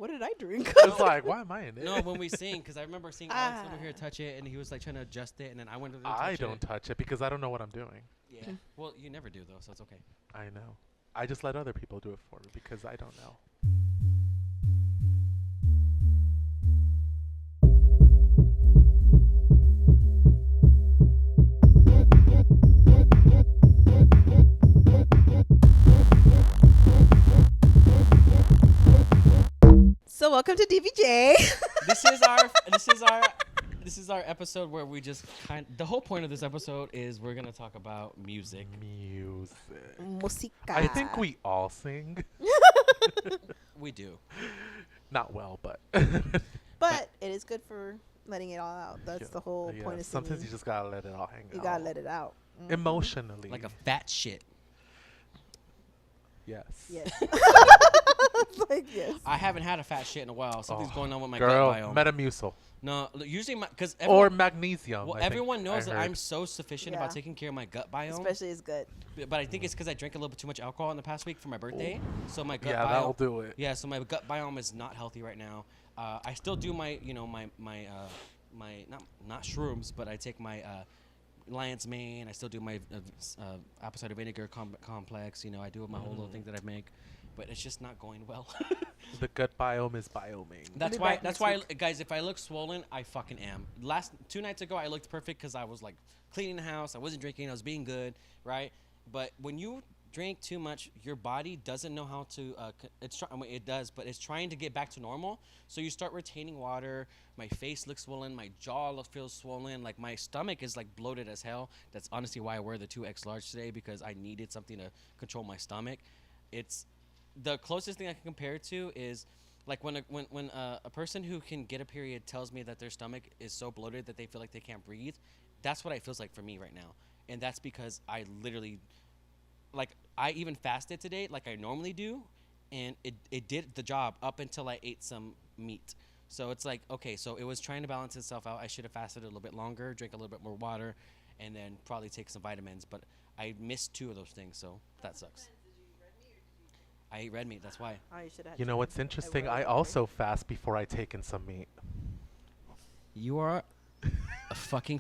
what did I drink? It's like, why am I in it? No, when we sing, because I remember seeing Alex over here touch it, and he was like trying to adjust it, and then I went over there to touch I it. don't touch it because I don't know what I'm doing. Yeah. Well, you never do though, so it's okay. I know. I just let other people do it for me because I don't know. So welcome to DBJ. This is our episode where we just the whole point of this episode is we're gonna talk about music. Musica. I think we all sing. We do. Not well, but. But it is good for letting it all out. That's the whole point of singing. Sometimes you just gotta let it all hang out. You gotta let it out. Mm-hmm. Emotionally. Like a fat shit. Yes. Yes. Like, yes. I haven't had a fat shit in a while. Something's going on with my girl, gut biome. Metamucil. No, usually because or magnesium. Well, everyone knows that I'm so sufficient about taking care of my gut biome. Especially his gut. But I think it's because I drank a little bit too much alcohol in the past week for my birthday. So my gut biome. Yeah, that'll do it. Yeah, so my gut biome is not healthy right now. I still do my, my not shrooms, but I take my lion's mane. I still do my apple cider vinegar complex. I do my whole little thing that I make, but it's just not going well. The gut biome is bioming. That's why, guys, if I look swollen, I fucking am. Last 2 nights ago, I looked perfect because I was like cleaning the house. I wasn't drinking. I was being good, right? But when you drink too much, your body doesn't know how to. It does, but it's trying to get back to normal. So you start retaining water. My face looks swollen. My jaw feels swollen. Like my stomach is like bloated as hell. That's honestly why I wear the 2X large today, because I needed something to control my stomach. It's the closest thing I can compare it to is like when a person who can get a period tells me that their stomach is so bloated that they feel like they can't breathe. That's what it feels like for me right now, and that's because I literally, like, I even fasted today like I normally do, and it did the job up until I ate some meat. So it's like, okay, so it was trying to balance itself out. I should have fasted a little bit longer, drink a little bit more water, and then probably take some vitamins. But I missed 2 of those things, so that sucks. I ate red meat, that's why. Oh, you should have. You know what's interesting? I also fast before I take in some meat. You are a fucking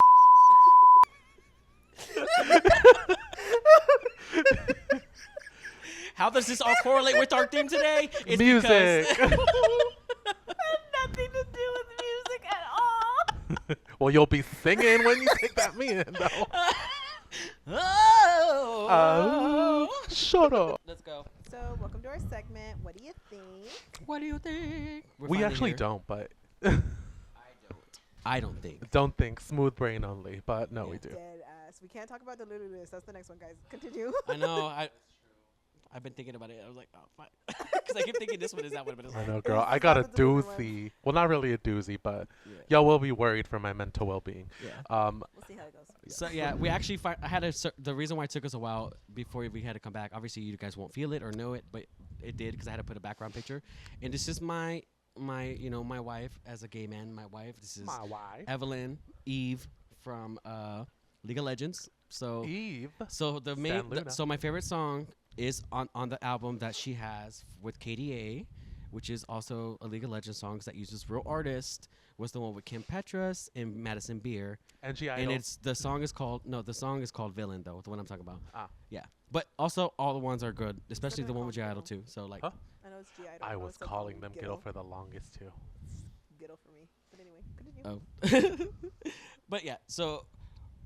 How does this all correlate with our theme today? It's music. Nothing to do with music at all. Well, you'll be singing when you take that meat in, though. Shut up. Let's go. So, welcome to our segment. What do you think? What do you think? We actually don't, but I don't think. Don't think. Smooth brain only, but no, we do. Dead ass. We can't talk about the Lulu list. That's the next one, guys. Continue. I know. I've been thinking about it. I was like, oh, fuck. Because I keep thinking this one is that one, but it's I like, know, girl. I got a doozy. Well, not really a doozy, but y'all will be worried for my mental well-being. Yeah. We'll see how it goes. So yeah, we actually I had the reason why it took us a while before we had to come back. Obviously, you guys won't feel it or know it, but it did because I had to put a background picture. And this is my my wife as a gay man. My wife. This is My wife. Evelyn Eve from League of Legends. So Eve. So the Stan Luna. so my favorite song is on the album that she has with KDA, which is also a League of Legends songs that uses real artists. Was the one with Kim Petras and Madison Beer. And the song is called Villain, though, the one I'm talking about. Ah. Yeah. But also all the ones are good, especially the one with J Idol too. So like Huh? I know it's G Idol. I was calling them Gittle for the longest too. Gittle for me. But anyway, continue. Oh. But yeah, so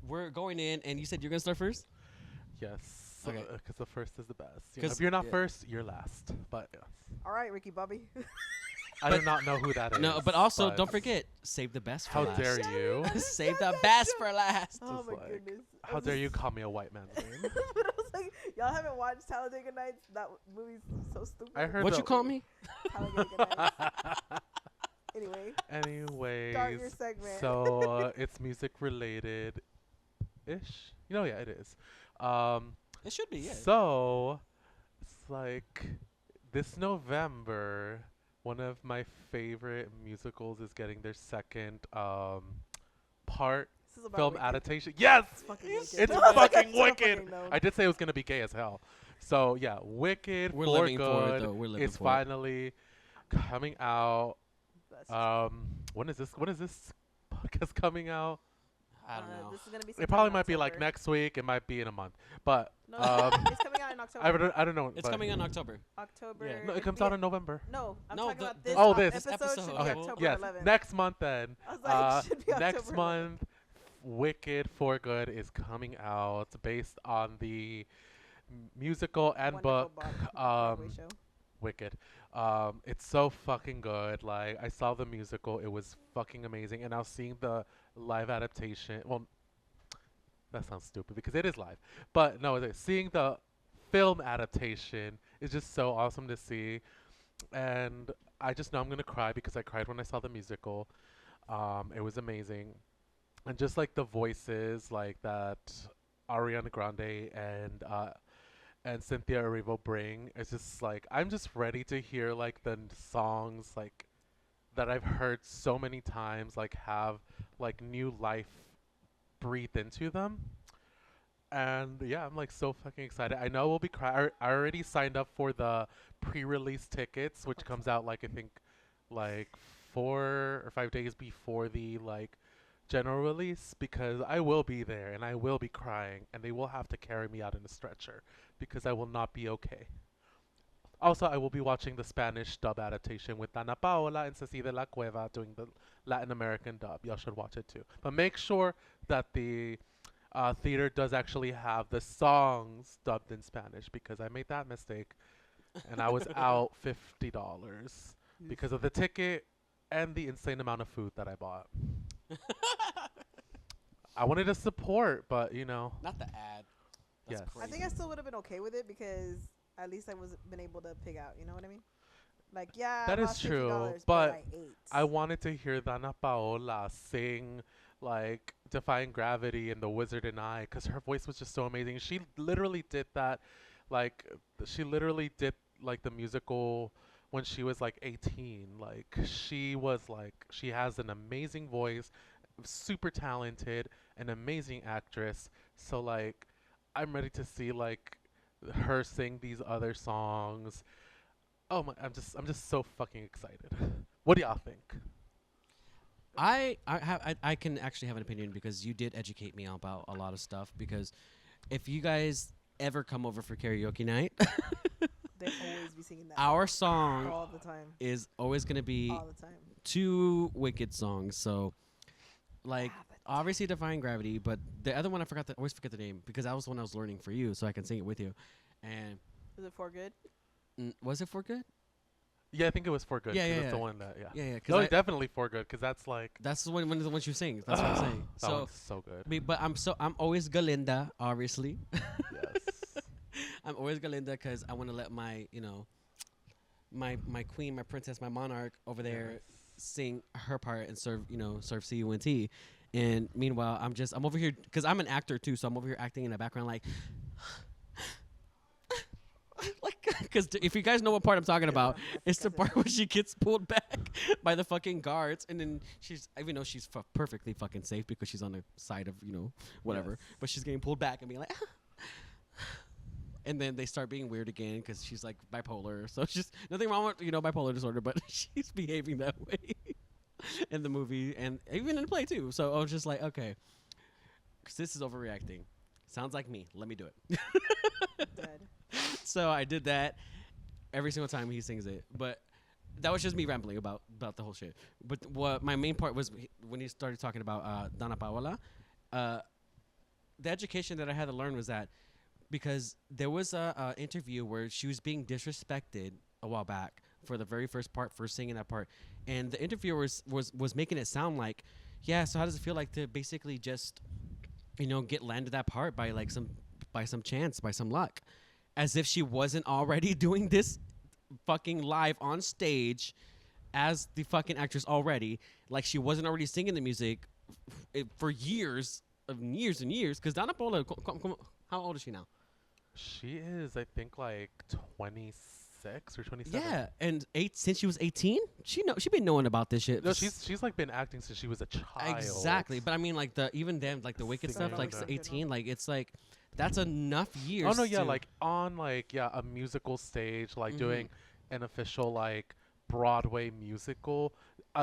we're going in, and you said you're gonna start first. Yes. Okay. Because the first is the best. You know, 'Cause- if you're not yeah. first, you're last. But yes. All right, Ricky Bobby. I do not know who that is. No, but also don't forget, save the best for How last. dare you? Save the best for last. Oh Just my like, goodness. How dare you call me a white man's name? But I was like, y'all haven't watched Talladega Nights? That movie's so stupid. I heard What you call me? Talladega Nights. Anyway. Anyways, Start your segment. so it's music related ish. Yeah, it is. It should be, yeah. So it's like this November, one of my favorite musicals is getting their second part This is about film Wicked. adaptation. Yes, It's fucking Wicked. it's No, fucking so wicked. fucking known. I did say it was gonna be gay as hell. So yeah, Wicked We're for living for it, good though. We're living is for it. finally coming out. That's When is this podcast coming out? I don't know. This is gonna be. It probably sometime in might be like October. next week. It might be in a month. But No, it's coming out in October. I don't know. It's but- coming in October. October. Yeah. No, it comes out in November. No, I'm No, talking the- about the- this. Oh, this episode should be Okay. October Yes, 11th. next month then. I was like, it should be Next October 11th. month, Wicked for Good is coming out, based on the musical and Wonderful book. Broadway show. Wicked. It's so fucking good. Like, I saw the musical, it was fucking amazing, and now seeing the live adaptation. Well, that sounds stupid because it is live, but no, seeing the film adaptation is just so awesome to see, and I just know I'm gonna cry because I cried when I saw the musical. It was amazing, and just like the voices, like that Ariana Grande and Cynthia Erivo bring, it's just like I'm just ready to hear like the songs like that I've heard so many times, like have like new life breathe into them. And yeah, I'm like so fucking excited. I know we'll be I already signed up for the pre-release tickets, which comes out like I think like 4 or 5 days before the like general release, because I will be there and I will be crying and they will have to carry me out in a stretcher because I will not be okay. Also, I will be watching the Spanish dub adaptation with Ana Paola and Ceci de la Cueva doing the Latin American dub. Y'all should watch it too. But make sure that the theater does actually have the songs dubbed in Spanish, because I made that mistake and I was out $50 because of the ticket and the insane amount of food that I bought. I wanted to support, but you know. Not the ad. That's Yes. crazy. I think I still would have been okay with it because at least I was been able to pick out. You know what I mean? Like, yeah, That I is lost true, $50, but I ate. I wanted to hear Dana Paola sing like Defying Gravity and The Wizard and I, because her voice was just so amazing. She literally did that, like, she literally did like the musical when she was like 18. Like, she was like, she has an amazing voice, super talented, an amazing actress. So, like, I'm ready to see like her sing these other songs. Oh my! I'm just so fucking excited. What do y'all think? I can actually have an opinion because you did educate me about a lot of stuff. Because if you guys ever come over for karaoke night, They always be singing that. our song all the time. is always gonna be All the time. 2 Wicked songs. So, like, Ah, but obviously Defying Gravity, but the other one I always forget the name because that was the one I was learning for you, so I can sing it with you. And Is it for good? was it for good? Yeah, I think it was For Good. Yeah, 'cause yeah, that's the yeah. one that Yeah. No, definitely For Good, because that's like That's the one of the ones you sing. That's what I'm saying. that So, one's so good. but I'm always Galinda, obviously. Yes. I'm always Galinda because I want to let my my queen, my princess, my monarch over there Yes. sing her part and serve CUNT. And meanwhile, I'm over here because I'm an actor too, so I'm over here acting in the background like because if you guys know what part I'm talking about, it's the part where she gets pulled back by the fucking guards, and then she's, even though she's perfectly fucking safe because she's on the side of whatever, Yes. but she's getting pulled back and being like. And then they start being weird again because she's like bipolar. So it's just nothing wrong with bipolar disorder, but she's behaving that way in the movie and even in the play too. So I was just like, okay, because this is overreacting. Sounds like me. Let me do it. Dead. So I did that every single time he sings it. But that was just me rambling about the whole shit. But what my main part was when he started talking about Dana Paola, the education that I had to learn was that because there was a interview where she was being disrespected a while back for the very first part, for singing that part, and the interviewer was making it sound like, yeah, so how does it feel like to basically just get landed that part by some chance, by some luck, as if she wasn't already doing this fucking live on stage as the fucking actress already, like she wasn't already singing the music for years and years. Because Dana Paola, how old is she now? She is, I think, like 26 or 27. Yeah, and since she was 18, she been knowing about this shit. No, she's like been acting since she was a child. Exactly, but I mean, like even then, like the Wicked stuff, like Singing. 18, like it's like that's enough years. Oh no, yeah, to- like on like a musical stage, like Mhm. doing an official like Broadway musical,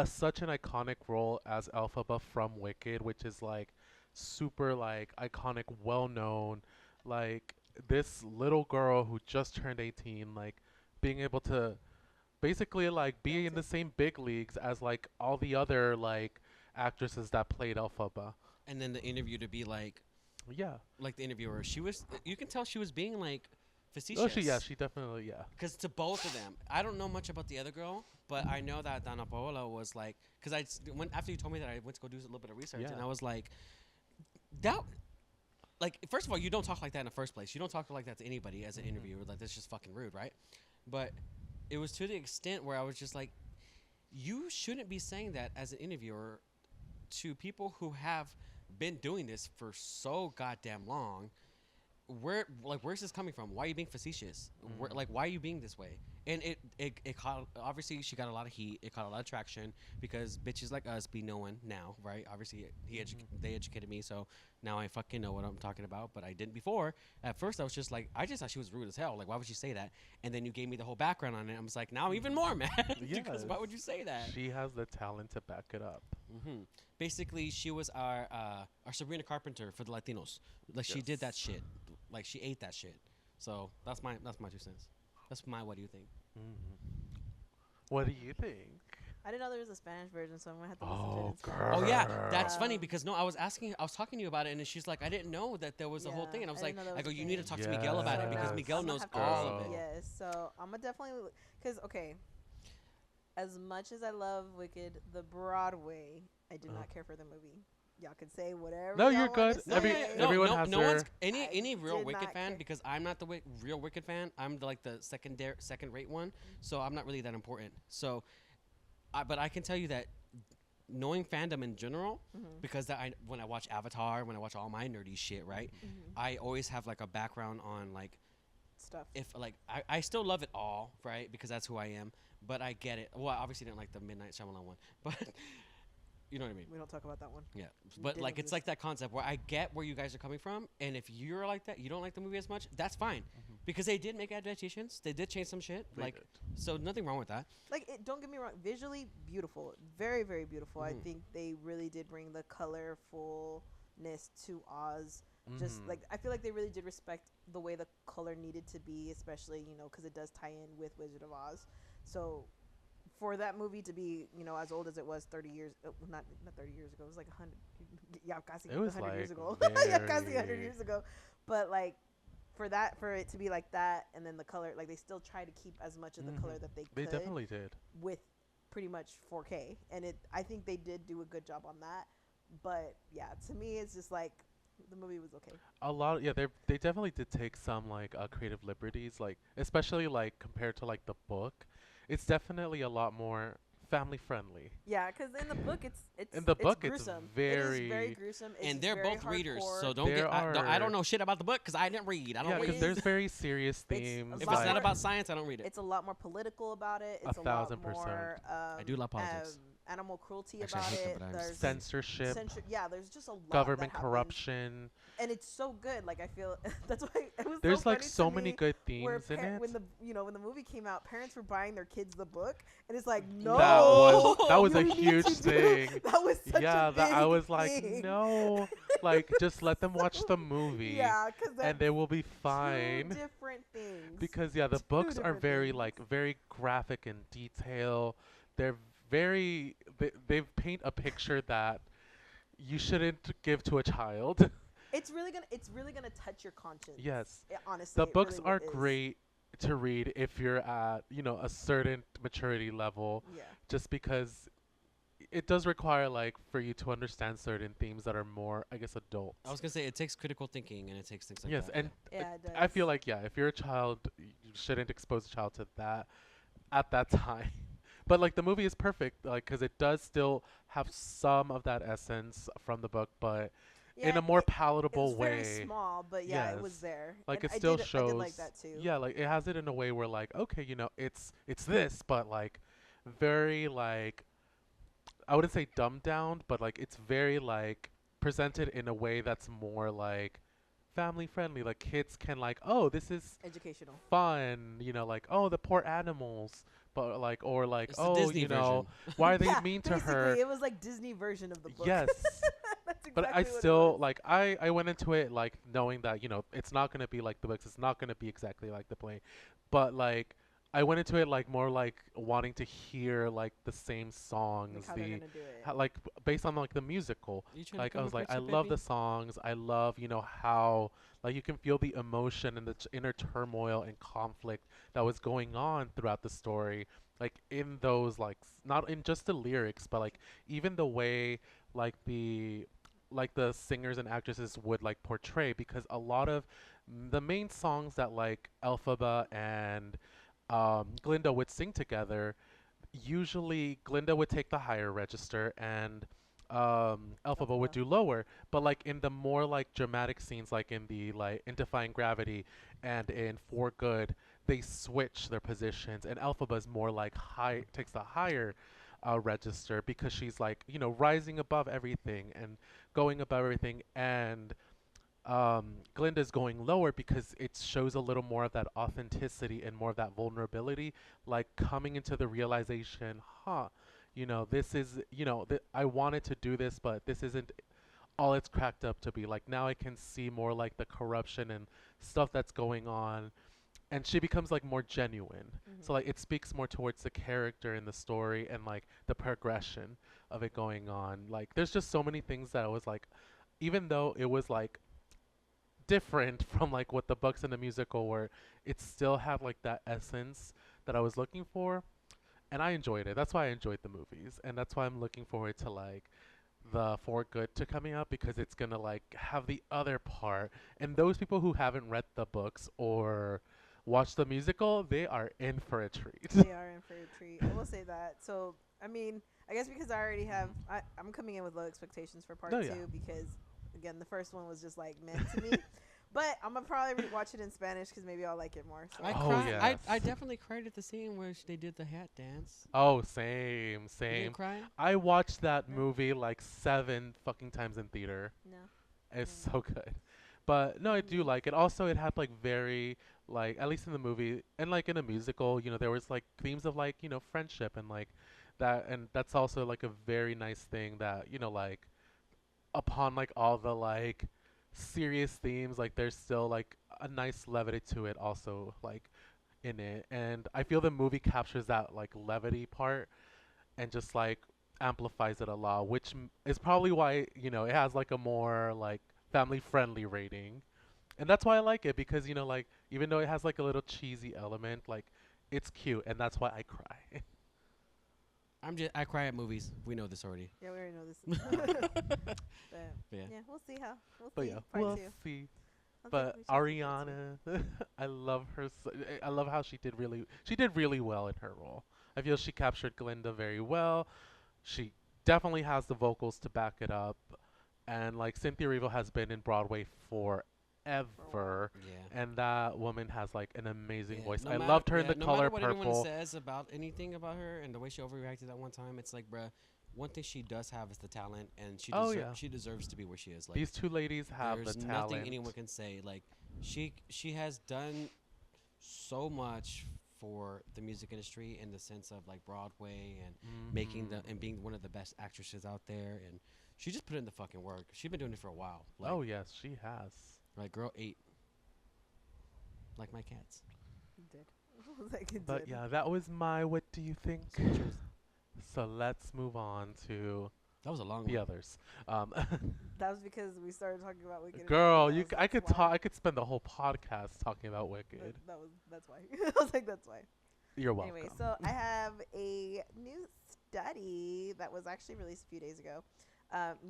such an iconic role as Elphaba from Wicked, which is like super like iconic, well known, like this little girl who just turned 18, like being able to basically like be Dance in the it. same big leagues as like all the other like actresses that played Elphaba. And then the interview to be Yeah. like the interviewer, she was. You can tell she was being like Oh, she facetious. she definitely Because to both of them, I don't know much about the other girl, but I know that Dana Paola was like, because after you told me that, I went to go do a little bit of research, and Yeah. I was like, that, like, first of all, you don't talk like that in the first place. You don't talk like that to anybody as an interviewer. Like, that's just fucking rude, right? But it was to the extent where I was just like, you shouldn't be saying that as an interviewer to people who have been doing this for so goddamn long. Where's this coming from? Why are you being facetious? Why are you being this way? And it caught, obviously she got a lot of heat. It caught a lot of traction because bitches like us be knowing now, right? Obviously they educated me, so now I fucking know what I'm talking about, but I didn't before. At first I was just like, I just thought she was rude as hell. Like, why would she say that? And then you gave me the whole background on it. I was like, now I'm even more mad because why would you say that? She has the talent to back it up. Basically, she was our Sabrina Carpenter for the Latinos. Like, she did that shit. Like, she ate that shit. So that's my 2 cents. That's my what do you think? What do you think? I didn't know there was a Spanish version, so I'm gonna have to listen to it. Oh, instead. girl. Oh yeah, that's funny because no, I was talking to you about it, and she's like, I didn't know that there was a whole Yeah, thing, and I was I like, didn't know that I was go, a you need to thing. talk to Miguel about it because Yes. Miguel I'ma knows have to all girl. of it. Yes, so I'm gonna definitely, because okay, as much as I love Wicked, the Broadway, I did not care for the movie. Y'all can say whatever. No, y'all you're wanna good. say. Everyone has no their- one's I any real did Wicked not fan care. because I'm not the real Wicked fan. I'm the second rate one, so I'm not really that important. So, but I can tell you that knowing fandom in general, because when I watch Avatar, when I watch all my nerdy shit, right, I always have like a background on like Stuff. if like I still love it all, right, because that's who I am. But I get it. Well, I obviously didn't like the Midnight Shyamalan one, but you know what I mean. We don't talk about that one. Yeah, but didn't like it's exist. like that concept where I get where you guys are coming from, and if you're like that, you don't like the movie as much, that's fine, because they did make adaptations, they did change some shit, They like did. so nothing wrong with that. Like, don't get me wrong, visually beautiful, very, very beautiful. I think they really did bring the colorfulness to Oz. Just like, I feel like they really did respect the way the color needed to be, especially, you know, because it does tie in with Wizard of Oz. So for that movie to be, you know, as old as it was, 30 years, not 30 years ago, it was like 100, yeah, casi It was 100 years like ago. Yeah, casi 100 very- years ago. But like, for it to be like that, and then the color, like, they still try to keep as much of the color that they They could definitely did. with pretty much 4K, and I think they did do a good job on that. But yeah, to me, it's just like the movie was okay. A lot, yeah. They definitely did take some like creative liberties, like especially like compared to like the book. It's definitely a lot more family friendly. Yeah, because in the book, it's In the book, it's gruesome. it very- is very gruesome. It's And they're very both readers, hardcore. so don't There get. I are- don't know shit about the book because I didn't read. I don't Yeah, read. because there's very serious It's a themes. If it's lot not more- about science, I don't read it. It's a lot more political about it. It's a 1,000%. lot more. I do love politics. Animal cruelty Actually, I about hate it. them, but I There's censorship, yeah, there's just a lot. government that happens. corruption. And it's so good. Like, I feel that's why it was. There's so like funny so to many me good where themes in it. when the movie came out, parents were buying their kids the book, and it's like, no, That was a you need huge to do- thing. That was such Yeah, a that I big was like, thing. no, like just let them watch the movie, Yeah, because and they will be fine. Two different things. Because yeah, the Two books are different very things. like very graphic in detail. They're very they paint a picture that you shouldn't give to a child. it's really gonna touch your conscience. Yes. Honestly, The it books really are is. great to read if you're at, you know, a certain maturity level, Yeah. just because it does require like for you to understand certain themes that are more, I guess, adult. I was gonna say it takes critical thinking and it takes things like Yes, that. and Yeah, it does. I feel like, yeah, if you're a child, you shouldn't expose a child to that at that time. But like the movie is perfect, like, because it does still have some of that essence from the book, but in Yeah, a more it palatable was way. very small, but yeah, it was Yes. there. Like And it still I shows. did like that too. Yeah, like it has it in a way where like, okay, you know, it's this, but like very like, I wouldn't say dumbed down, but like it's very like presented in a way that's more like family friendly. Like kids can like, oh, this is Educational. fun, like, oh, the poor animals, but like, or like, It's the oh, Disney version. why are they Yeah, mean to basically, her? it was like Disney version of the book. Yes. That's But I exactly what it still was. like I went into it like knowing that it's not gonna be like the books. It's not gonna be exactly like the play, but like I went into it like more like wanting to hear like the same songs, Like how they're gonna do it. like based on like the musical. You trying to Like I come was a like I picture, love the baby? songs. I love how like you can feel the emotion and the inner turmoil and conflict that was going on throughout the story. Like in those like not in just the lyrics, but like even the way like the singers and actresses would like portray, because a lot of the main songs that like Elphaba and Glinda would sing together, usually Glinda would take the higher register and Elphaba would Alpha. do lower. But like in the more like dramatic scenes, like in Defying Gravity and in For Good, they switch their positions, and Elphaba's more like high takes the higher register, because she's like rising above everything and going above everything, and Glinda's going lower because it shows a little more of that authenticity and more of that vulnerability, like coming into the realization, this is, I wanted to do this, but this isn't all it's cracked up to be. Like now I can see more like the corruption and stuff that's going on, and she becomes like more genuine. So like it speaks more towards the character in the story and like the progression of it going on. Like there's just so many things that I was like, even though it was like different from like what the books in the musical were, it still had like that essence that I was looking for, and I enjoyed it. That's why I enjoyed the movies, and that's why I'm looking forward to like the For Good to coming out, because it's gonna like have the other part. And those people who haven't read the books or watched the musical, they are in for a treat. They are in for a treat. I will say that. So, I mean, I guess because I already have, I'm coming in with low expectations for part Oh, two yeah. because, again, the first one was just like meant to me. But I'm gonna probably watch it in Spanish because maybe I'll like it more. So. I Oh, cried. yes. I definitely cried at the scene where they did the hat dance. Oh, same, You same. didn't cry? I watched that No. movie like 7 fucking times in theater. No. It's No. so good. But no, I do Mhm. like it. Also, it had like very like, at least in the movie and like in a musical, there was like themes of like friendship and like that, and that's also like a very nice thing that like upon like all the like serious themes, like there's still like a nice levity to it also like in it, and I feel the movie captures that like levity part and just like amplifies it a lot, which is probably why it has like a more like family friendly rating, and that's why I like it, because like even though it has like a little cheesy element, like it's cute, and that's why I cry. I cry at movies. We know this already. Yeah, we already know this. But Yeah. yeah, we'll see how. We'll But see. yeah, Part we'll two. see. I'll But definitely check out part two. Ariana, I love her. I love how she did really well in her role. I feel she captured Glinda very well. She definitely has the vocals to back it up, and like Cynthia Erivo has been in Broadway forever, Yeah. and that woman has like an amazing Yeah, voice. no I matter, loved her in yeah, The no Color matter what anyone Purple. says about anything about her and the way she overreacted that one time, it's like, bruh, one thing she does have is the talent, and Oh, yeah. she deserves to be where she is. Like, These two ladies have the there's talent. nothing anyone can say. Like, she has done so much for the music industry in the sense of like Broadway and making Mhm. and being one of the best actresses out there, and she just put in the fucking work. She's been doing it for a while. Like, Oh yes, she has. like girl ate like my cats. It did. Like it But did. yeah, that was my what do you think? So cheers. So let's move on to That was a long the one. others. Um, That was because we started talking about Wicked. and girl, everything else, I that's could why. I could spend the whole podcast talking about Wicked. That's why. I was like, that's why. You're welcome. Anyway, so I have a new study that was actually released a few days ago.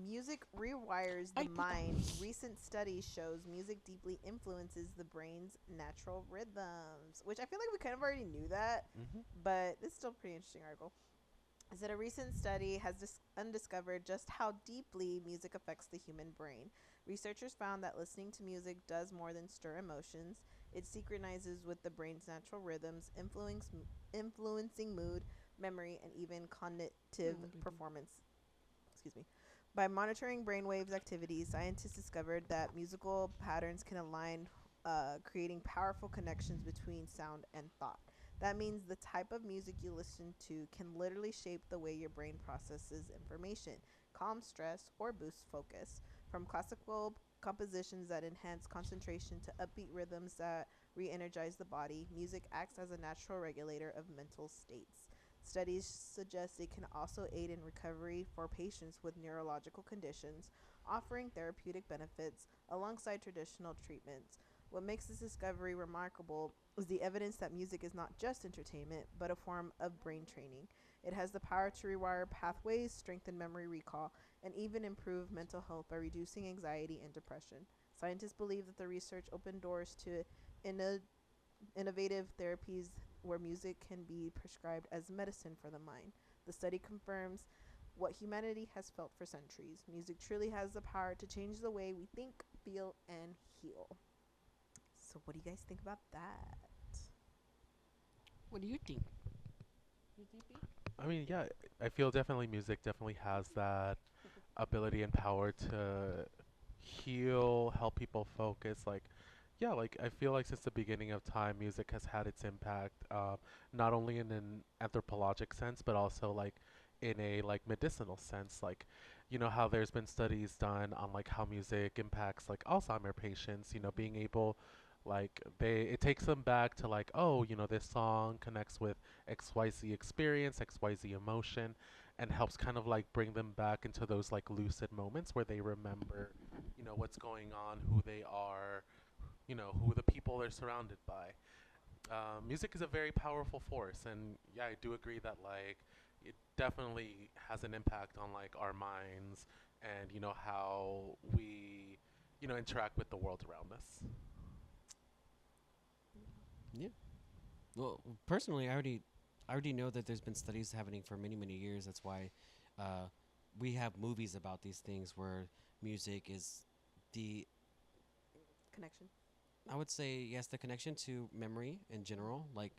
Music rewires the mind. Recent study shows music deeply influences the brain's natural rhythms, which I feel like we kind of already knew that, but it's still a pretty interesting article. It said a recent study has undiscovered just how deeply music affects the human brain. Researchers found that listening to music does more than stir emotions. It synchronizes with the brain's natural rhythms, influencing mood, memory, and even cognitive performance. Excuse me. By monitoring brainwaves activities, scientists discovered that musical patterns can align, creating powerful connections between sound and thought. That means the type of music you listen to can literally shape the way your brain processes information, calm stress, or boost focus. From classical compositions that enhance concentration to upbeat rhythms that re energize the body, music acts as a natural regulator of mental states. Studies suggest it can also aid in recovery for patients with neurological conditions, offering therapeutic benefits alongside traditional treatments. What makes this discovery remarkable is the evidence that music is not just entertainment, but a form of brain training. It has the power to rewire pathways, strengthen memory recall, and even improve mental health by reducing anxiety and depression. Scientists believe that the research opened doors to inno- innovative therapies where music can be prescribed as medicine for the mind. The study confirms what humanity has felt for centuries. Music truly has the power to change the way we think, feel, and heal. So, what do you guys think about that? What do you think? I mean, yeah, I feel definitely music definitely has that ability and power to heal, help people focus. Like, yeah, like I feel like since the beginning of time, music has had its impact, not only in an anthropologic sense, but also like in a like medicinal sense. Like, you know how there's been studies done on like how music impacts like Alzheimer patients. You know, being able like it takes them back to like, oh, you know, this song connects with XYZ experience, XYZ emotion, and helps kind of like bring them back into those like lucid moments where they remember, you know, what's going on, who they are, you know, who the people they're surrounded by. Music is a very powerful force, and yeah, I do agree that like it definitely has an impact on like our minds and you know how we, you know, interact with the world around us. Yeah. Well, personally, I already know that there's been studies happening for many, many years. That's why uh, we have movies about these things where music is the, Connection. I would say, yes, the connection to memory in general. Like,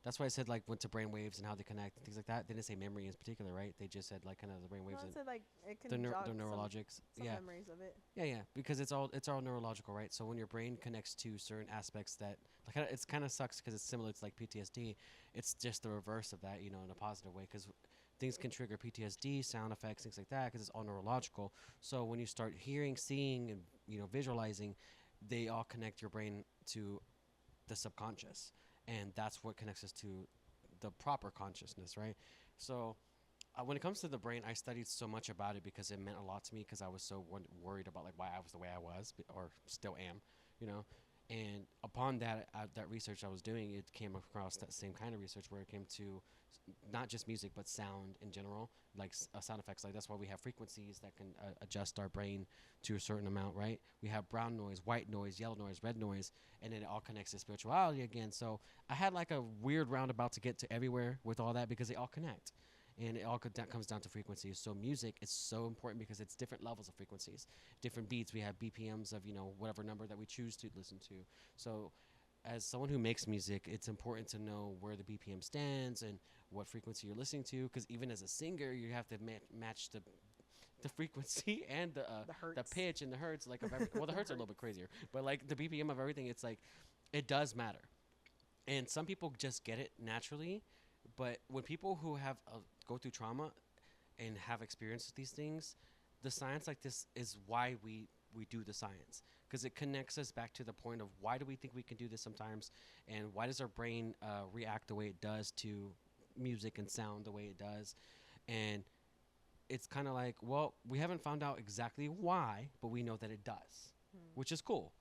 that's why I said, like, went to brainwaves and how they connect and things like that. They didn't say memory in particular, right? They just said, like, kind of the No, brainwaves it and said like it can jog the neurologics. some Yeah. memories of it. Yeah, yeah, because it's all neurological, right? So when your brain connects to certain aspects that like it's kind of sucks because it's similar to like PTSD. It's just the reverse of that, you know, in a positive way because things can trigger PTSD, sound effects, things like that because it's all neurological. So when you start hearing, seeing, and you know, visualizing, they all connect your brain to the subconscious, and that's what connects us to the proper consciousness, right? So when it comes to the brain, I studied so much about it because it meant a lot to me because I was so worried about like why I was the way I was or still am, you know. And upon that that research I was doing, it came across that same kind of research where it came to not just music but sound in general, like sound effects. Like that's why we have frequencies that can adjust our brain to a certain amount, right? We have brown noise, white noise, yellow noise, red noise, and then it all connects to spirituality again. So I had like a weird roundabout to get to everywhere with all that because they all connect and it all comes down to frequencies. So music is so important because it's different levels of frequencies, different beats. We have BPMs of whatever number that we choose to listen to. So as someone who makes music, it's important to know where the BPM stands and what frequency you're listening to. Because even as a singer, you have to match the frequency and the pitch and the hertz. Like of well, the hertz are a little bit crazier, but like the BPM of everything, it's like it does matter. And some people just get it naturally, but when people who have go through trauma and have experienced these things, the science like this is why we do the science because it connects us back to the point of why do we think we can do this sometimes, and why does our brain react the way it does to music and sound the way it does, and it's kind of like, well, we haven't found out exactly why, but we know that it does, which is cool.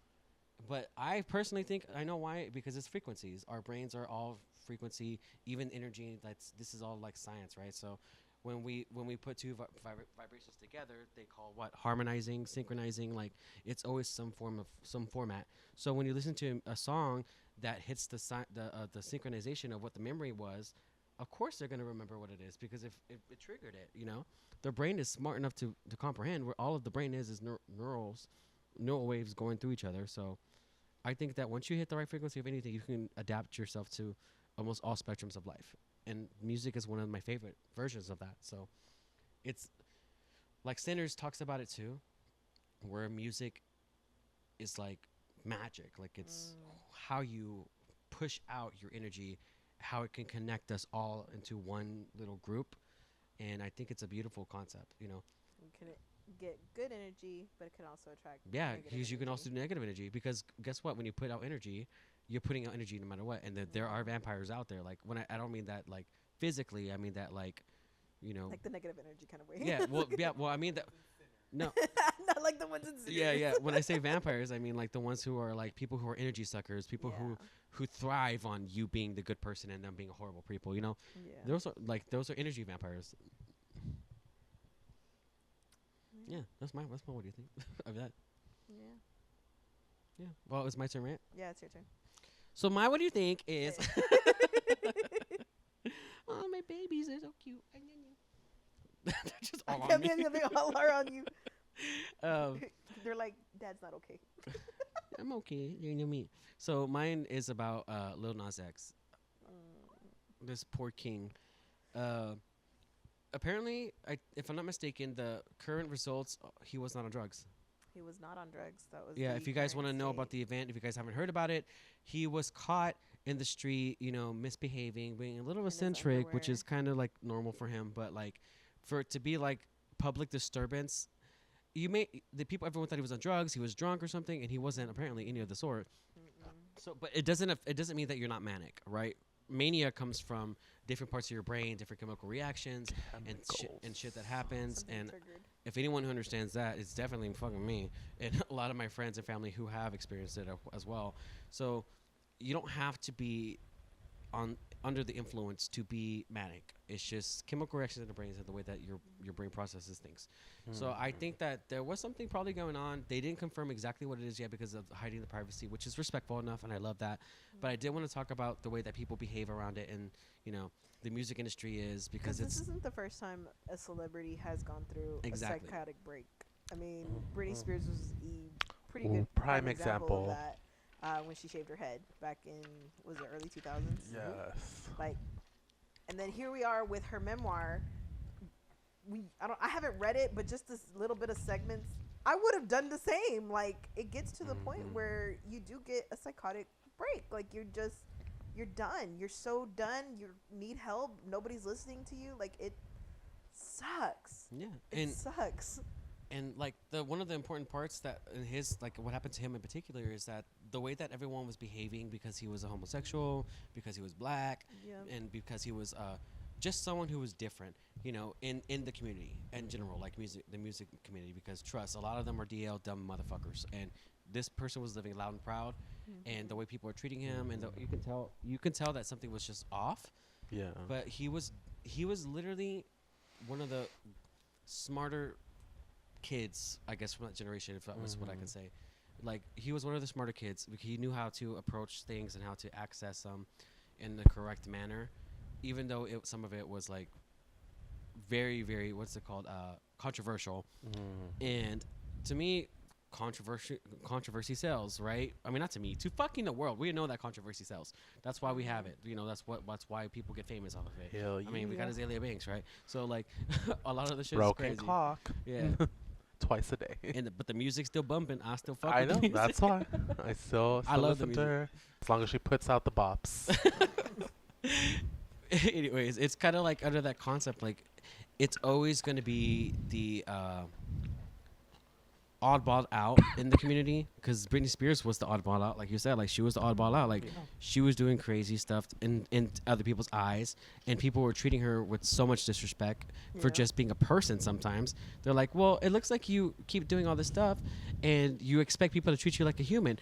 But I personally think I know why because it's frequencies. Our brains are all frequency, even energy. This is all like science, right? So when we put two vibrations together, they call what harmonizing, synchronizing. Like it's always some form of some format. So when you listen to a song that hits the synchronization of what the memory was, of course they're gonna remember what it is because if it triggered it, you know, their brain is smart enough to comprehend where all of the brain is neural waves going through each other. So I think that once you hit the right frequency of anything, you can adapt yourself to almost all spectrums of life. And music is one of my favorite versions of that. So it's like Sinners talks about it too, where music is like magic. Like it's how you push out your energy, how it can connect us all into one little group. And I think it's a beautiful concept, you know. You can get good energy, but it can also attract. Yeah, negative because you can also energy. do negative energy. Because guess what? When you put out energy, you're putting out energy no matter what. And there are vampires out there. Like when I don't mean that like physically. I mean that like, you know. Like the negative energy kind of way. Yeah. Well. Yeah. Well. I mean that. No. Not like the ones in cities. Yeah. Yeah. When I say vampires, I mean like the ones who are like people who are energy suckers, people who thrive on you being the good person and them being horrible people. You know. Yeah. Those are energy vampires. Yeah, that's my. What do you think of that? Yeah. Yeah. Well, it's my turn, right? Yeah, it's your turn. So what do you think is? Oh, my babies are so cute. They're just all on me. They all are on you. Um, They're like, Dad's not okay. I'm okay. You know me. So mine is about Lil Nas X. This poor king. Apparently, if I'm not mistaken, the current results, he was not on drugs. He was not on drugs. That was Yeah, the if you guys want to current know state. about the event, if you guys haven't heard about it, he was caught in the street, you know, misbehaving, being a little In his eccentric, which underwear. is kind of like normal for him. But like, for it to be like public disturbance, everyone thought he was on drugs, he was drunk or something, and he wasn't apparently any of the sort. So, but it doesn't mean that you're not manic, right? Mania comes from different parts of your brain, different chemical reactions, and shit that happens. Something And triggered. if anyone who understands that, it's definitely fucking me and a lot of my friends and family who have experienced it as well. So you don't have to be under the influence to be manic. It's just chemical reactions in the brain and the way that your brain processes things. So I think that there was something probably going on. They didn't confirm exactly what it is yet because of hiding the privacy, which is respectful enough, and I love that. But I did want to talk about the way that people behave around it, and you know, the music industry is because This it's isn't the first time a celebrity has gone through Exactly. a psychotic break. I mean, Britney Spears was a pretty good prime example of example. that when she shaved her head back in, was it early 2000s? Yes. Like, and then here we are with her memoir. I haven't read it, but just this little bit of segments, I would have done the same. Like, it gets to the point where you do get a psychotic break. Like, you're done. You're so done. You need help. Nobody's listening to you. Like, it sucks. yeah, It sucks. And like one of the important parts that in his like what happened to him in particular is that the way that everyone was behaving because he was a homosexual, because he was black, Yeah. and because he was just someone who was different, you know, in the community in general, like the music community. Because trust, a lot of them are DL dumb motherfuckers, and this person was living loud and proud, and the way people are treating him, and you can tell that something was just off. Yeah. But he was literally one of the smarter kids, I guess, from that generation, if that was what I can say. Like, he was one of the smarter kids. He knew how to approach things and how to access them in the correct manner, even though some of it was like very, very, what's it called, controversial. And to me, controversy sells, right? I mean, not to me, to fucking the world. We know that controversy sells. That's why we have it. You know, that's why people get famous off of it. Hell I mean, we got yeah. Azalea Banks, right? So like, a lot of the shit Broken is crazy. clock. Yeah. Twice a day. But the music's still bumping. I still fuck I with know. the music. That's why. I still I love the listen to her. As long as she puts out the bops. Anyways, it's kind of like under that concept, like it's always going to be the oddball out in the community, because Britney Spears was the oddball out, like you said. Like, she was the oddball out. Like, she was doing crazy stuff in other people's eyes, and people were treating her with so much disrespect for Yeah. just being a person. Sometimes they're like, well, it looks like you keep doing all this stuff and you expect people to treat you like a human.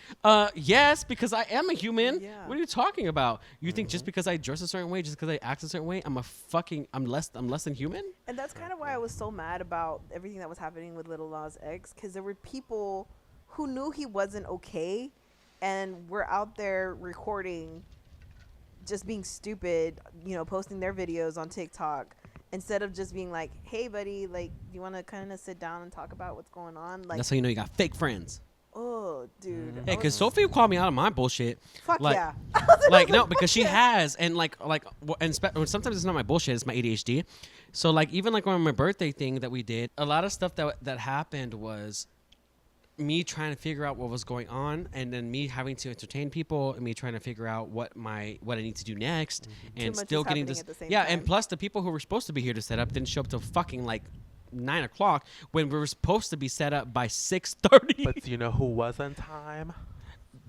Yes, because I am a human. Yeah. What are you talking about? You think just because I dress a certain way, just because I act a certain way, I'm less than human? And that's kind of why I was so mad about everything that was happening with Little Nas X, because there were people who knew he wasn't okay and were out there recording, just being stupid, you know, posting their videos on TikTok instead of just being like, hey, buddy, like, you want to kind of sit down and talk about what's going on? Like, That's how you know you got fake friends. oh, dude. Hey, because Sophie called me out of my bullshit. Fuck like, yeah. Like, no, because she has. And, sometimes it's not my bullshit. It's my ADHD. So, like, even, like, on my birthday thing that we did, a lot of stuff that happened was me trying to figure out what was going on, and then me having to entertain people, and me trying to figure out what I need to do next, and still getting this. And plus the people who were supposed to be here to set up didn't show up till fucking like 9 o'clock when we were supposed to be set up by 6:30. But do you know who was on time?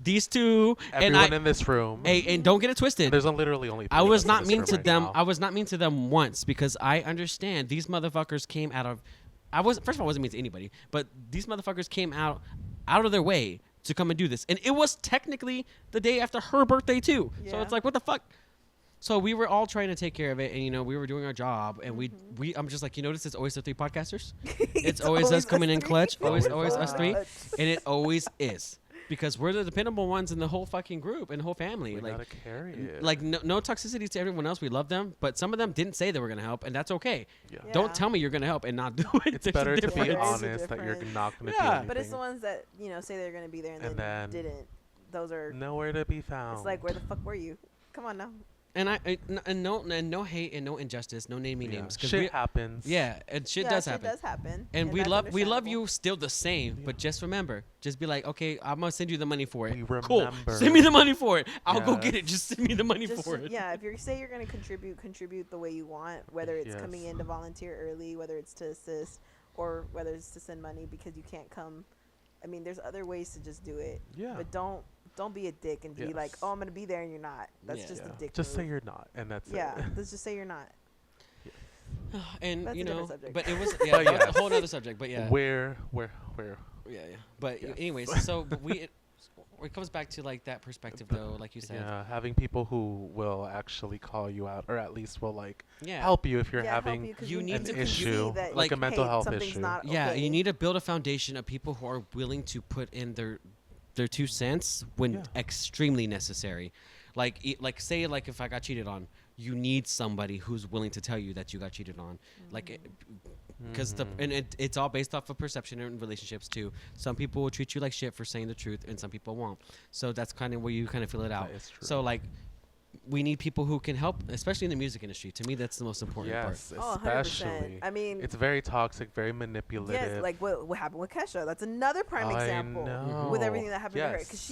These two. Everyone in this room. Hey, and don't get it twisted. And there's literally only. I was not mean to right them. now. I was not mean to them once because I understand these motherfuckers came out of. First of all, I wasn't mean to anybody, but these motherfuckers came out of their way to come and do this, and it was technically the day after her birthday too. Yeah. So it's like, what the fuck? So we were all trying to take care of it, and we were doing our job, and I'm just like, this is always the three podcasters. It's always us coming in clutch, always us three, and it always is. Because we're the dependable ones in the whole fucking group and the whole family. We like, gotta carry it. Like no toxicity to everyone else. We love them, but some of them didn't say they were gonna help, and that's okay. Yeah. Don't tell me you're gonna help and not do it. It's better to be honest that you're not gonna do anything. But it's the ones that say they're gonna be there and then didn't. Those are nowhere to be found. It's like, where the fuck were you? Come on now. And no hate and no injustice, no naming names. Shit happens. Yeah, and shit does happen. Shit does happen. And we love you still the same. Yeah. But just remember, just be like, okay, I'm gonna send you the money for it. Cool. Send me the money for it. I'll go get it. Just send me the money for it. Yeah, if you say you're gonna contribute the way you want, whether it's coming in to volunteer early, whether it's to assist, or whether it's to send money because you can't come. I mean, there's other ways to just do it. Yeah. But don't be a dick and be like, oh, I'm gonna be there and you're not. That's just a dick. Just say you're not, and that's it. Yeah, let's just say you're not. And that's a different subject. But it was that's a whole other subject. But yeah, where. Yeah. But anyways, so it comes back to like that perspective though, like you said. Yeah, having people who will actually call you out, or at least will help you if you're having an issue, like a mental health issue. Yeah, you need to build a foundation of people who are willing to put in their 2 cents when extremely necessary. Like say if I got cheated on, you need somebody who's willing to tell you that you got cheated on. Because it's all based off of perception in relationships too. Some people will treat you like shit for saying the truth, and some people won't. So that's kind of where you kind of feel it out. So we need people who can help, especially in the music industry. To me, that's the most important part. Yes, especially. I mean, it's very toxic, very manipulative. Yes, like what happened with Kesha. That's another prime example with everything that happened to her. Because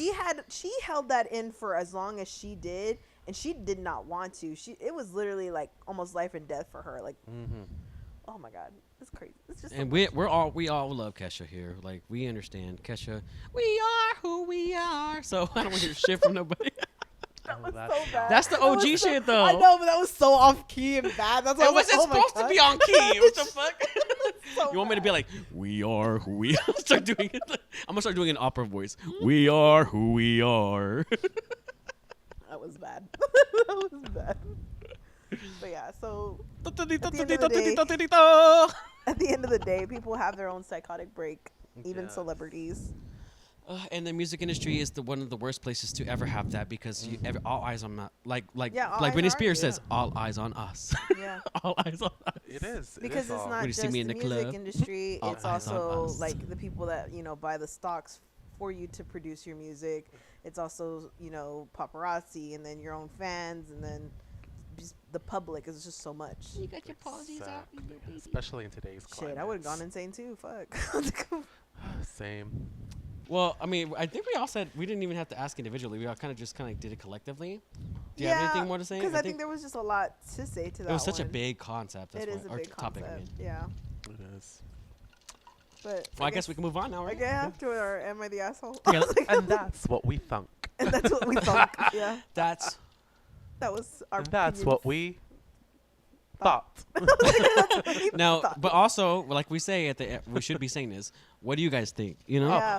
she held that in for as long as she did, and she did not want to. It was literally like almost life and death for her. Like, oh my God, it's crazy. It's just. And we all love Kesha here. Like, we understand Kesha. We are who we are. So I don't want to hear shit from nobody. That was so bad. That's the OG shit, though. I know, but that was so off key and bad. That's it wasn't supposed to be on key. What the fuck? You want me to be like, we are who we are? Start doing it. I'm gonna start doing an opera voice. We are who we are. That was bad. That was bad. But yeah, so at the end of the day, people have their own psychotic break, even celebrities. And the music industry is one of the worst places to ever have that because all eyes on like Britney Spears says, all eyes on us. Yeah, all eyes on us. It is because it's not just the music industry; it's also like the people that buy the stocks for you to produce your music. It's also paparazzi, and then your own fans, and then just the public. Is just so much. You got your pauses out, especially in today's climate. Shit, I would have gone insane too. Fuck. Same. Well, I mean, I think we all said we didn't even have to ask individually. We all kind of did it collectively. Do you have anything more to say? Because I think there was just a lot to say to that. It was such a big concept. It is a big topic. Yeah. It is. But I guess we can move on now, right? I have to, or am I the asshole? Yeah, and that's what we thunk. And that's what we thunk. Yeah. That was our. And that's what we thought. Now, but also, like we say we should be saying this. What do you guys think?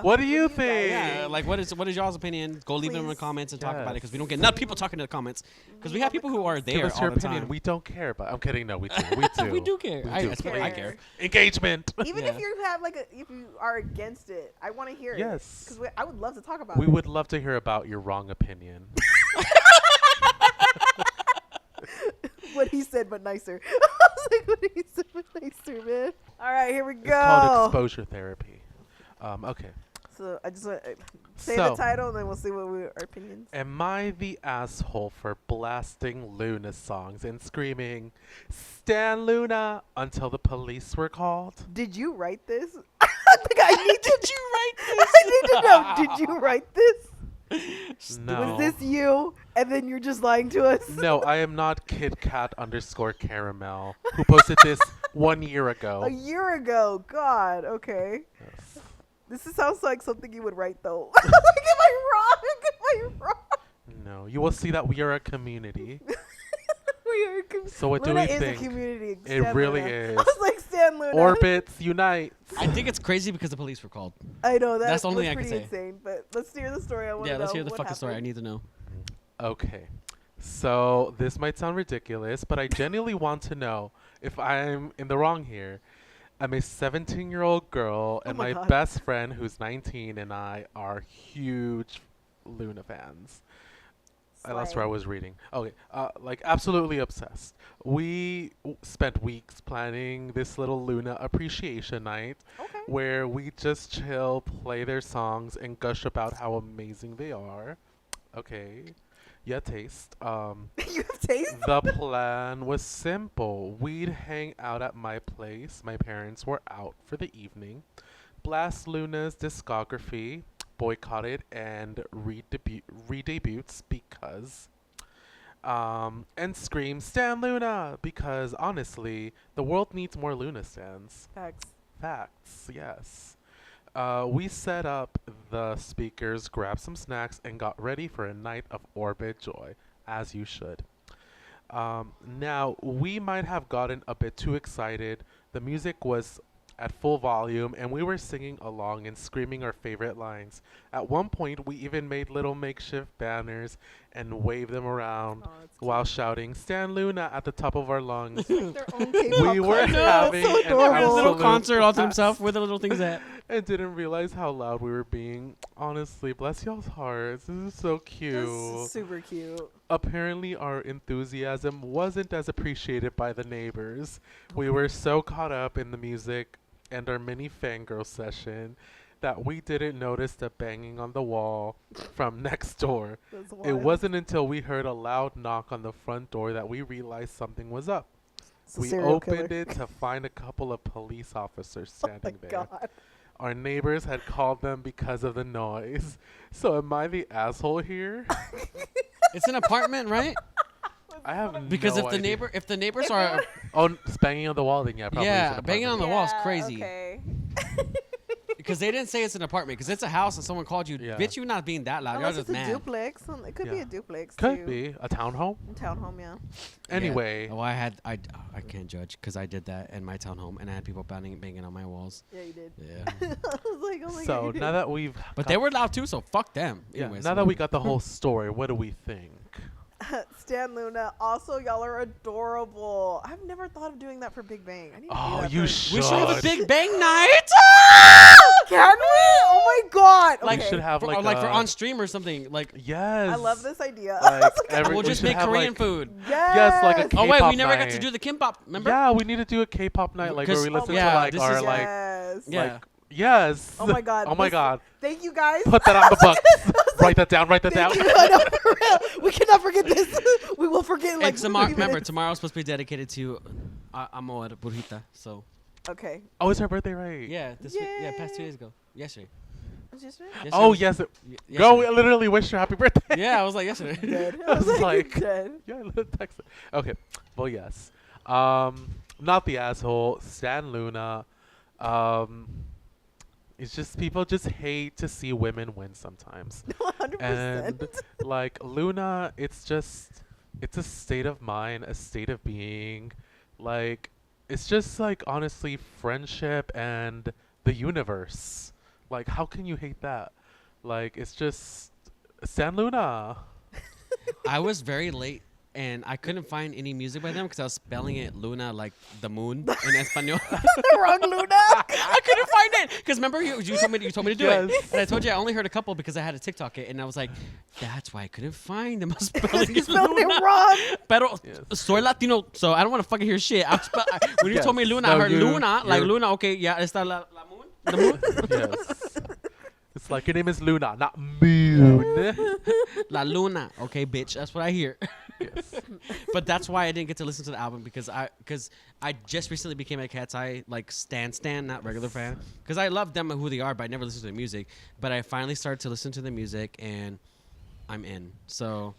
What do you think? Yeah, like what is y'all's opinion? Go leave them in the comments and talk about it because we don't get enough people talking to the comments because we have people who are there Give us all your the opinion. time. We don't care, but I'm kidding. No, we do. We do. We do care. I care. Engagement. Even if you have if you are against it, I want to hear it. Yes. Because I would love to talk about it. We would love to hear about your wrong opinion. What he said, but nicer. I was like, what he said, but nicer, man. All right, here we go. It's called exposure therapy. Okay. So I just want say So- the title, and then we'll see what our opinions. Am I the asshole for blasting Luna songs and screaming, "Stan Luna," until the police were called? Did you write this? I need to. Did you write this? I need to know. Did you write this? No. Was this you? And then you're just lying to us? No, I am not KitKat_caramel, who posted this 1 year ago. A year ago. God. Okay. Yes. This sounds like something you would write, though. Like, am I wrong? Am I wrong? No, you will see that we are a community. We are So what do Luna we is think? a community. It Stan really Luna. is. I was like, Stan Luna. Orbits unite. I think it's crazy because the police were called. I know that That's the only was thing I can pretty say. insane. But let's hear the story. I want to Yeah, know let's hear the what fucking story. I happened. need to know. Okay. So this might sound ridiculous, but I genuinely want to know if I'm in the wrong here. I'm a 17-year-old girl, and my my God. best friend, who's 19, and I are huge Luna fans. I lost where I Slay. was reading. Okay, like absolutely obsessed. We spent weeks planning this little Luna appreciation night, Okay. where we just chill, play their songs, and gush about how amazing they are. Okay, yeah, taste. You have taste? The plan was simple. We'd hang out at my place. My parents were out for the evening. Blast Luna's discography, boycott it, and re-debuts because. And scream, "Stan Luna!" Because honestly, the world needs more Luna stans. Facts. Facts, yes. We set up the speakers, grabbed some snacks, and got ready for a night of Orbit joy, as you should. Now, we might have gotten a bit too excited. The music was at full volume, and we were singing along and screaming our favorite lines. At one point, we even made little makeshift banners and waved them around Oh, it's while shouting, "Stan Luna" at the top of our lungs. cute. Their own K-pop We were concert. having So an adorable. Had a little absolute concert all to blast. himself. Where the little things at? And didn't realize how loud we were being. Honestly, bless y'all's hearts. This is so This cute. is super cute. Apparently, our enthusiasm wasn't as appreciated by the neighbors. We were so caught up in the music and our mini fangirl session that we didn't notice the banging on the wall from next door. That's It wild. wasn't until we heard a loud knock on the front door that we realized something was up. It's a We serial opened killer. it to find a couple of police officers Oh my standing there. God. Our neighbors had called them because of the noise. So am I the asshole here? It's an apartment, right? I have Because no idea. if the neighbors are, Oh, it's banging on the wall, then yeah, probably. Yeah, it's an banging on apartment. the wall's Yeah, crazy. Okay. because they didn't say it's an apartment, because it's a house and someone called you. Yeah. Bitch, you not being that loud. You're Unless just it's a mad. duplex. It could be Yeah. a duplex Could too. be a townhome. Townhome, yeah. Anyway, Oh, I can't judge because I did that in my townhome and I had people banging on my walls. Yeah, you did. Yeah. I was like, oh my so God. now that we've But got- they were loud too, so fuck them. yeah, Anyways. now that we got the whole story, what do we think? Stan Luna. Also, y'all are adorable. I've never thought of doing that for Big Bang. I need to do Oh, that you for- should. we should have a Big Bang night. Can we? Oh my God. We Okay. should have for, like or like for a- on stream or something. Like Yes. I love this idea. Like every, we'll we just should make have, Korean like- food. Yes, like a Oh wait, we K-pop never got to night. do the kimbap. Remember? Yeah, we need to do a K-pop night, like where we 'Cause- listen yeah, to like this our is- like Yes. Yeah. like yes. Oh my God. Oh my this- God. Thank you guys. Put that on the books. Write that down. Write that down. Thank you. I know, for real. We cannot forget this. We will forget like And tomorrow, 30 remember, minutes. tomorrow's supposed to be dedicated to Amor Burrita. So Okay. Oh, it's her birthday, right? yeah, this week, yeah, past 2 Yay. days ago, yesterday. Was this right? Yesterday Oh was- yes. y- Go. yesterday. Literally wish her happy birthday. Yeah, I was like yesterday. Dead. I was like- dead. Yeah, let's text it. Okay. Well, yes. Not the asshole. Stan Luna. It's just people just hate to see women win sometimes. 100%. And like Luna, it's a state of mind, a state of being. Like it's just like honestly friendship and the universe. Like how can you hate that? Like it's just Stan Luna. I was very late and I couldn't find any music by them because I was spelling it Luna like the moon in Espanol. the wrong Luna. I couldn't find it because remember you told me to do it, Yes. and I told you I only heard a couple because I had a TikTok it, and I was like, that's why I couldn't find them. I was spelling You it spelled Luna. it wrong. Pero Yes. soy Latino, so I don't want to fucking hear shit. When you told me Yes. Luna, No, I heard you- Luna, like you're- Luna. Okay, yeah, está la moon. The moon. Yes. It's Like your name is Luna, not Moon. La Luna. Okay, bitch. That's what I hear. Yes. But that's why I didn't get to listen to the album because I just recently became a Cat's Eye like stan, not regular fan. Because I love them and who they are, but I never listened to the music. But I finally started to listen to the music and I'm in. So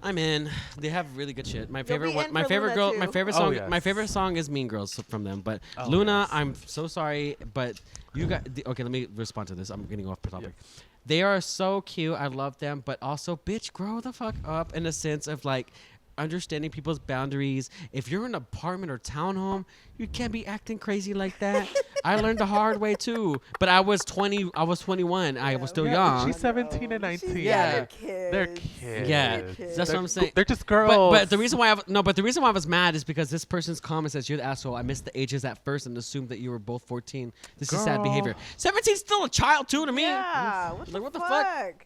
I'm in. They have really good shit. My favorite one, my favorite girl, my favorite song, my favorite song is Mean Girls from them. But Luna, I'm so sorry, but you got okay. Let me respond to this. I'm getting off the topic. Yeah. They are so cute. I love them, but also, bitch, grow the fuck up in a sense of like understanding people's boundaries. If you're in an apartment or townhome, you can't be acting crazy like that. I learned the hard way too. But I was 20. I was 21. I was still young. She's 17 and 19. Yeah, they're kids. Yeah, that's what I'm saying. They're just girls. But the reason why the reason why I was mad is because this person's comment says you're the asshole. I missed the ages at first and assumed that you were both 14. This is sad behavior. 17's still a child too to me. Yeah. What the fuck?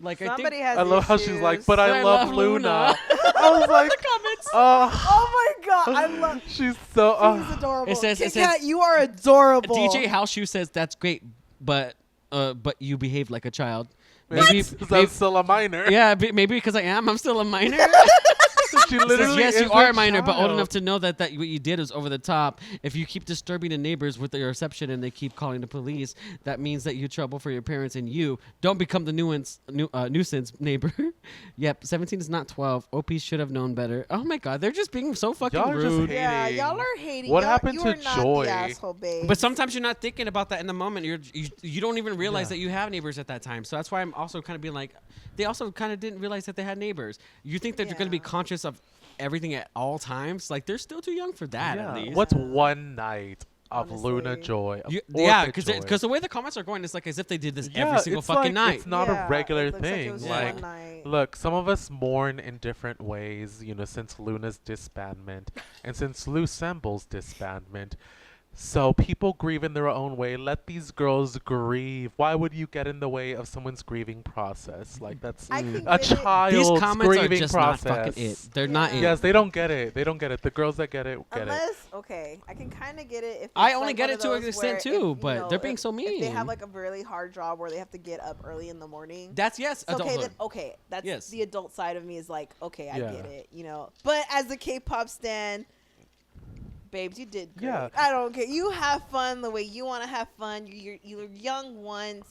Like Somebody has I love how she's like, but I love Luna. I was like, oh my god, I love. She's so. She's adorable. It says, you are adorable. DJ House Shoe says that's great, but you behave like a child. Maybe I'm still a minor. Yeah, maybe because I am. I'm still a minor. She literally yes, is you are a minor, child. but old enough to know that what you did is over the top. If you keep disturbing the neighbors with your reception and they keep calling the police, that means that you're trouble for your parents and you don't become the nuisance neighbor. Yep, 17 is not 12. OP should have known better. Oh my God, they're just being so fucking y'all rude. Yeah, y'all are hating. What y'all, happened you to are not Joy? The asshole, babe. But sometimes you're not thinking about that in the moment. You don't even realize that you have neighbors at that time. So that's why I'm also kind of being like, they also kind of didn't realize that they had neighbors. You think that they're going to be conscious of everything at all times? Like, they're still too young for that, at least. What's one night of Honestly. Luna Joy? Yeah, because the way the comments are going, it's like as if they did this every single fucking night. It's not a regular it looks thing. Like, it was like one night. look, some of us mourn in different ways, since Luna's disbandment and since Lucemble's disbandment. So people grieve in their own way. Let these girls grieve. Why would you get in the way of someone's grieving process? Like, that's a child's These comments grieving are just process. not fucking it. They're not it. Yes, they don't get it. They don't get it. The girls that get it, get it. Okay, I can kind of get it. If I it's only like get one it of to an those extent where too, if, but they're being so mean. If they have like a really hard job where they have to get up early in the morning. That's adulthood. That's the adult side of me is like, okay, I Yeah. get it, But as a K-pop stan, babes, you did great. Yeah. I don't care. You have fun the way you want to have fun. You're young once.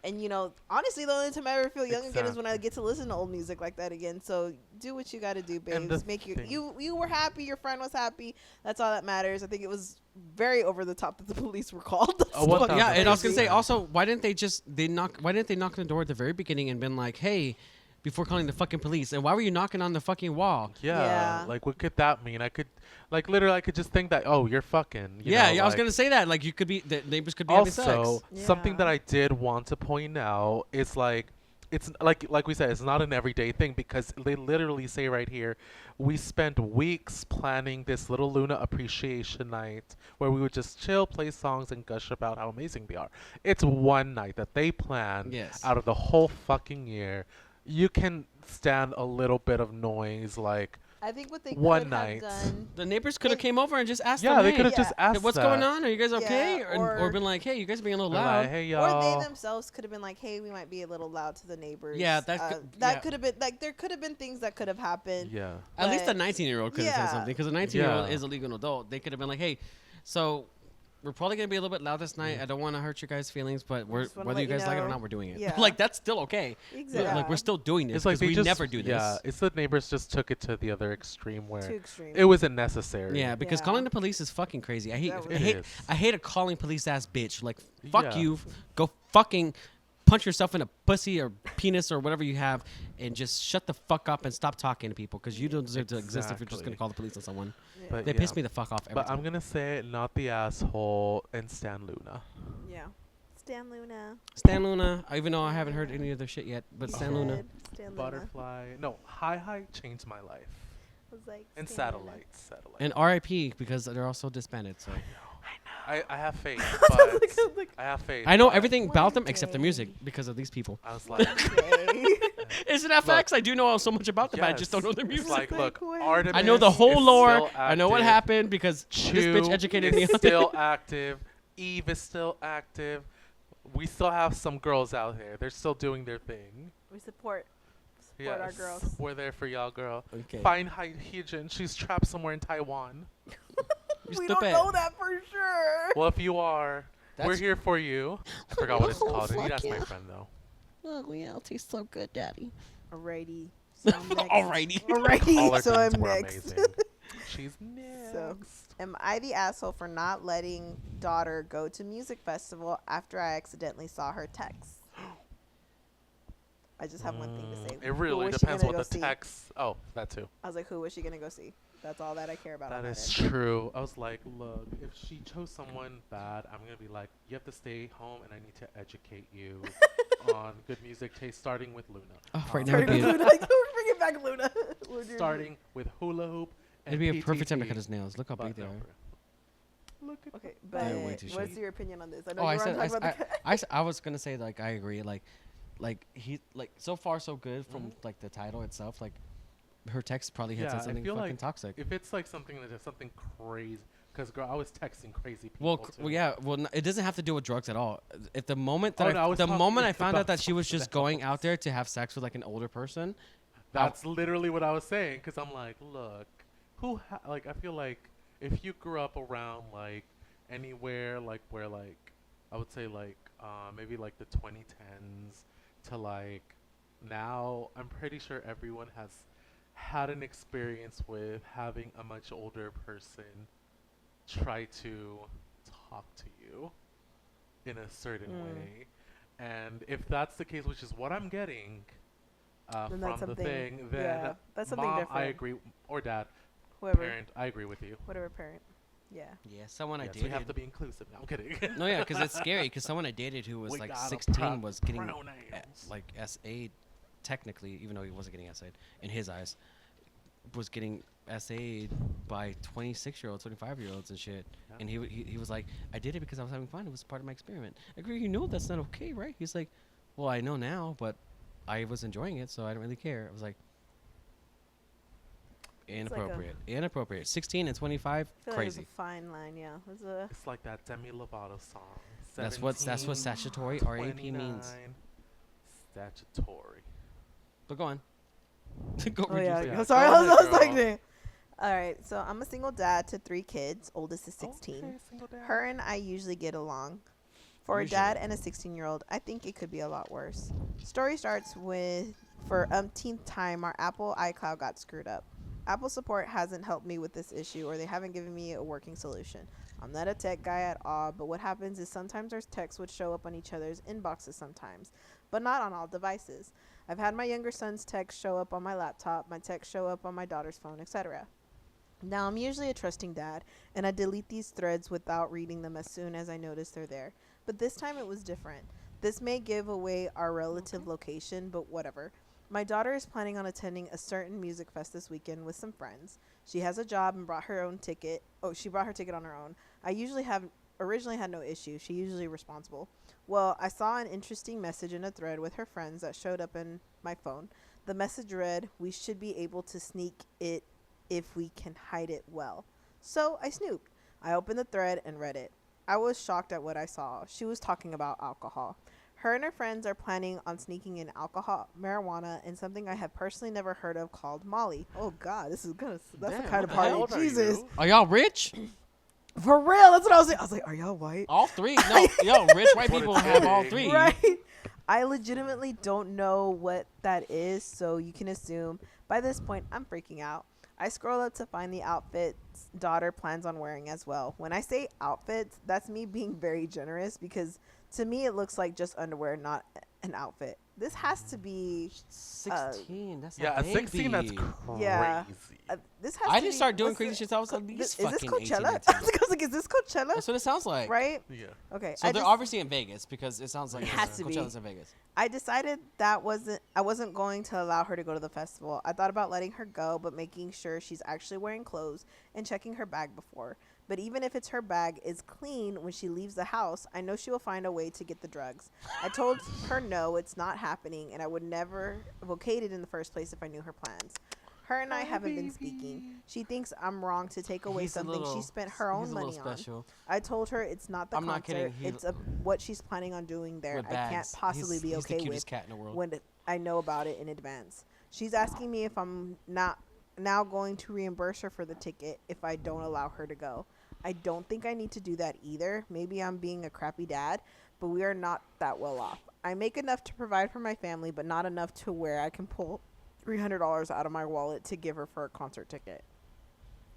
And, honestly, the only time I ever feel young again is when I get to listen to old music like that again. So do what you got to do, babes. You were happy. Your friend was happy. That's all that matters. I think it was very over the top that the police were called. Yeah, and I was going to say, also, why didn't they knock on the door at the very beginning and been like, hey, before calling the fucking police? And why were you knocking on the fucking wall? Yeah. Like, what could that mean? I could, literally, I could just think that, oh, you're fucking. I was gonna say that. Like, you could be, the neighbors could be having sex. Also, something that I did want to point out is like, it's like we said, it's not an everyday thing because they literally say right here, we spent weeks planning this little Luna appreciation night where we would just chill, play songs, and gush about how amazing they are. It's one night that they planned out of the whole fucking year. You can stand a little bit of noise, like I think what they one could night. have done. The neighbors could have came over and just asked them. Yeah, they could have just asked. Hey, what's going on? Are you guys okay? Yeah, or been like, hey, you guys are being a little loud. Like, hey, y'all. Or they themselves could have been like, hey, we might be a little loud to the neighbors. Yeah, that could have been like there could have been things that could have happened. Yeah. At least a 19-year-old could have said something because a 19-year-old is a legal adult. They could have been like, hey, so we're probably gonna be a little bit loud this night. I don't want to hurt your guys' feelings, but whether you guys like it or not, we're doing it. Yeah. Like, that's still okay. Exactly. Like, we're still doing this. It's like we never do this. Yeah, it's the neighbors just took it to the other extreme where Too extreme. it wasn't necessary. Yeah, because calling the police is fucking crazy. It I hate a calling police ass bitch. Like, fuck Yeah. you. Go fucking punch yourself in a pussy or penis or whatever you have, and just shut the fuck up and stop talking to people because you don't deserve to exist if you're just gonna call the police on someone. But They piss me the fuck off every But time. I'm gonna say it, not the asshole, and Stan Luna. Yeah. Stan Luna. Stan Luna, even though I haven't heard any of their shit yet, but Stan Luna. Stan Luna. Butterfly. No, Hi changed my life. Was like And Stan Luna. Satellite. And R.I.P. because they're also disbanded. So I have faith, but I have faith. I know but everything about them One except the day. music because of these people. I was like, Is it FX? I do know so much about them. I just don't know their It's music. like, look, Like, Artemis I know the whole is lore. still I know what active. happened because this bitch Chew educated is me on still it. active. Eve is still active. we still have some girls out there. They're still doing their thing. We support our girls. We're there for y'all, girl. Okay. Find Hyejin. She's trapped somewhere in Taiwan. We don't know that for sure. Well, if you are, we're here for you. I forgot what it's called. fuck That's my yeah. friend, though. Oh, yeah, it tastes so good, Daddy. Alrighty. So I'm next. Alrighty. All Alrighty. our So I'm things were next. amazing. She's next. So, am I the asshole for not letting daughter go to music festival after I accidentally saw her text? I just have one thing to say. It Who really was she depends gonna on go the see? text. Oh, that too. I was like, who was she gonna go see? That's all that I care about. That on is end. true. I was like, look, if she chose someone bad, I'm going to be like, you have to stay home and I need to educate you on good music taste, starting with Luna. Oh, right now Starting it'd with be, Luna. We're bringing back Luna. Starting with hula hoop and it'd be a perfect time to PTT. cut his nails. Look how But big they no, are. for real. Look at Okay, I but am way too what's shady. your opinion on this? I know Oh, you I were said, talking about the I was gonna say like I agree. Like he like so far so good from like the title itself. Like her text probably hits Yeah, at I something feel fucking like toxic. if it's like something that is something crazy, because girl, I was texting crazy people. Well, too. yeah. Well, it doesn't have to do with drugs at all. If the moment that Oh, no, I was the moment talking I found out about that she was just something going else. out there to have sex with like an older person, That's literally what I was saying, because I'm like, look, like, I feel like if you grew up around, like, anywhere, like, where, like, I would say, like, maybe, like, the 2010s to, like, now, I'm pretty sure everyone has had an experience with having a much older person try to talk to you in a certain way. And if that's the case, which is what I'm getting Then that's from the something- thing, then yeah, that's something mom, I different. agree, or dad, whoever, parent, I agree with you. whatever parent. Yeah. yeah, someone I Yes, we dated. have to be inclusive. No, I'm kidding. No, yeah, because it's scary. Because someone I dated who was We like gotta 16 was getting pronouns. like SA'd, technically, even though he wasn't getting SA'd in his eyes, was getting SA'd by 26-year-olds, 25-year-olds and shit. Yeah. And he was like, I did it because I was having fun. It was part of my experiment. I agree. You know that's not okay, right? He's like, well, I know now, but I was enjoying it, so I don't really care. I was like, like a- inappropriate. Inappropriate. 16 and 25, I feel like crazy. it's a fine line. Yeah. It's a It's like that Demi Lovato song. That's what 17, statutory RAP means. 29. Statutory. But go on. Go Oh read yeah. your- Yeah, I'm sorry. go I was ahead, like, girl. all right. So I'm a single dad to 3 kids. Oldest is 16. Okay, single dad. Her and I usually get along. For a dad and a 16-year-old, I think it could be a lot worse. Story starts with, for umpteenth time, our Apple iCloud got screwed up. Apple support hasn't helped me with this issue, or they haven't given me a working solution. I'm not a tech guy at all, but what happens is sometimes our texts would show up on each other's inboxes sometimes, but not on all devices. I've had my younger son's text show up on my laptop, my text show up on my daughter's phone, etc. Now, I'm usually a trusting dad, and I delete these threads without reading them as soon as I notice they're there. But this time it was different. This may give away our relative location, but whatever. My daughter is planning on attending a certain music fest this weekend with some friends. She has a job and brought her own ticket. Oh, she brought her ticket on her own. I originally had no issue. She's usually responsible. Well, I saw an interesting message in a thread with her friends that showed up in my phone. The message read, "We should be able to sneak it if we can hide it well." So I snooped. I opened the thread and read it. I was shocked at what I saw. She was talking about alcohol. Her and her friends are planning on sneaking in alcohol, marijuana, and something I have personally never heard of called Molly. Oh God, that's the Damn, kind of what the hell party. are Jesus, you? Are y'all rich? for real. That's what I was saying. I was like, are y'all white? All three? No, yo, rich white What people a have all thing. three. Right. I legitimately don't know what that is, so you can assume by this point I'm freaking out. I scroll up to find the outfits daughter plans on wearing as well. When I say outfits, that's me being very generous because to me it looks like just underwear, not an outfit. This has to be 16. That's Yeah, a at baby. 16, that's crazy. Yeah. this has I to didn't be, start doing what's crazy the- shit. I was at least Is this fucking 18, Coachella? 19. I was like, is this Coachella? That's what it sounds like. Right? Yeah. Okay. So I they're just- obviously in Vegas because it sounds like It has to be. Coachella's in Vegas. I decided I wasn't going to allow her to go to the festival. I thought about letting her go, but making sure she's actually wearing clothes and checking her bag before. But even if it's her bag is clean when she leaves the house, I know she will find a way to get the drugs. I told her no, it's not happening, and I would never have okayed it in the first place if I knew her plans. Her and I haven't been speaking. She thinks I'm wrong to take away something she spent her own money on. I told her it's not the concert. Not kidding. It's what she's planning on doing there. I can't possibly be okay with cat in the world. when I know about it in advance. She's asking me if I'm not now going to reimburse her for the ticket if I don't allow her to go. I don't think I need to do that either. Maybe I'm being a crappy dad, but we are not that well off. I make enough to provide for my family, but not enough to where I can pull $300 out of my wallet to give her for a concert ticket.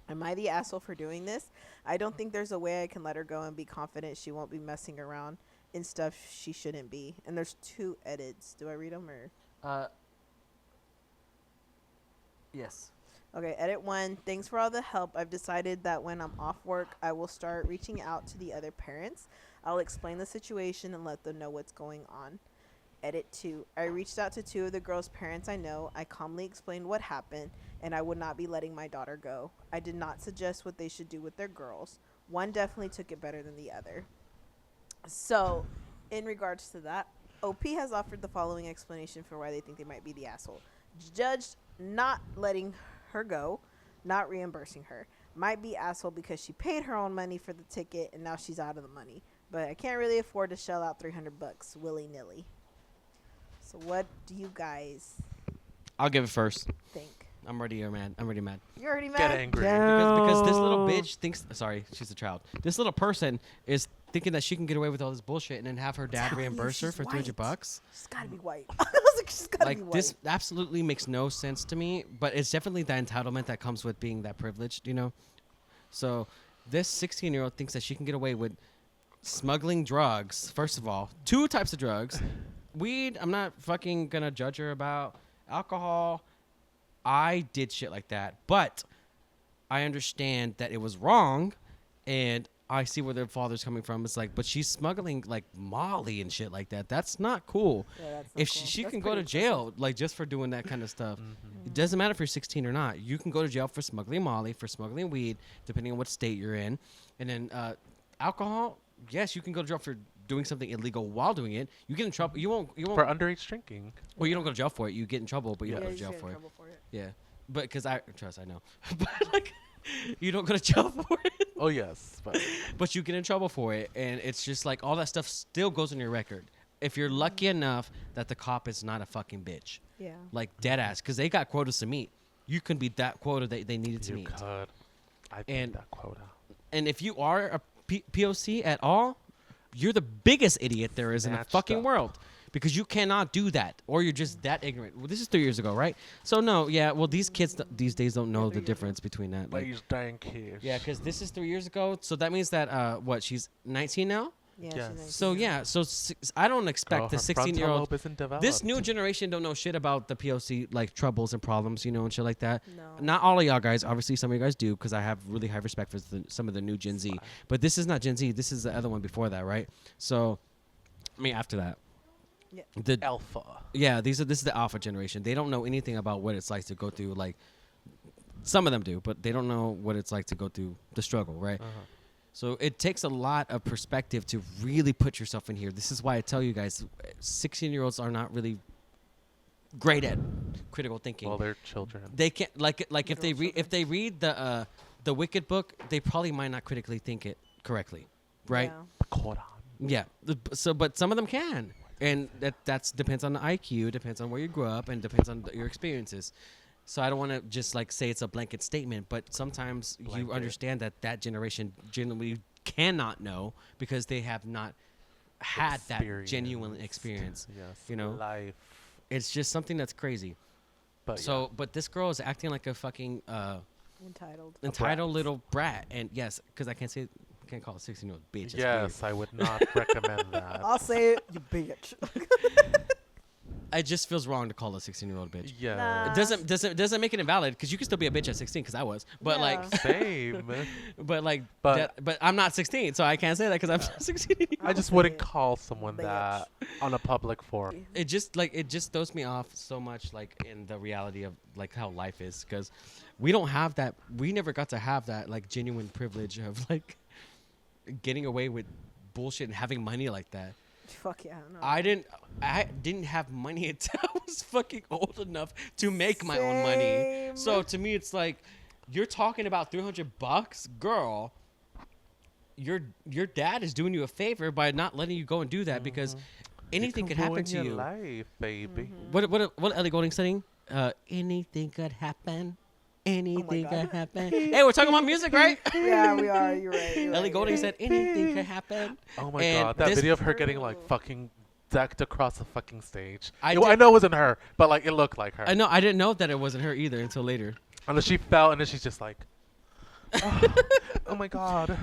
Am I the asshole for doing this? I don't think there's a way I can let her go and be confident she won't be messing around in stuff she shouldn't be. And there's 2 edits. Do I read them or? Yes. Okay, edit 1. Thanks for all the help. I've decided that when I'm off work, I will start reaching out to the other parents. I'll explain the situation and let them know what's going on. Edit 2. I reached out to 2 of the girls' parents I know. I calmly explained what happened, and I would not be letting my daughter go. I did not suggest what they should do with their girls. One definitely took it better than the other. So, in regards to that, OP has offered the following explanation for why they think they might be the asshole. Judged not letting her go, not reimbursing her. Might be asshole because she paid her own money for the ticket and now she's out of the money. But I can't really afford to shell out $300 willy-nilly. So what do you guys I'll give it first. think? I'm already mad. You're already mad? Get angry. Because this little bitch thinks. Sorry, she's a child. This little person is thinking that she can get away with all this bullshit and then have her dad reimburse her for $300. She's gotta be white. I was like, she's gotta be white. This absolutely makes no sense to me. But it's definitely the entitlement that comes with being that privileged, you know. So this 16-year-old thinks that she can get away with smuggling drugs. First of all, 2 types of drugs. Weed, I'm not fucking gonna judge her about. Alcohol, I did shit like that, but I understand that it was wrong, and I see where their father's coming from. It's like, but she's smuggling like Molly and shit like that. That's not cool. Yeah, that's not If cool. she That's can go to pretty jail, like just for doing that kind of stuff. It doesn't matter if you're 16 or not. You can go to jail for smuggling Molly, for smuggling weed, depending on what state you're in. And then alcohol, yes, you can go to jail for doing something illegal while doing it. You get in trouble. You won't For underage drinking. Well, you don't go to jail for it. You get in trouble, but you don't go to you jail get in for it. trouble for it. Yeah, but because I know, but like, you don't go to jail for it. Oh, yes. But you get in trouble for it, and it's just like all that stuff still goes on your record. If you're lucky enough that the cop is not a fucking bitch, Yeah. like dead ass, because they got quotas to meet. You can be that quota that they needed to You meet. could. I And- beat that quota. And if you are a POC at all, you're the biggest idiot there is in the Snatched fucking up. world. Because you cannot do that, or you're just that ignorant. Well, this is 3 years ago, right? So no, yeah. Well, these kids these days don't know the difference between that. Like, These dang kids. yeah, because this is 3 years ago. So that means that what? She's 19 now. Yeah. Yes. she's 19 So now. yeah. So I don't expect the 16-year-old. This new generation don't know shit about the POC like troubles and problems, you know, and shit like that. No. Not all of y'all guys. Obviously, some of you guys do, because I have really high respect for some of the new Gen Z. But this is not Gen Z. This is the other one before that, right? So, I mean, after that. Yeah. The Alpha. yeah, this is the alpha generation. They don't know anything about what it's like to go through, like, some of them do, but they don't know what it's like to go through the struggle, right? So it takes a lot of perspective to really put yourself in here. This is why I tell you guys, 16-year-olds are not really great at critical thinking. Well, they're children. They can't like if they Literal read the Wicked book, they probably might not critically think it correctly, right? Yeah. Quota. Yeah. But some of them can, and that's depends on the IQ, depends on where you grew up, and depends on your experiences. So I don't want to just like say it's a blanket statement, but sometimes you Blanket. understand that generation generally cannot know because they have not had that genuine experience. Yes. You know? Life. It's just something that's crazy. But So, but this girl is acting like a fucking Entitled. entitled brat. little brat, and yes, because I can't call a 16-year-old bitch. That's yes, I would not recommend that. I'll say it, you bitch. weird. It just feels wrong to call a 16-year-old bitch. Yeah. Nah. It doesn't make it invalid because you can still be a bitch at 16 because I was, but Yeah. like, Same. but like, But- but I'm not 16, so I can't say that because I'm 16. I just say wouldn't it. call someone Bitch. that on a public forum. It just throws me off so much, like in the reality of like how life is, because we don't have that. We never got to have that like genuine privilege of like getting away with bullshit and having money like that. Fuck yeah. No. I didn't have money until I was fucking old enough to make my own money. So Same. to me, it's like, you're talking about $300, girl. Your dad is doing you a favor by not letting you go and do that because anything could happen to your you. life, baby. What Ellie Goulding saying? Anything could happen. Anything could God. happen. Hey, we're talking about music, right? Yeah, we are. You're right. Ellie Goulding said anything could happen. Oh my And god, that this- video of her getting like fucking decked across the fucking stage. I I did- know it wasn't her, but like it looked like her. I know. I didn't know that it wasn't her either until later. And then she fell, and then she's just like, oh my god.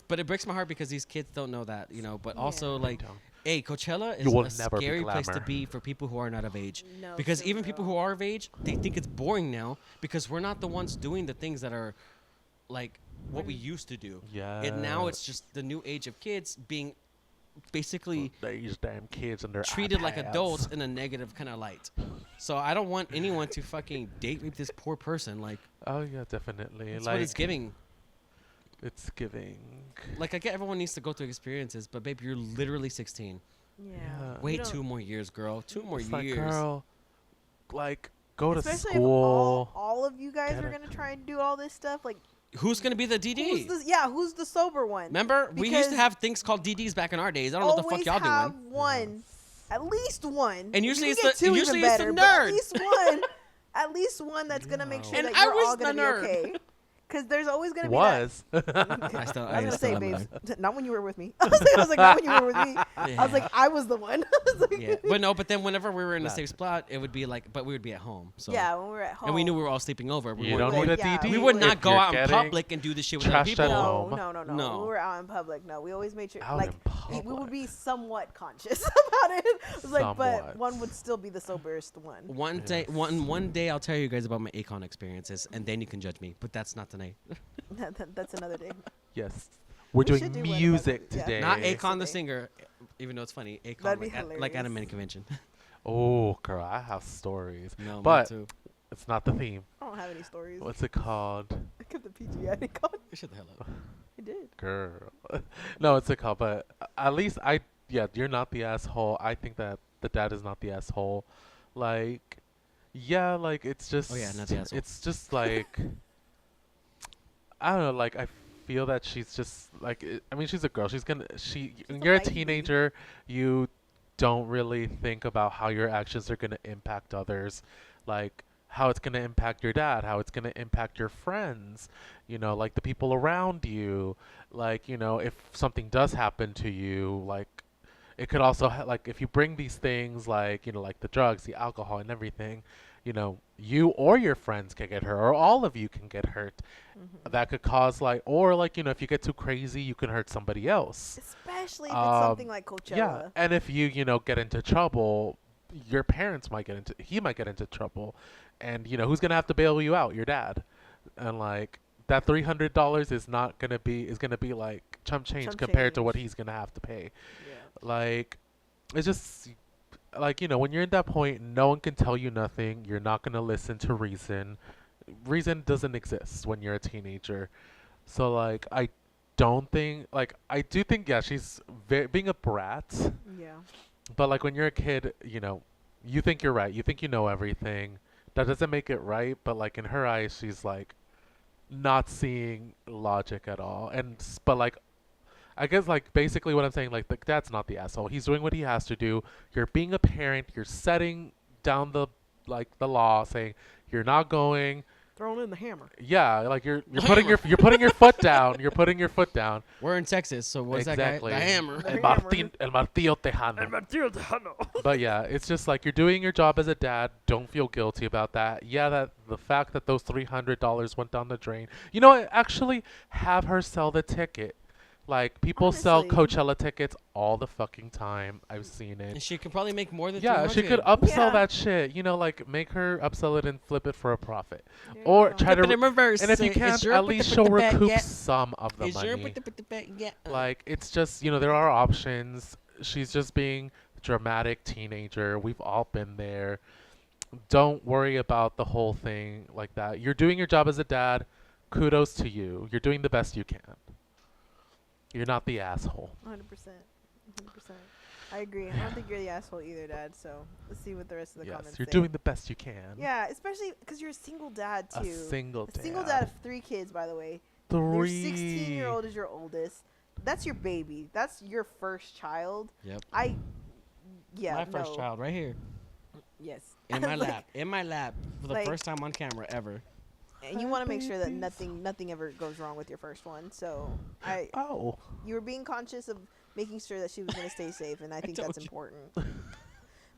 But it breaks my heart because these kids don't know that, you know. But also, Yeah. like, Don't. hey, Coachella is You will a never be scary place to glamour. be for people who are not of age. No, Because for even people real. who are of age, they think it's boring now because we're not the ones doing the things that are, like, what we used to do. Yeah. And now it's just the new age of kids being basically These damn kids and their treated like iPads. adults in a negative kind of light. So I don't want anyone to fucking date rape this poor person. Like, Oh yeah, definitely. that's like what it's giving. It's giving. Like, I get everyone needs to go through experiences, but babe, you're literally 16. Yeah. Yeah. Wait You don't- 2 more years, girl. 2 more It's years. like, girl, like go to Especially school. if all of you guys Get are it. gonna try and do all this stuff. Like, Who's gonna be the DD? who's the sober one? Remember, we used to Because have things called DDs back in our days. I don't know what the fuck Always y'all have doing. one, at least one. And usually You it's can get the- two usually even it's the better, but nerd. At least one. At least one that's gonna make sure And that I you're was all the gonna nerd. be okay. Because there's always gonna Was. be that. I still- I I was gonna still say, am the babes, not when you were with me. I was like, not when you were with me. I was like, I was the one. I was like, Yeah, but no. But then whenever we were in a Nah. safe spot, it would be like, but we would be at home. So yeah, when we were at home. and we knew we were all sleeping over. We You weren't don't need going- a Yeah, DD. we would if not go you're out in getting public and do this shit with other trashed people. at No, home. no. No. When we were out in public, no. We always made sure, Out like, in we would public. be somewhat conscious about it. It was like, but Somewhat. one would still be the soberest one. One day, one day, I'll tell you guys about my Akon experiences, and then you can judge me. But that's not tonight. That's another day. Yes. We're We doing should do one about music it, yeah. today. Not Hey. Akon the Today. singer, even though it's funny. Akon That'd be like at a hilarious. mini convention. Oh, girl, I have stories. No, But- me too. It's not the theme. I don't have any stories. What's it called? I kept the PG. I didn't call it. Shut the hell up. I did. Girl. No, it's a call, but at least you're not the asshole. I think that the dad is not the asshole. Like, yeah, like it's just. Oh, yeah, not the asshole. It's just like, I don't know. Like I feel that she's just like. I mean, she's a girl. When a you're a baby. teenager, you don't really think about how your actions are gonna impact others, like how it's gonna impact your dad, how it's gonna impact your friends, like the people around you, like if something does happen to you, like it could also like if you bring these things like like the drugs, the alcohol, and everything, you or your friends can get hurt, or all of you can get hurt. That could cause if you get too crazy, you can hurt somebody else. Especially if it's something like Coachella. Yeah, and if you get into trouble, your parents might he might get into trouble, and who's gonna have to bail you out? Your dad, and like that $300 is gonna be like chump change Chump compared to what change. he's gonna have to pay. Yeah. Like, it's just like when you're at that point, no one can tell you nothing. You're not gonna listen to reason. Reason doesn't exist when you're a teenager. So like I do think yeah, she's being a brat. Yeah. But like when you're a kid, you think you're right. You think you know everything. That doesn't make it right, but like in her eyes, she's like not seeing logic at all. But like I guess like basically what I'm saying, like the dad's not the asshole. He's doing what he has to do. You're being a parent. You're setting down the law, saying you're not going. Throwing in the hammer. Yeah, like you're putting your foot down. You're putting your foot down. We're in Texas, so what's Exactly. that guy? The hammer. The El martillo tejano. But yeah, it's just like you're doing your job as a dad. Don't feel guilty about that. Yeah, that the fact that those $300 went down the drain. You know what? Actually, have her sell the ticket. Like people sell Honestly. Coachella tickets all the fucking time. I've seen And it. she could probably make more than Yeah, 300. she could upsell Yeah. that shit. Like make her upsell it and flip it for a profit, There you or go. try to. Flip it in reverse. And if you Say, can't, "Is your at least she'll put-the-put-the-bet recoup yet? some of the Is your money. put-the-put-the-bet yet?" Like it's just there are options. She's just being a dramatic teenager. We've all been there. Don't worry about the whole thing like that. You're doing your job as a dad. Kudos to you. You're doing the best you can. You're not the asshole. 100%. 100%. I agree. I don't think you're the asshole either, Dad. So let's see what the rest of the Yes, comments you're say. doing the best you can. Yeah, especially because you're a single dad too. A single dad. Single dad of 3 kids, by the way. 3. Your 16-year-old is your oldest. That's your baby. That's your first child. Yep. Yeah. My first child right here Yes. in my lap. In my lap for the like- first time on camera ever. And you want to make sure that nothing ever goes wrong with your first one. So you were being conscious of making sure that she was going to stay safe, and I think that's important.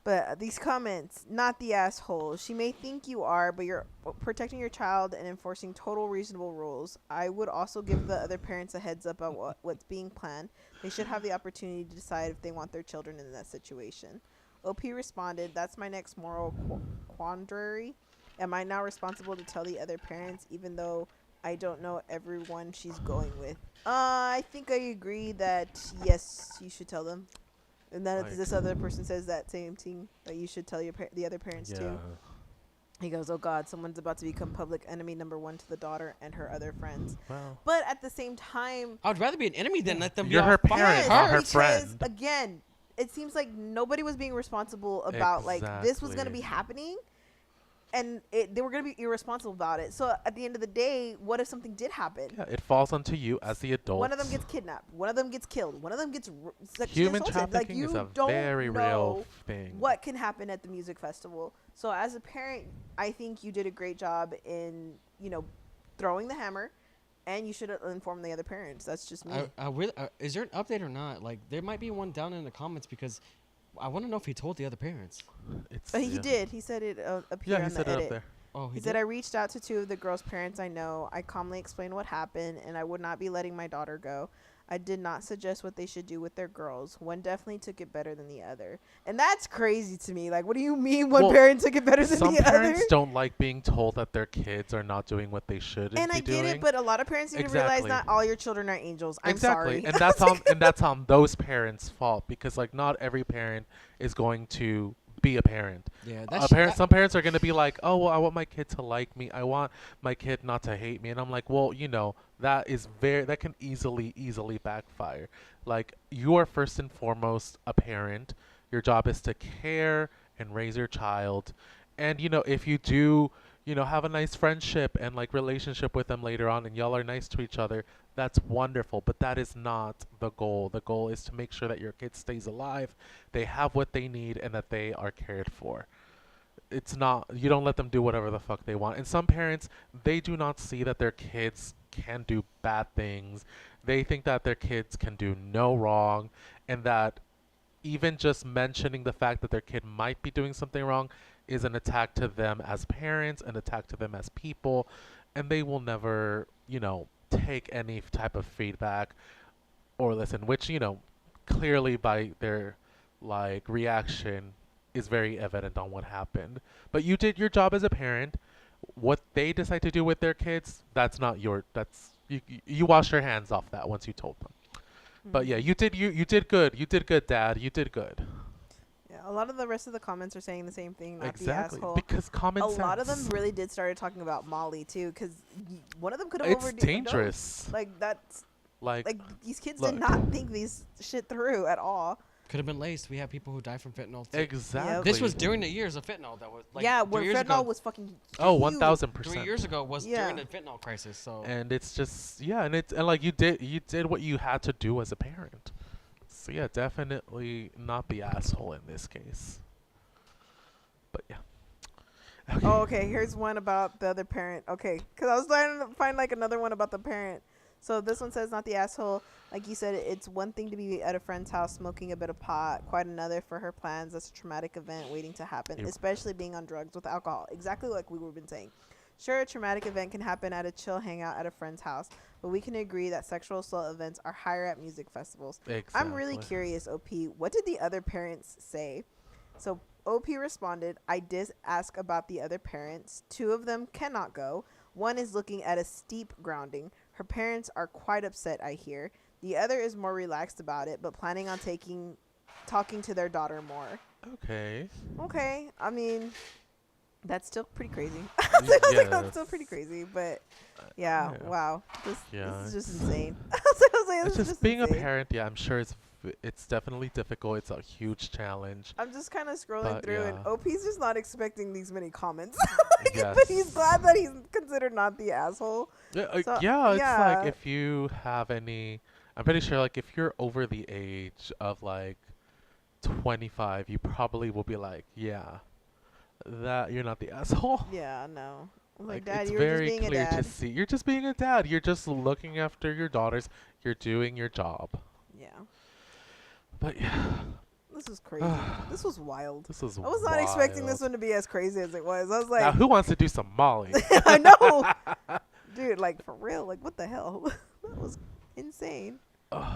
But these comments, not the asshole. She may think you are, but you're protecting your child and enforcing total reasonable rules. I would also give the other parents a heads up on what's being planned. They should have the opportunity to decide if they want their children in that situation. OP responded, that's my next moral quandary. Am I now responsible to tell the other parents, even though I don't know everyone she's going with? I think I agree that, yes, you should tell them. And then this other person says that same thing, that you should tell the other parents too. He goes, oh God, someone's about to become public enemy number 1 to the daughter and her other friends. Wow. But at the same time, I would rather be an enemy than let them be You're her parent, not her because, friend. again, it seems like nobody was being responsible about like this was going to be happening. And they were going to be irresponsible about it. So at the end of the day, what if something did happen? Yeah, it falls onto you as the adult. One of them gets kidnapped. One of them gets killed. One of them gets sexually Human assaulted. trafficking you is a don't very know real thing. what can happen at the music festival. So as a parent, I think you did a great job in, throwing the hammer. And you should inform the other parents. That's just me. Is there an update or not? Like, there might be one down in the comments because I want to know if he told the other parents. But he did. He said it up here on the said edit. it up there. Oh, He said, I reached out to 2 of the girls' parents I know. I calmly explained what happened, and I would not be letting my daughter go. I did not suggest what they should do with their girls. One definitely took it better than the other. And that's crazy to me. Like, what do you mean one parent took it better than the other? Some parents don't like being told that their kids are not doing what they should be doing. And I get it, but a lot of parents need to realize not all your children are angels. I'm sorry. And that's on those parents' fault, because like not every parent is going to be a parent. Yeah, some parents are going to be like, oh, well, I want my kid to like me. I want my kid not to hate me. And I'm like, well, that can easily backfire. Like, you are first and foremost a parent. Your job is to care and raise your child. And, if you do, have a nice friendship and like relationship with them later on and y'all are nice to each other, that's wonderful. But that is not the goal. The goal is to make sure that your kid stays alive, they have what they need, and that they are cared for. It's not, you don't let them do whatever the fuck they want. And some parents, they do not see that their kids can do bad things. They think that their kids can do no wrong, and that even just mentioning the fact that their kid might be doing something wrong is an attack to them as parents, an attack to them as people, and they will never, take any type of feedback or listen, which, clearly by their like reaction is very evident on what happened. But you did your job as a parent. What they decide to do with their kids, that's not you wash your hands off that once you told them. But yeah, you did good. You did good, Dad. You did good. Yeah, a lot of the rest of the comments are saying the same thing, not Exactly, the asshole. because common sense. A lot of them really did start talking about Molly too, because one of them could have It's overdosed. dangerous. Like that's Like these kids look. did not think these shit through at all. Could have been laced. We have people who die from fentanyl too. Exactly. This was during the years of fentanyl. That was like yeah, 3 where years fentanyl ago. was fucking. Oh, huge. 1000%. 3 years ago was Yeah. during the fentanyl crisis. So And it's just and like you did what you had to do as a parent. So yeah, definitely not the asshole in this case. But yeah. Okay. Oh, okay. Here's one about the other parent. Okay, because I was trying to find like another one about the parent. So this one says, not the asshole. Like you said, it's one thing to be at a friend's house smoking a bit of pot. Quite another for her plans. That's a traumatic event waiting to happen, Yep. especially being on drugs with alcohol. Exactly like we were been saying. Sure, a traumatic event can happen at a chill hangout at a friend's house, but we can agree that sexual assault events are higher at music festivals. Exactly. I'm really curious, OP. What did the other parents say? So OP responded, I did ask about the other parents. 2 of them cannot go. One is looking at a steep grounding. Her parents are quite upset, I hear. The other is more relaxed about it, but planning on talking to their daughter more. Okay. Okay. I mean, that's still pretty crazy. Yes. That's still pretty crazy, but yeah, Yeah. wow. This Yeah, is just it's- insane. I was like, It's this is just being insane. a parent, yeah, I'm sure it's It's definitely difficult. It's a huge challenge. I'm just kind of scrolling But, through, and yeah. OP's just not expecting these many comments. Yes. But he's glad that he's considered not the asshole. So, Yeah, it's yeah. like if you have any, I'm pretty sure like if you're over the age of like 25, you probably will be like, yeah, that you're not the asshole. Yeah, no. I'm like, Like Dad, it's you were just very being a clear to dad. see. You're just being a dad. You're just looking after your daughters. You're doing your job. Yeah. But yeah, This was crazy. This was wild. this is I was not expecting this wild. one to be as crazy as it was. I was Now, like, who wants to do some Molly? I know. Dude, like, for real. Like, what the hell? That was insane.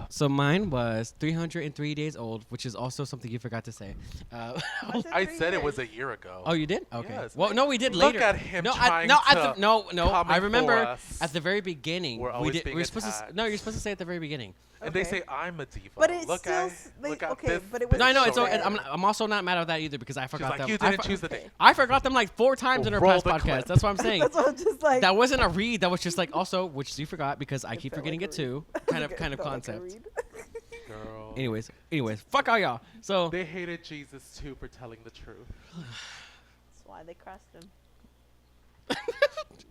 So mine was 303 days old, which is also something you forgot to say. I said it was a year ago. Oh, you did? Okay. Yes. Well, no, we did Look later. at him no, trying no, to no. come I in remember for us. at the very beginning. We're we always did. being We were supposed to. attacked. No, you're supposed to say at the very beginning. And they Okay. say I'm a diva. But it's look still at, s- they- look at okay, this. but it was No, I know. It's. so Okay. bad. I'm also not mad at that either because I She's forgot like, them. you I, didn't choose the okay. thing. I forgot them like 4 times in our Roll past the podcast. clip. That's what I'm saying. That's what I'm just like. That wasn't a read. That was just like also, which you forgot because I It keep felt forgetting like it a too. read. Kind of It felt like a concept. read. Girl. Anyways, fuck all y'all. So They hated Jesus too for telling the truth. That's why they crossed him.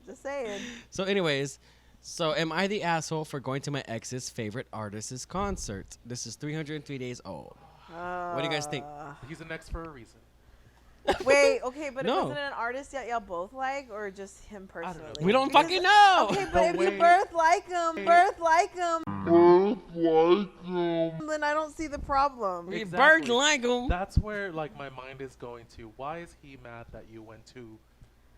Just saying. So am I the asshole for going to my ex's favorite artist's concert? This is 303 days old. What do you guys think? He's an ex for a reason. Wait, okay, but No. it wasn't an artist that y'all both like, or just him don't know. personally? We don't Because- fucking know. Okay, The but if you way- both like him, then I don't see the problem. We Exactly. bird like them. That's where like my mind is going to. Why is he mad that you went to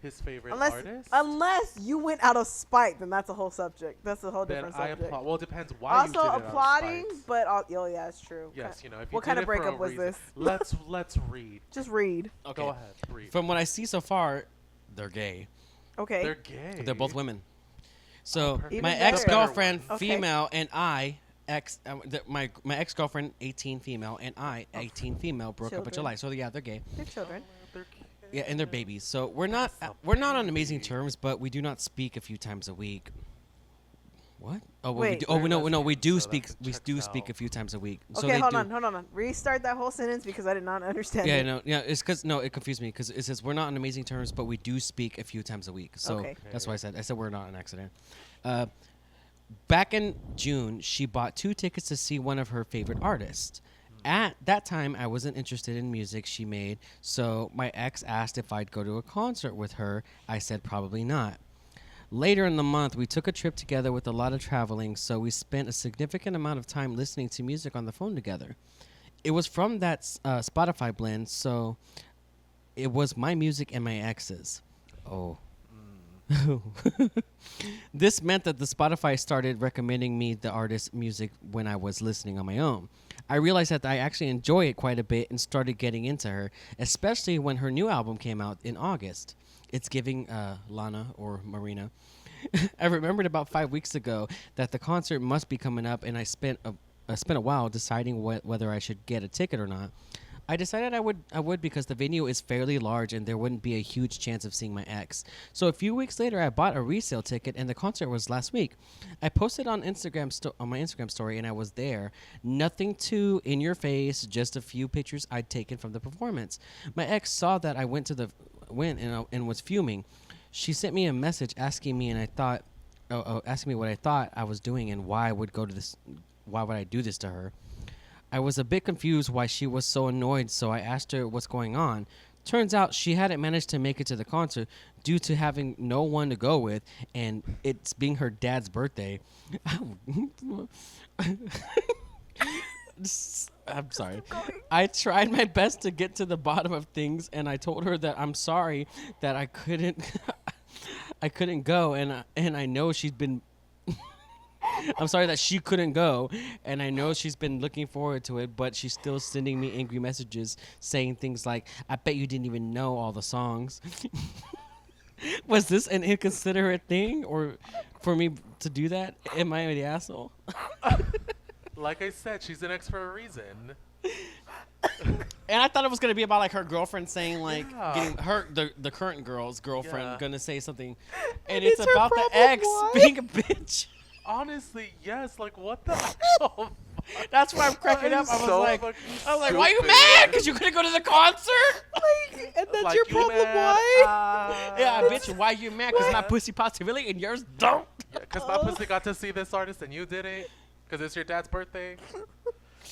his favorite artist? Unless you went out of spite, then that's a whole subject. That's a whole Then different I subject. applaud. Well, it depends why you did Also it out of applauding, spite. but oh yeah, it's true. Yes, you know, if you What did kind of it for a breakup was reason. this? Let's read. Just read. Okay. Go ahead, read. From what I see so far, they're gay. Okay. They're gay. They're both women. So perfect. my Even better. ex-girlfriend, Okay. female, and my ex-girlfriend, 18 female, and I, 18 female, broke up in Children. July. So yeah, they're gay. They're children. They're Yeah, and they're babies. So we're not That's a on amazing baby. terms, but we do not speak a few times a week. What? Oh, well, we Wait. do, oh, They're no, we lesbians, do so speak. that We checks do speak out. a few times a week. So Okay, they hold do. on. Restart that whole sentence because I did not understand Yeah, it. no, yeah, it's because it confused me because it says we're not on amazing terms, but we do speak a few times a week. So Okay. that's why I said we're not an accident. Back in June, she bought 2 tickets to see one of her favorite artists. At that time, I wasn't interested in music she made, so my ex asked if I'd go to a concert with her. I said probably not. Later in the month, we took a trip together with a lot of traveling, so we spent a significant amount of time listening to music on the phone together. It was from that Spotify blend, so it was my music and my ex's. Oh. This meant that the Spotify started recommending me the artist's music when I was listening on my own. I realized that I actually enjoy it quite a bit and started getting into her, especially when her new album came out in August. It's giving Lana or Marina. I remembered about 5 weeks ago that the concert must be coming up, and I spent a while deciding whether I should get a ticket or not. I decided I would because the venue is fairly large and there wouldn't be a huge chance of seeing my ex. So a few weeks later, I bought a resale ticket, and the concert was last week. I posted on my Instagram story, and I was there. Nothing too in your face, just a few pictures I'd taken from the performance. My ex saw that I went and was fuming. She sent me a message asking me, asking me what I thought I was doing and why I would do this to her. I was a bit confused why she was so annoyed, so I asked her what's going on. Turns out she hadn't managed to make it to the concert due to having no one to go with, and it's being her dad's birthday. I'm sorry. I tried my best to get to the bottom of things, and I told her that I'm sorry that I couldn't I couldn't go, and I know she's been I'm sorry that she couldn't go, and I know she's been looking forward to it, but she's still sending me angry messages saying things like, I bet you didn't even know all the songs. Was this an inconsiderate thing or for me to do that? Am I the asshole? Like I said, she's an ex for a reason. And I thought it was going to be about like her girlfriend saying like Yeah. getting her the current girl's girlfriend Yeah. going to say something, and It's it's her about the problem, ex why? being a bitch. Honestly, yes. Like, what the actual That's why I'm cracking up. I was so like, fucking why you stupid. mad? Because you couldn't go to the concert? And that's Like, your you problem, mad? why? Yeah, bitch, why you mad? Because my pussy pops really and yours don't. Because my pussy got to see this artist and you didn't. Because it's your dad's birthday.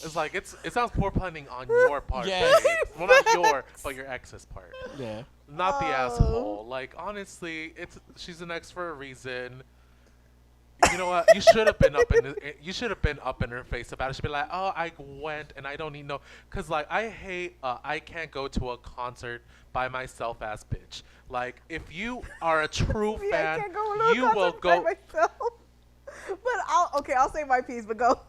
It's like it sounds poor planning on your part. Yes. babe. Well, not your, but your ex's part. Yeah. Not the Oh. asshole. Like honestly, she's an ex for a reason. You know what? You should have been up in her face about it. She'd be like, "Oh, I went and I don't need no," because like I hate I can't go to a concert by myself ass bitch. Like if you are a true See, I fan, can't go to a you will concert by go. myself. But I'll say my piece, but go.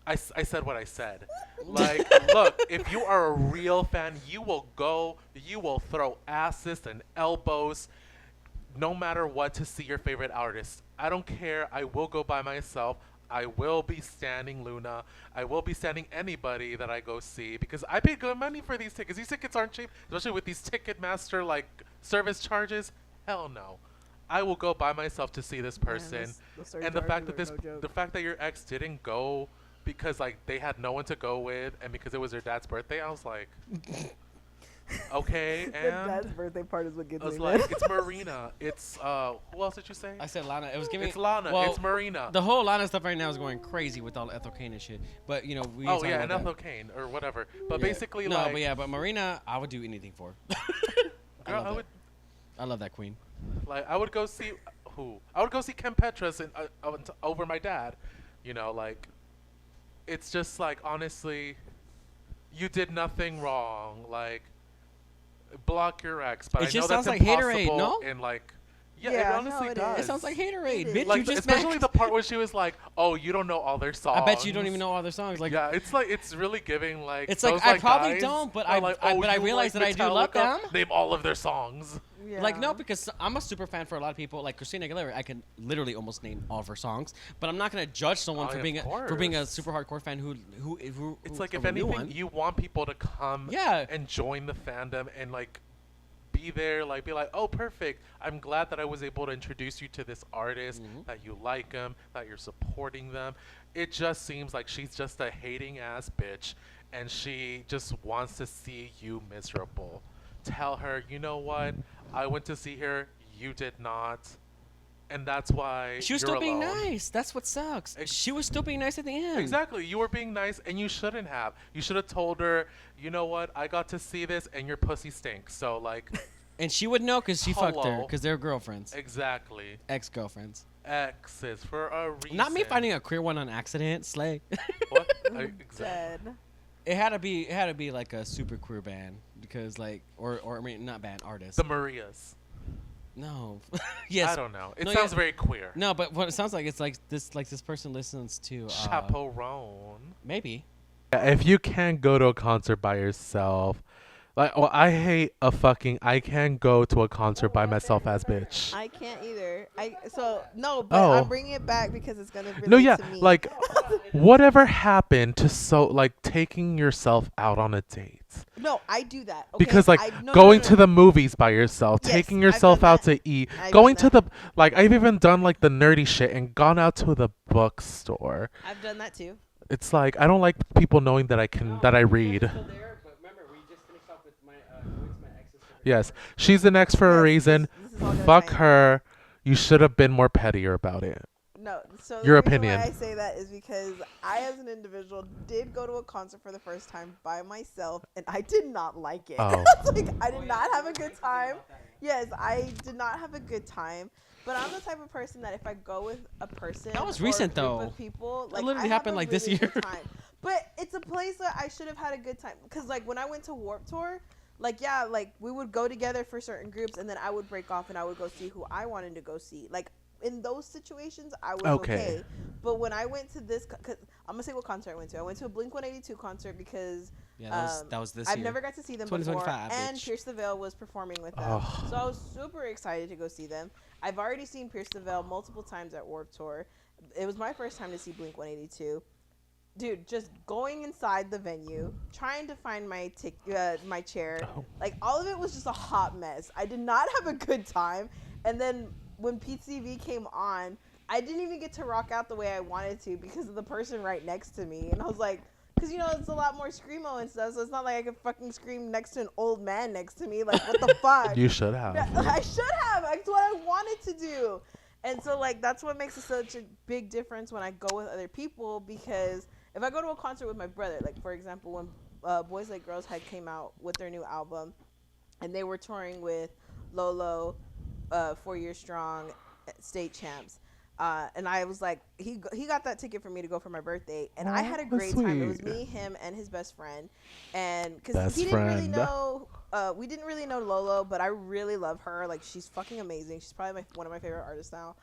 I said what I said. Like, look, if you are a real fan, you will go, you will throw asses and elbows no matter what to see your favorite artist. I don't care. I will go by myself. I will be standing Luna. I will be standing anybody that I go see because I paid good money for these tickets. These tickets aren't cheap, especially with these Ticketmaster like service charges. Hell no. I will go by myself to see this person. And the fact that the fact that your ex didn't go because like they had no one to go with and because it was their dad's birthday, I was like, okay. The And dad's birthday part is what I gets was me. like, man. it's Marina. It's who else did you say? I said Lana. It was giving. It's Lana. Well, It's Marina. The whole Lana stuff right now is going crazy with all the ethyl cane and shit. But you know, we. ain't Oh talking yeah, and about that. ethyl cane or whatever. But Yeah. basically, no, like, but yeah, but Marina, I would do anything for. I girl, love I that. would I love that queen. like I would go see who? I would go see Ken Petras and over my dad. You know, like it's just like honestly, you did nothing wrong. Like block your ex, but It I know just that's sounds like haterade, impossible. no? And like, yeah, Yeah, it no, honestly it does. is. It sounds like haterade, It bitch. is. Like You just especially met. the part where she was like, "Oh, you don't know all their songs." I bet you don't even know all their songs. Like, yeah, it's like it's really giving like. It's those, like, I probably guys don't, but are I- like, I- "Oh, but I you realize like that I do love Metallica? them." Name all of their songs. Yeah. Like no, because I'm a super fan for a lot of people. Like Christina Aguilera, I can literally almost name all of her songs. But I'm not gonna judge someone Oh, for yeah, being of for being a course. super hardcore fan who It's like of if a new anything, one. you want people to come Yeah. and join the fandom and like be there, like be like, "Oh, perfect! I'm glad that I was able to introduce you to this artist, that you like them, that you're supporting them." It just seems like she's just a hating ass bitch, and she just wants to see you miserable. Tell her, you know what? I went to see her. You did not, and that's why She was you're still being alone. nice. That's what sucks. Ex- She was still being nice at the end. Exactly. You were being nice, and you shouldn't have. You should have told her, you know what? I got to see this, and your pussy stinks. So, like, And she would know because she fucked her Hello. because they're girlfriends, exactly. ex-girlfriends. Exes for a reason. Not me finding a queer one on accident. Slay. What? Exactly. Dead. It had to be like a super queer band because like or I mean not band artist. The Marias. No. Yes. I don't know. It No, sounds yeah. very queer. No, but what it sounds like it's like this person listens to Chaperone. maybe. If you can't go to a concert by yourself, like, well, I hate I can't go to a concert by myself as bitch. I can't either. No, but Oh. I'm bringing it back because it's gonna relate No, yeah, to me. like, whatever happened to like taking yourself out on a date? no, I do that. Okay? Because like no, going no, to the movies by yourself, Yes, taking I've yourself done out that. to eat, I've going done to the like I've even done like the nerdy shit and gone out to the bookstore. I've done that too. It's like I don't like people knowing that I read. Yes, she's an ex for a Yes, reason. this is all gonna Fuck tie in. her. You should have been more pettier about it. No, so Your the reason opinion. why I say that is because I, as an individual, did go to a concert for the first time by myself, and I did not like it. Oh. Like I did not have a good time. Yes, I did not have a good time. But I'm the type of person that if I go with a person, That was or recent, a group though. of people, That like literally I have happened, a like, this really good year. time. But it's a place that I should have had a good time because, like, when I went to Warped Tour, like, yeah, like we would go together for certain groups, and then I would break off and I would go see who I wanted to go see. Like in those situations, I was okay. But when I went to this, cause I'm gonna say what concert I went to. I went to a Blink-182 concert because Yeah, that was this I've year. never got to see them before, 2025, and bitch. Pierce the Veil was performing with them. Oh. So I was super excited to go see them. I've already seen Pierce the Veil multiple times at Warped Tour. It was my first time to see Blink-182. Dude, just going inside the venue, trying to find my my chair, Oh. like all of it was just a hot mess. I did not have a good time. And then when Pete CV came on, I didn't even get to rock out the way I wanted to because of the person right next to me. And I was like, because, it's a lot more screamo and stuff, so it's not like I could fucking scream next to an old man next to me. Like, what the fuck? You should have. I should have. That's what I wanted to do. And so, like, that's what makes it such a big difference when I go with other people, because if I go to a concert with my brother, like, for example, when Boys Like Girls had came out with their new album, and they were touring with Lolo, 4 Years Strong, State Champs. And I was like, he got that ticket for me to go for my birthday, and I had a great time. It was me, him, and his best friend, and because he didn't really know, we didn't really know Lolo, but I really love her. Like, she's fucking amazing. She's probably one of my favorite artists now.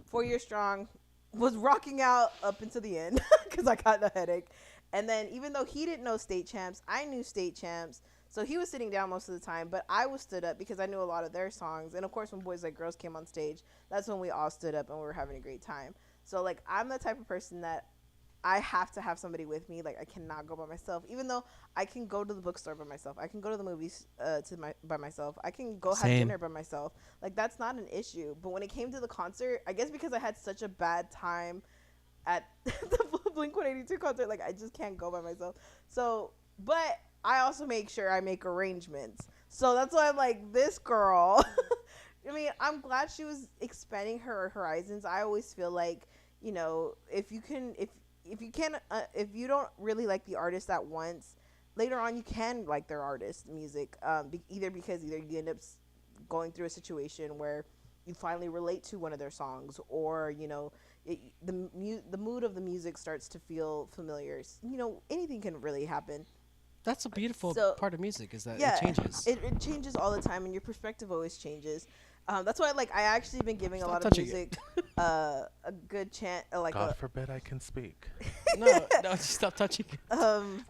4 Years Strong was rocking out up into the end because I got a headache, and then even though he didn't know State Champs, I knew State Champs. So he was sitting down most of the time, but I was stood up because I knew a lot of their songs. And, of course, when Boys Like Girls came on stage, that's when we all stood up and we were having a great time. So, like, I'm the type of person that I have to have somebody with me. Like, I cannot go by myself, even though I can go to the bookstore by myself. I can go to the movies by myself. I can go have dinner by myself. Like, that's not an issue. But when it came to the concert, I guess because I had such a bad time at the Blink-182 concert, like, I just can't go by myself. So, but I also make sure I make arrangements. So that's why I'm like, this girl. I mean, I'm glad she was expanding her horizons. I always feel like, if you don't really like the artist at once, later on you can like their artist music. Either you end up going through a situation where you finally relate to one of their songs, or the mood of the music starts to feel familiar. Anything can really happen. That's a beautiful part of music, is that it changes. It changes all the time, and your perspective always changes. That's why, like, I actually been giving a lot of music a good chance. God forbid I can speak. No, just stop touching it.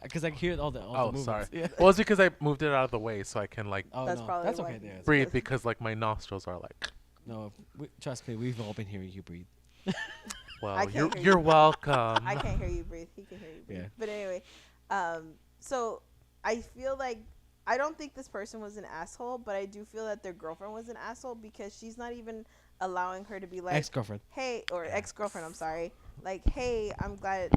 Because I can hear all the movements. Sorry. Yeah. Well, it's because I moved it out of the way so I can, like, that's probably that's why. okay. Yeah, breathe, because, like, my nostrils are like. No, trust me, we've all been hearing you breathe. Well, you're welcome. I can't hear you breathe. He can hear you breathe. Yeah. But anyway, so I feel like I don't think this person was an asshole, but I do feel that their girlfriend was an asshole, because she's not even allowing her to be like ex-girlfriend. Hey, or ex-girlfriend. I'm sorry. Like, hey, I'm glad.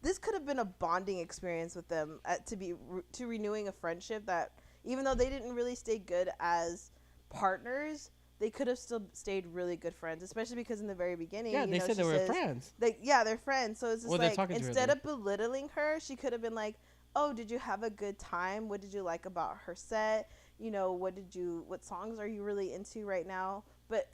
This could have been a bonding experience with them to renewing a friendship that, even though they didn't really stay good as partners, they could have still stayed really good friends, especially because in the very beginning, they said they were friends. They're friends. So it's just like, instead of belittling her, she could have been like, oh, did you have a good time? What did you like about her set? What songs are you really into right now? But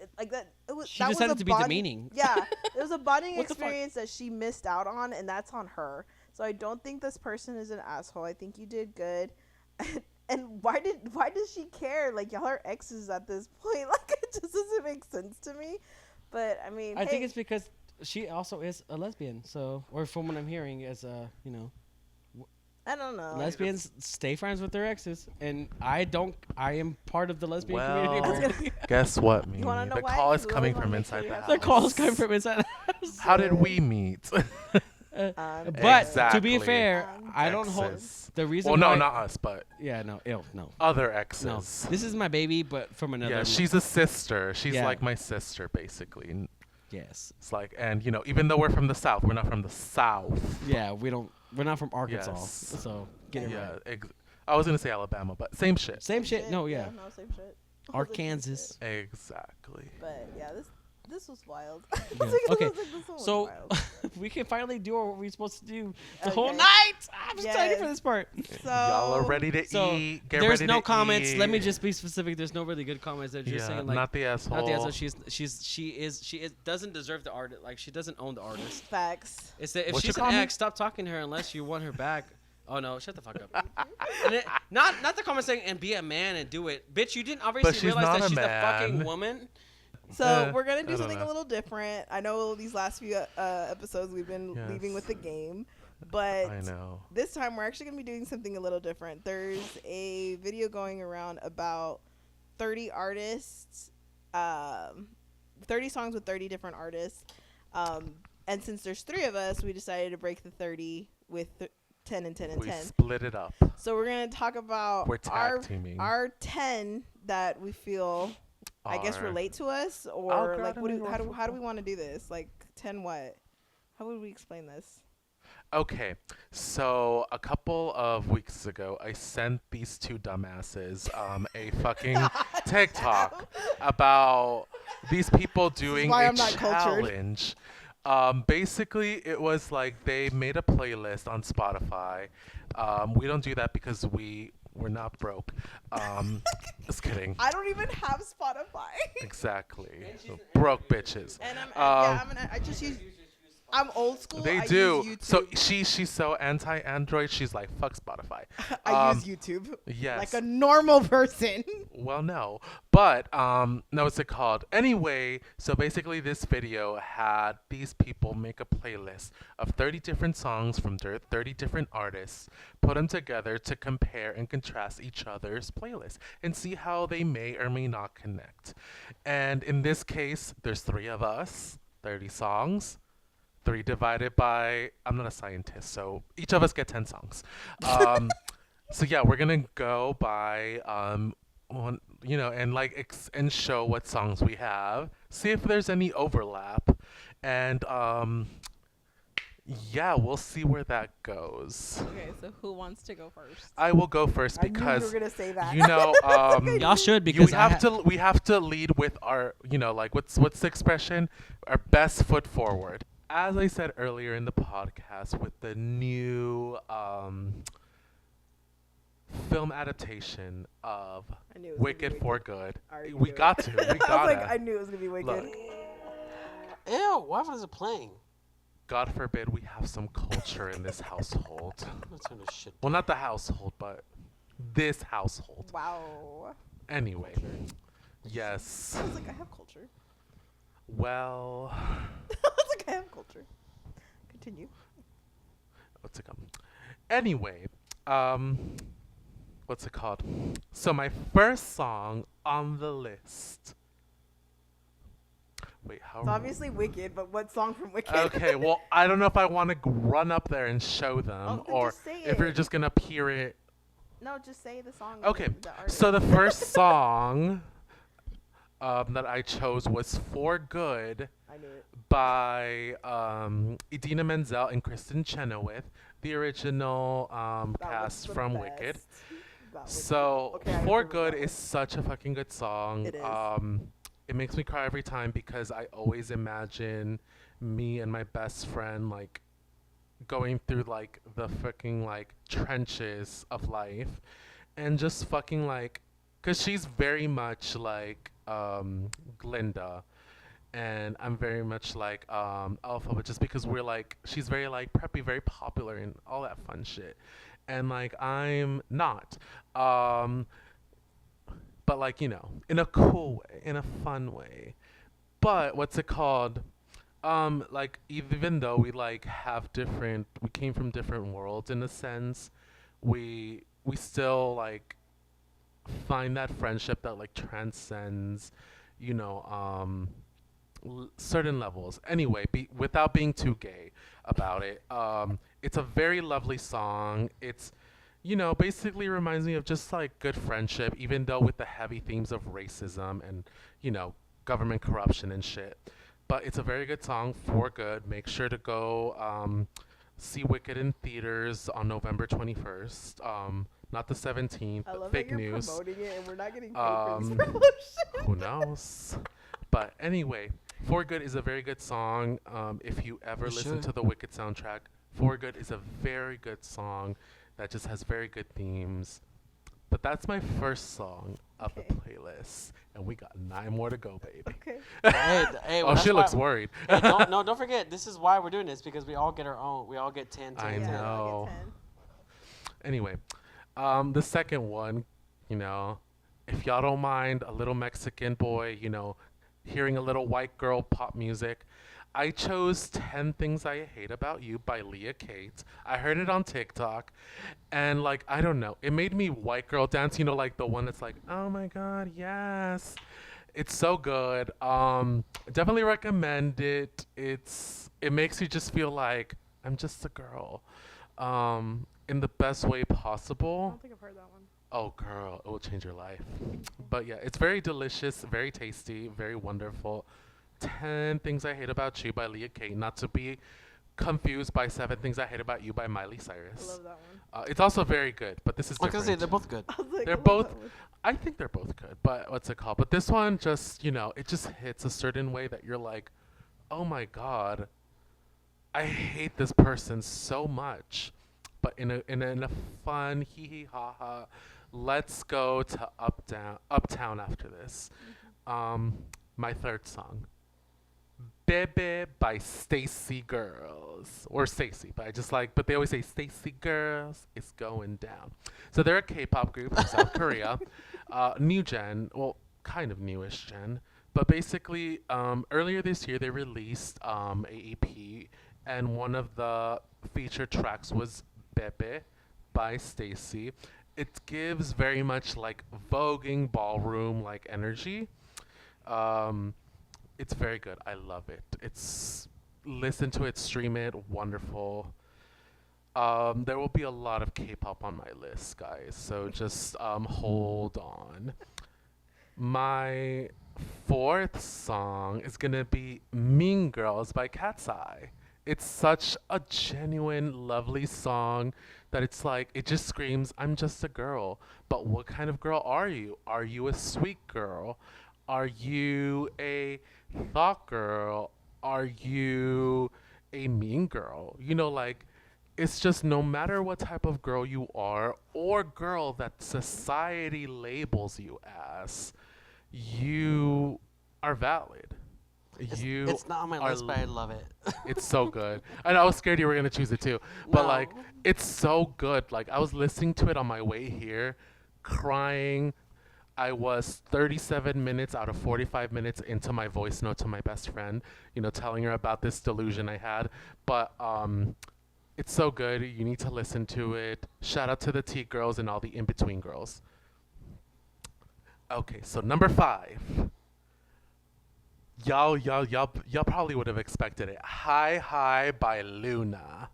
she decided to be demeaning. Yeah, it was a bonding experience that she missed out on, and that's on her. So I don't think this person is an asshole. I think you did good. And why does she care? Like, y'all are exes at this point. Like, it just doesn't make sense to me. But I mean, I think it's because she also is a lesbian. So, or from what I'm hearing, as I don't know. Lesbians stay friends with their exes, and I am part of the lesbian community. Guess what, me? You wanna know the why? call is coming from inside the house. The call is coming from inside the house. How did we meet? But to be fair, I don't hold the reason. Well, no, not us, but no. Other exes. No, this is my baby, but from another. Yeah, she's a sister. She's like my sister, basically. Yes. It's like, and even though we're from the South, we're not from the South. Yeah, we're not from Arkansas, so get it right. I was gonna say Alabama, but same shit. Same shit. No, yeah. No, same shit. Arkansas. Exactly. But yeah, this was wild. Yeah. Okay, so we can finally do what we're supposed to do the whole night. I'm excited for this part. So y'all are ready to eat. There's no comments. Let me just be specific. There's no really good comments. They're just saying, like, not the asshole. Not the asshole. She doesn't deserve the artist. Like, she doesn't own the artist. Facts. It's that if she's an ex, stop talking to her unless you want her back. Oh no! Shut the fuck up. Not the comment saying and be a man and do it, bitch. You didn't obviously realize that she's a fucking woman. So we're gonna do something a little different. I know these last few episodes we've been leaving with the game, but I know this time we're actually gonna be doing something a little different. There's a video going around about 30 artists, 30 songs with 30 different artists, and since there's 3 of us, we decided to break the 30 with 10 and 10 and 10. We split it up. So we're gonna talk about we're tag teaming our 10 that we feel I guess are- relate to us, Oh, or girl, I like didn't what know do you how were do how do we football. want to do this? Like 10 what? How would we explain this? Okay, so a couple of weeks ago, I sent these two dumbasses a fucking TikTok about these people doing why a I'm not cultured. challenge. Basically, it was like they made a playlist on Spotify. We don't do that because we're not broke. Just kidding. I don't even have Spotify. Exactly. And she's an Broke Android bitches. And I'm Um, I just use. I'm old school. They I do. Use So YouTube. she's so anti-Android. She's like, fuck Spotify. I use YouTube Yes. like a normal person. Well, no, but no, what's it called? Anyway, so basically, this video had these people make a playlist of 30 different songs from 30 different artists, put them together to compare and contrast each other's playlists and see how they may or may not connect. And in this case, there's 3 of us, 30 songs. 3 divided by, I'm not a scientist, so each of us get 10 songs. So yeah, we're gonna go by one, and like and show what songs we have, see if there's any overlap, and yeah, we'll see where that goes. Okay, so who wants to go first? I will go first I knew you because were gonna say that. Y'all should because we have to lead with our, like what's the expression? Our best foot forward. As I said earlier in the podcast, with the new film adaptation of I knew it was gonna be Wicked for Good, I already we knew got it. to. We I was gotta. like, I knew it was gonna be wicked. Look. Ew, why was it playing? God forbid we have some culture in this household. Let's turn this shit. Well, not the household, but this household. Wow. Anyway, yes. I was like, I have culture. Well, I was like, I have culture. Continue. what's it called? Anyway, what's it called? So my first song on the list. Wait, how? It's obviously Wicked, but what song from Wicked? Okay, well, I don't know if I want to run up there and show them, Oh, then or just say if you're it. just gonna peer it. No, just say the song. Okay, The artist. so the first song that I chose was "For Good" I knew it. by Idina Menzel and Kristen Chenoweth, the original That was cast the from best. Wicked. That was So Okay, I "For remember Good" that is one. such a fucking good song. It is. It makes me cry every time because I always imagine me and my best friend like going through like the fucking like trenches of life and just fucking like, cause she's very much like Glinda, and I'm very much like Alpha, but just because we're like, she's very like preppy, very popular and all that fun shit, and like I'm not, but like, in a cool way, in a fun way. But what's it called? Like even though we like we came from different worlds in a sense, we still like find that friendship that like transcends, certain levels. Anyway, without being too gay about it, it's a very lovely song. It's basically reminds me of just like good friendship, even though with the heavy themes of racism and, government corruption and shit. But it's a very good song, For Good. Make sure to go see Wicked in theaters on November 21st. Not the 17th. I love Fake that you're news. promoting it and we're not getting paid for these promotions. Who knows? But anyway, For Good is a very good song. If you ever You listen should. to the Wicked soundtrack, For Good is a very good song that just has very good themes. But that's my first song of the Okay. playlist, and we got 9 more to go, baby. Okay. Hey, Oh, that's she why- looks worried. Hey, don't forget. This is why we're doing this because we all get our own. We all get 10. I 10, 10. know. I'll get 10. Anyway, the second one, if y'all don't mind a little Mexican boy, hearing a little white girl pop music, I chose 10 Things I Hate About You by Leah Kate. I heard it on TikTok, and like, I don't know, it made me white girl dance, like the one that's like, oh my god, yes. It's so good. Definitely recommend it. It makes you just feel like I'm just a girl. in the best way I possible. don't think I've heard that one. Oh, girl, it will change your life. But yeah, it's very delicious, very tasty, very wonderful. 10 Things I Hate About You by Leah Kate, not to be confused by 7 Things I Hate About You by Miley I Cyrus. love that one. It's also very good, but this is I was gonna say different. they're both good. I was like, They're I love both- that one. I think they're both good, but what's it called? But this one just, it just hits a certain way that you're like, oh my God, I hate this person so much. But in a fun, hee hee ha ha, let's go to Uptown after this. My third song, Bebe by Stacy Girls. Or Stacy, but but they always say Stacy Girls, it's going down. So they're a K-pop group from South Korea. New gen, well, kind of newish gen. But basically, earlier this year, they released a EP, and one of the featured tracks was Bebe by Stacy. It gives very much like voguing ballroom like energy. It's very good. I love it. Listen to it, stream it, wonderful. There will be a lot of K-pop on my list, guys. So just hold on. My fourth song is gonna be Mean Girls by Cat's Eye. It's such a genuine, lovely song that it's like, it just screams, I'm just a girl. But what kind of girl are you? Are you a sweet girl? Are you a thought girl? Are you a mean girl? It's just no matter what type of girl you are or girl that society labels you as, you are valid. It's not on my list, but I love it. It's so good. And I was scared you were going to choose it too. But No. it's so good. I was listening to it on my way here, crying. I was 37 minutes out of 45 minutes into my voice note to my best friend, telling her about this delusion I had. But it's so good. You need to listen to it. Shout out to the T girls and all the in-between girls. Okay, so number 5. Y'all probably would have expected it. Hi Hi by Luna.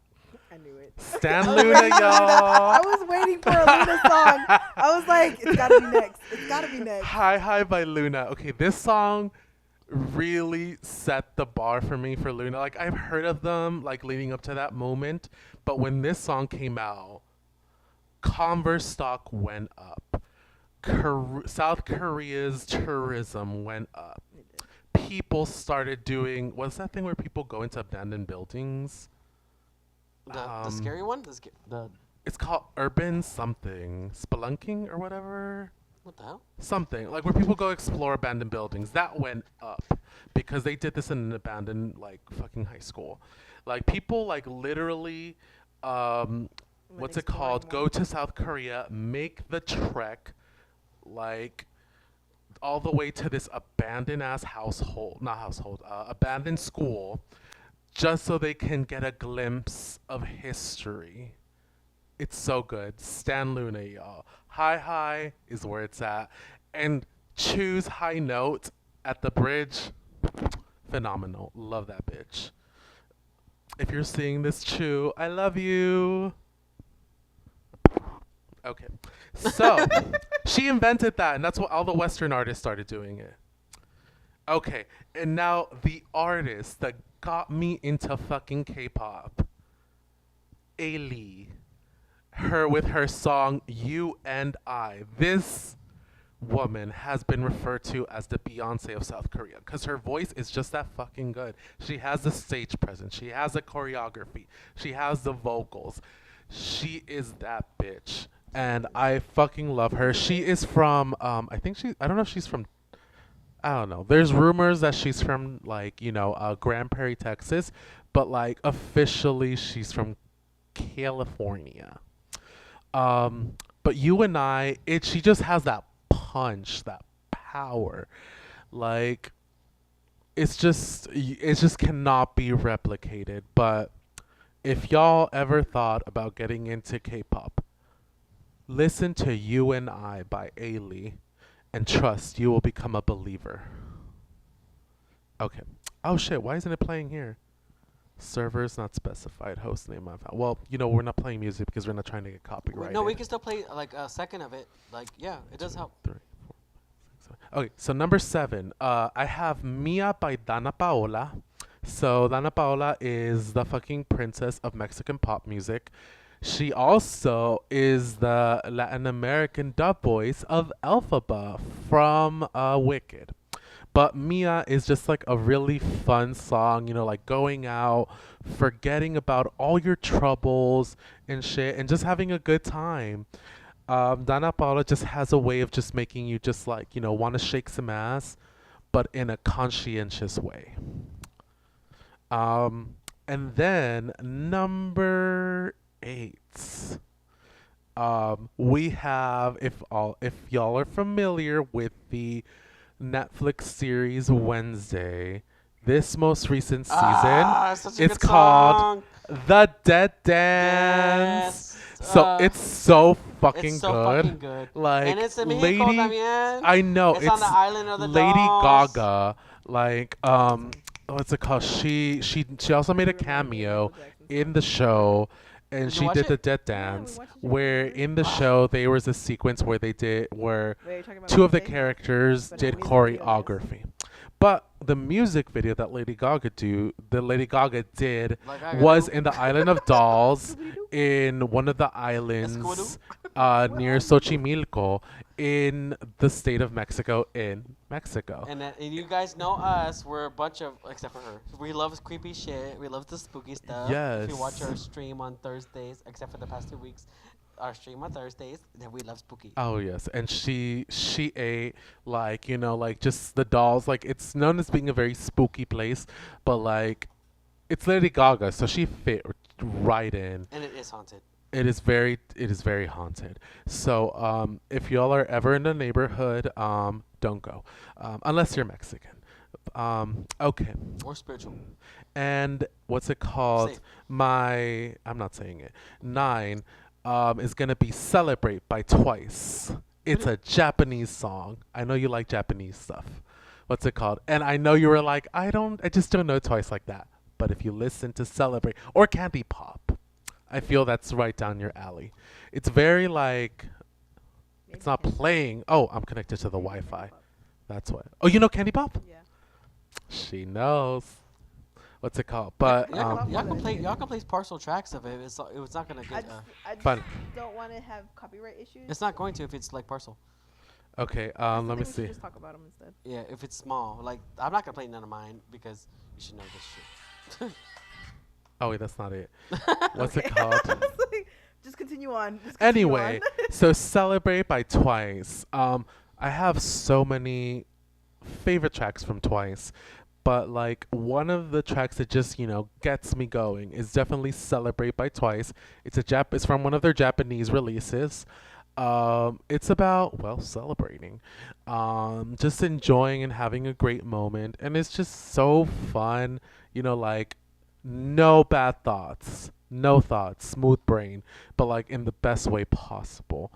I knew it. Stan Luna, I y'all. was waiting for a Luna song. I was like, it's gotta be next. It's gotta be next. Hi Hi by Luna. Okay, this song really set the bar for me for Luna. I've heard of them leading up to that moment, but when this song came out, Converse stock went up. South Korea's tourism went up. People started doing, what's that thing where people go into abandoned buildings? The scary one? It's called urban something, spelunking or whatever. What the hell? Something where people go explore abandoned buildings. That went up because they did this in an abandoned fucking high school. People literally, what's it called? Go to South Korea, make the trek, all the way to this abandoned ass abandoned school, just so they can get a glimpse of history. It's so good. Stan Luna, y'all. Hi Hi is where it's at. And choose High Note at the bridge. Phenomenal. Love that bitch. If you're seeing this, Chew, I love you. Okay. So, she invented that, and that's what all the Western artists started doing it. Okay. And now the artist that got me into fucking K-pop, Ailey. Her with her song You and I. This woman has been referred to as the Beyonce of South Korea because her voice is just that fucking good. She has the stage presence. She has the choreography. She has the vocals. She is that bitch. And I fucking love her. She is from, I don't know if she's from, I don't know. There's rumors that she's from Grand Prairie, Texas, but officially she's from California. But You and I, she just has that punch, that power. It just cannot be replicated. But if y'all ever thought about getting into K-pop, listen to You and I by Ailey and trust you will become a believer. Okay. Oh shit, why isn't it playing here? Servers not specified. Host name I've found. Well, we're not playing music because we're not trying to get copyrighted. No, we can still play like a second of it. Like, yeah, it does help. 3, 4, 5, 6, 7. Okay, so number 7. I have Mia by Dana Paola. So Dana Paola is the fucking princess of Mexican pop music. She also is the Latin American dub voice of Elphaba from Wicked. But Mia is just like a really fun song, like going out, forgetting about all your troubles and shit, and just having a good time. Dana Paula just has a way of just making you just like, want to shake some ass, but in a conscientious way. And then number 8. We have, if y'all are familiar with the Netflix series Wednesday, this most recent season, it's called The Dead Dance. Yes. So it's so fucking it's so good. Fucking good. Like, and it's in Mexico, También. I know It's on the island of the Lady dolls. Gaga. Like, what's it called? She also made a cameo in the show. And Did you she watch did it? the Dead Yeah, we Dance, watched it where together. in the show there was a sequence where Wait, you're talking about 2 of the Wednesday? characters But did no music video, yes. choreography. But the music video that Lady Gaga did Like I was do. in the island of dolls Scooby-Doo? in one of the islands Scooby-Doo? near Xochimilco in the state of Mexico in Mexico. And you guys know us. We're a bunch of, except for her. We love creepy shit. We love the spooky stuff. If you watch our Yes. stream on Thursdays, except for the past 2 weeks, our stream on Thursdays, then we love spooky. Oh yes, and she ate like like just the dolls. Like it's known as being a very spooky place, but like it's Lady Gaga, so she fit right in. And it is haunted. It is very haunted. So if y'all are ever in the neighborhood, don't go, unless you're Mexican. Okay. Or spiritual. And what's it called? Safe. I'm not saying it. 9 is gonna be "Celebrate" by Twice. It's a Japanese song. I know you like Japanese stuff. What's it called? And I know you were like, I just don't know Twice like that. But if you listen to "Celebrate" or Candy Pop, I feel that's right down your alley. It's very like, it's not playing. Oh, I'm connected to the Wi-Fi. That's why. Oh, you know Candy Pop? Yeah. She knows. What's it called? But Y'all can play partial tracks of it. It's not gonna I get. just fun. don't want to have copyright issues. It's not going to if it's like parcel. Okay. I Let me think we should see. just talk about them instead. Yeah, if it's small. Like I'm not gonna play none of mine because you should know this shit. Oh wait, that's not it. What's it called? Just continue on. Just continue Anyway, on. so "Celebrate" by Twice. I have so many favorite tracks from Twice, but like one of the tracks that just gets me going is definitely "Celebrate" by Twice. It's from one of their Japanese releases. It's about celebrating, just enjoying and having a great moment, and it's just so fun. Like no bad thoughts, no thoughts, smooth brain, but like in the best way possible.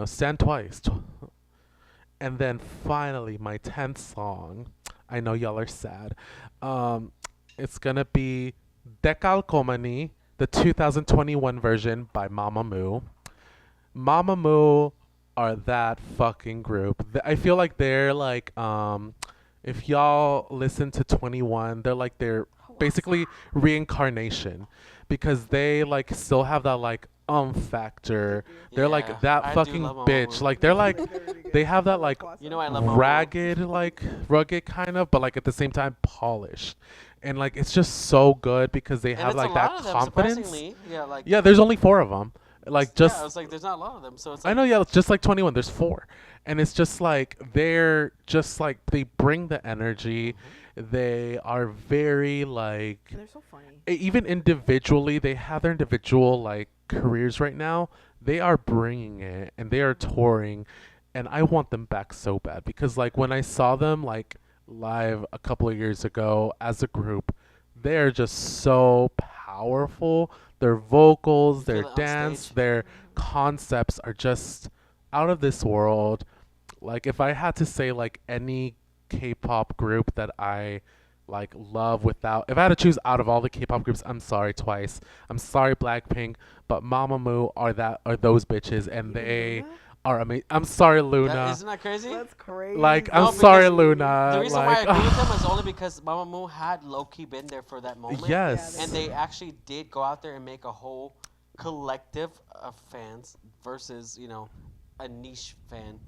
Stand Twice. And then finally, my 10th song. I know y'all are sad. It's gonna be "Decalcomani," the 2021 version by Mamamoo. Mamamoo are that fucking group. I feel like they're like, if y'all listen to 21, they're like their basically reincarnation, because they like still have that like factor. They're Yeah, like that I do fucking love bitch. Mamamoo. Like they're like they have that like You know I love Mamamoo. ragged, like rugged kind of, but like at the same time polished. And like it's just so good because they And have it's like a that lot of them, confidence. surprisingly. Yeah, like Yeah, there's only 4 of them. Like just yeah, it's like there's not a lot of them, so it's I like know, yeah, it's just like 21. There's 4, and it's just like they're just like they bring the energy. They are very like They're so funny. even individually, they have their individual like careers right now. They are bringing it, and they are touring, and I want them back so bad because like when I saw them like live a couple of years ago as a group, they're just so powerful. Their vocals, feel their it on dance, stage. their concepts are just out of this world. Like if I had to say like any K-pop group that I like love without. If I had to choose out of all the K-pop groups, I'm sorry twice. I'm sorry Blackpink, but Mamamoo are those bitches, and they are amazing. I'm sorry Luna. Isn't that crazy? That's crazy. Like No, I'm sorry because Luna. The reason like, why I agree with them is only because Mamamoo had low-key been there for that moment. Yes. Yeah, And they actually did go out there and make a whole collective of fans versus, you know, a niche fan.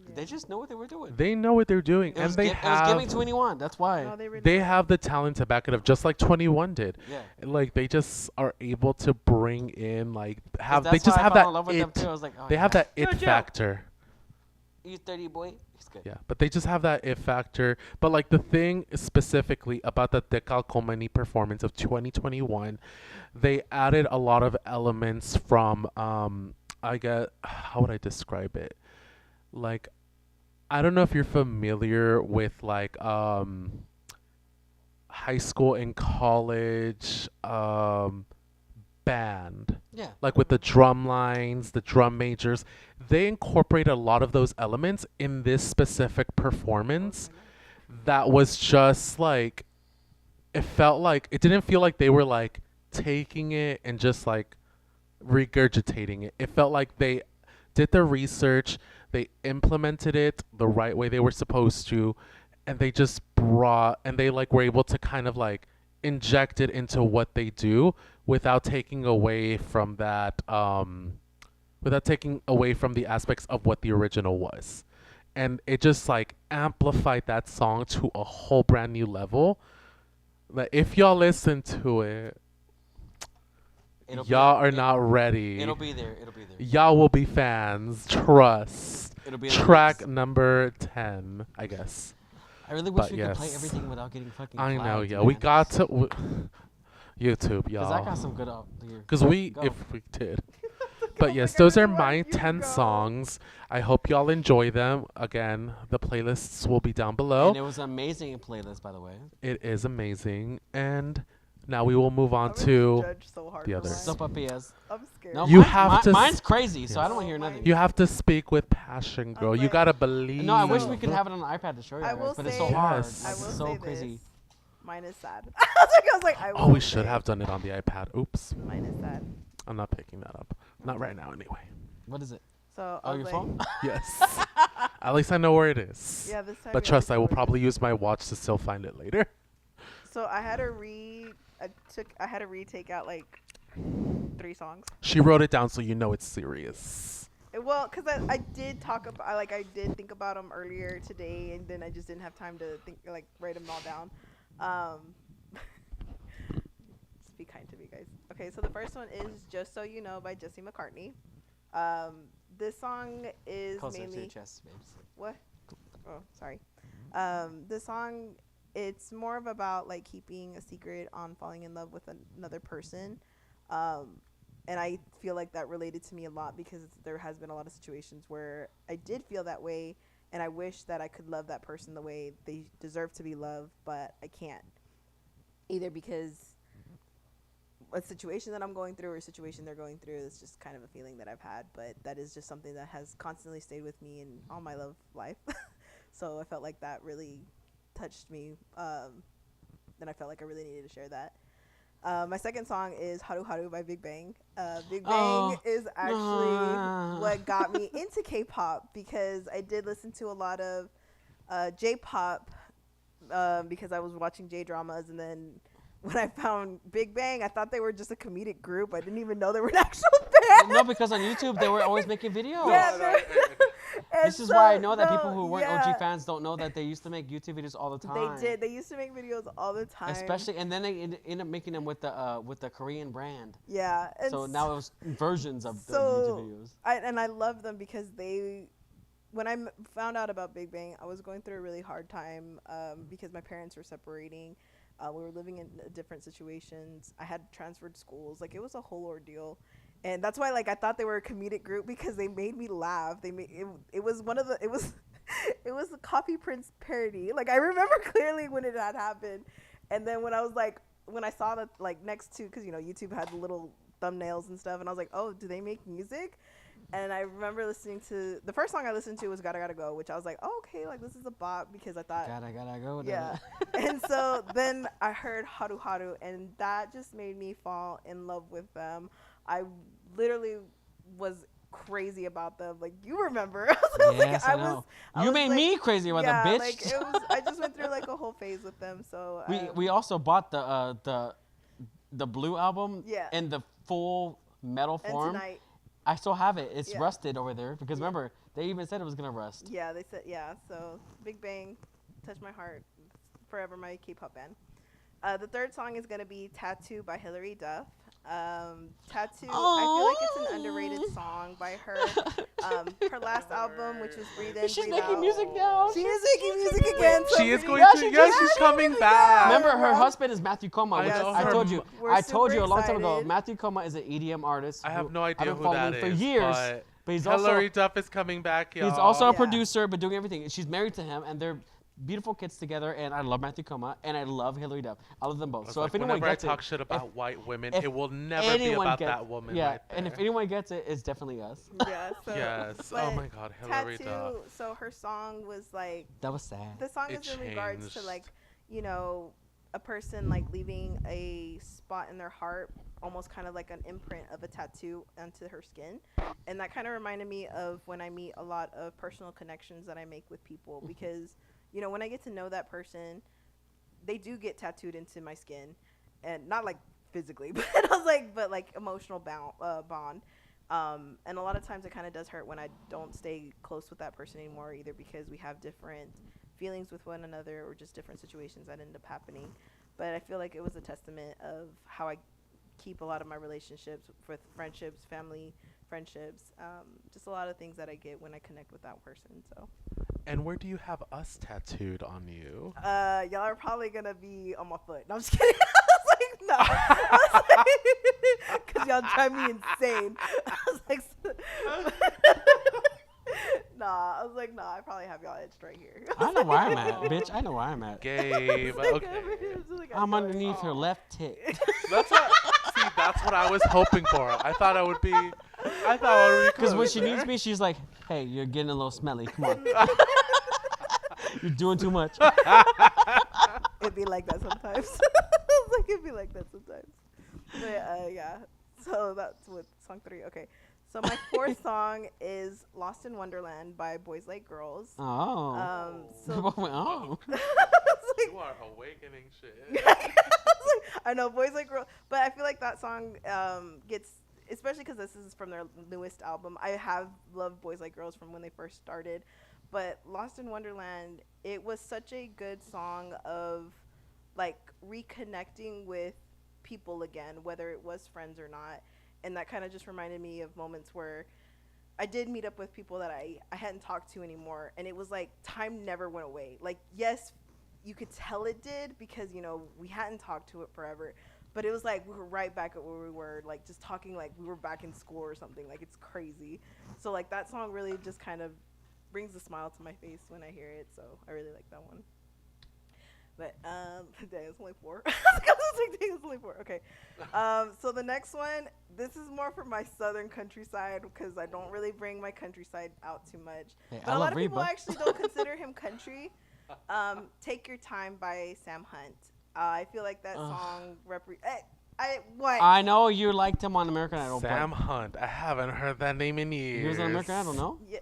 Yeah. They just know what they were doing. They know what they're doing, It and was, they it was have giving 21. That's why. No, really they were. have the talent to back it up, just like 21 did. Yeah. Like they just are able to bring in like 'Cause have they that's just why I have fell that in love with them it. too. I was like, oh, They yeah. have that it Jojo. factor. You 30 boy. He's good. Yeah, but they just have that it factor. But like the thing specifically about the Decalcomani performance of 2021, they added a lot of elements from I get how would I describe it? Like I don't know if you're familiar with like high school and college band. Yeah. Like with the drum lines, the drum majors, they incorporate a lot of those elements in this specific performance. That was just like, it felt like, it didn't feel like they were like taking it and just like regurgitating it. It felt like they did the research, they implemented it the right way they were supposed to, and they just and they like were able to kind of like inject it into what they do without taking away from that without taking away from the aspects of what the original was. And it just like amplified that song to a whole brand new level. Like if y'all listen to it, y'all are not ready. It'll be there. It'll be there. Y'all will be fans. Trust. It'll be in the Track mix. number 10, I guess. I really wish but we could play yes. everything without getting fucking I know, flagged, yeah. man. We got to YouTube, Because I y'all. got some good up here. Because we, Go. if we did. But yes, those are my 10 songs. I hope y'all enjoy them. Again, the playlists will be down below. And it was an amazing playlist, by the way. It is amazing. And now we will move on I'm gonna to judge so hard the for others. mine. Sopapillas. I'm scared. No, You mine- have mi- to Mine's crazy, so I yes. don't want to hear Oh, nothing. mine- You have to speak with passion, girl. You like- gotta believe. No, I wish we So- could have it on the iPad to show you I guys, will but it's say- so hard. Yes. I Like, will it's so say crazy. this. Mine is sad. I was like, I Oh, will we should say have done it on the iPad. Oops. Mine is sad. I'm not picking that up. Not right now, anyway. What is it? So I Oh, was your like, phone? Yes. At least I know where it is. Yeah, this time. But you trust, I will understand what it probably use my watch to still find it later. is. So I had to I had to retake out like 3 songs. She wrote it down so you know it's serious. Well, cause I did talk about I did think about them earlier today, and then I just didn't have time to write them all down. Just be kind to me, guys. Okay, so the first one is "Just So You Know" by Jesse McCartney. This song is Closer to your mainly chest, babes. what? Oh, sorry. This song, it's more of about like keeping a secret on falling in love with another person. And I feel like that related to me a lot because there has been a lot of situations where I did feel that way, and I wish that I could love that person the way they deserve to be loved, but I can't. Either because a situation that I'm going through or a situation they're going through is just kind of a feeling that I've had, but that is just something that has constantly stayed with me in all my love life. So I felt like that really touched me, and I felt like I really needed to share that. My second song is Haru Haru by Big Bang. Big Bang is actually what got me into K-pop because I did listen to a lot of J-pop because I was watching J-dramas, and then when I found Big Bang, I thought they were just a comedic group. I didn't even know they were an actual band. No, because on YouTube they were always making videos. Yeah, This is why I know that people who weren't OG fans don't know that they used to make YouTube videos all the time. They did. They used to make videos all the time. Especially, and then they end up making them with the Korean brand. Yeah. And So now it was versions of the so YouTube videos. I love them because when I found out about Big Bang, I was going through a really hard time because my parents were separating. We were living in different situations. I had transferred schools. Like, it was a whole ordeal. And that's why, like, I thought they were a comedic group because they made me laugh. They made it was one of the it was the Coffee Prince parody. Like, I remember clearly when it had happened. And then when I saw that, like, next to, because, you know, YouTube had the little thumbnails and stuff, and I was like, oh, do they make music? And I remember listening to the first song I listened to was "Gotta Gotta Go," which I was like, oh, okay, like this is a bop because I thought Gotta go. yeah. And so then I heard Haru Haru, and that just made me fall in love with them. I literally was crazy about them. Like, you remember? Yes, I know. You made me crazy about them, bitch. Like, it was. I just went through like a whole phase with them. So we also bought the Blue album in the full metal form. Tonight. I still have it. It's rusted over there because remember they even said it was gonna rust. Yeah, they said So Big Bang, Touch My Heart, forever my K-pop band. The third song is gonna be "Tattoo" by Hilary Duff. "Tattoo," I feel like it's an underrated song by her. Her last album, which was "Breathe In, She's Breathe making Out." music now. She is making music again. So She is going Yeah, to. she Yes, just- she's coming back. Remember, her husband is Matthew Koma. I Which know I her told you. We're I told you a super long time ago. excited. Matthew Koma is an EDM artist. I have who no I've idea been who following that for is. years. But he's Hilary also Duff is coming back, y'all. he's also a Yeah. producer, but doing everything. She's married to him, and they're beautiful kids together. And I love Matthew Koma, and I love Hilary Duff. I love them both. It's So like if anyone whenever gets I talk it, shit about white women, if it will never be anyone about gets- that woman yeah, right there. and if anyone gets it, it's definitely us. Yeah. So, Yes. but Oh my God, Hilary "Tattoo," Duff. so her song was like, That was sad. the song It is in regards to changed. like, you know, a person like leaving a spot in their heart, almost kind of like an imprint of a tattoo onto her skin. And that kind of reminded me of when I meet a lot of personal connections that I make with people, because, you know, when I get to know that person, they do get tattooed into my skin, and not like physically, but I was like, but like emotional bond. And a lot of times it kind of does hurt when I don't stay close with that person anymore, either because we have different feelings with one another or just different situations that end up happening. But I feel like it was a testament of how I keep a lot of my relationships with friendships, family friendships, just a lot of things that I get when I connect with that person. So And where do you have us tattooed on you? y'all are probably gonna be on my foot. No, I'm just kidding. I was like, no. Because y'all drive me insane. I was like, nah. I was like, nah. I probably have y'all etched right here. I know where I'm at, bitch. I know where I'm at. Gabe. Okay. I'm underneath her left tit. That's what. See, that's what I was hoping for. I thought I would be. I thought I would be. Because when close she there. needs me, she's like, "Hey, you're getting a little smelly. Come on, you're doing too much." It'd be like that sometimes. Like, it'd be like that sometimes. But yeah. So that's with song 3. Okay. So my fourth song is "Lost in Wonderland" by Boys Like Girls. Oh. So Oh. You are awakening shit. I know, Boys Like Girls, but I feel like that song gets, especially because this is from their newest album. I have loved Boys Like Girls from when they first started, but "Lost in Wonderland," it was such a good song of like reconnecting with people again, whether it was friends or not. And that kind of just reminded me of moments where I did meet up with people that I hadn't talked to anymore, and it was like time never went away. Like, yes, you could tell it did, because, you know, we hadn't talked to it forever, but it was like we were right back at where we were, like just talking like we were back in school or something. Like, it's crazy. So like that song really just kind of brings a smile to my face when I hear it, so I really like that one. But dang, it's only 4. I was like, dang, it's only 4. Okay. So the next one, this is more for my southern countryside, because I don't really bring my countryside out too much. Hey, But I a lot love of people Reba. actually don't consider him country. "Take Your Time" by Sam Hunt. I feel like that song what? I know you liked him on American Idol. Sam Hunt. I haven't heard that name in years. He was on American Idol, no? Yeah,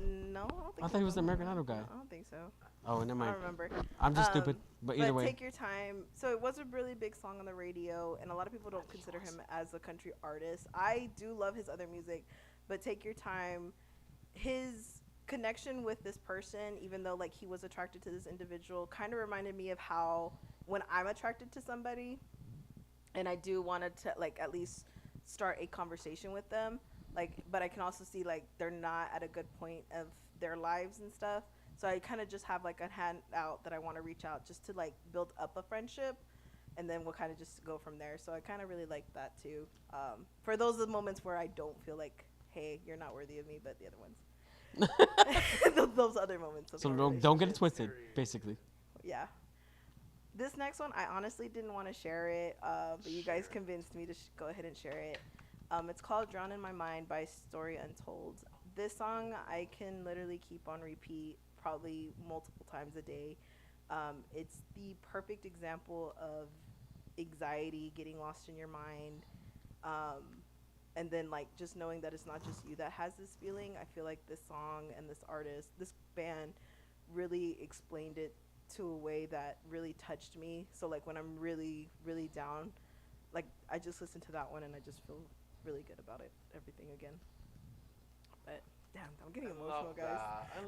no, I don't think I thought he was the American Idol guy. I don't think so. Oh, never I mind. don't remember. I'm just stupid. But either But way. "Take Your Time," so it was a really big song on the radio, and a lot of people don't consider him as a country artist. I do love his other music, but "Take Your Time," his connection with this person, even though like he was attracted to this individual, kind of reminded me of how when I'm attracted to somebody and I do want to like at least start a conversation with them, like, but I can also see like they're not at a good point of their lives and stuff. So I kind of just have like a hand out that I want to reach out just to like build up a friendship, and then we'll kind of just go from there. So I kind of really like that too. For those of the moments where I don't feel like, hey, you're not worthy of me, but the other ones. Those other moments. Of So our don't get it relationship. twisted, basically. Yeah. This next one, I honestly didn't want to share it, but you guys convinced me to go ahead and share it. It's called "Drown in My Mind" by Story Untold. This song I can literally keep on repeat probably multiple times a day. It's the perfect example of anxiety getting lost in your mind, um, and then like just knowing that it's not just you that has this feeling. I feel like this song and this artist, this band, really explained it to a way that really touched me. So like when I'm really really down, like I just listen to that one and I just feel really good about it, everything again. But damn, I'm getting emotional, guys.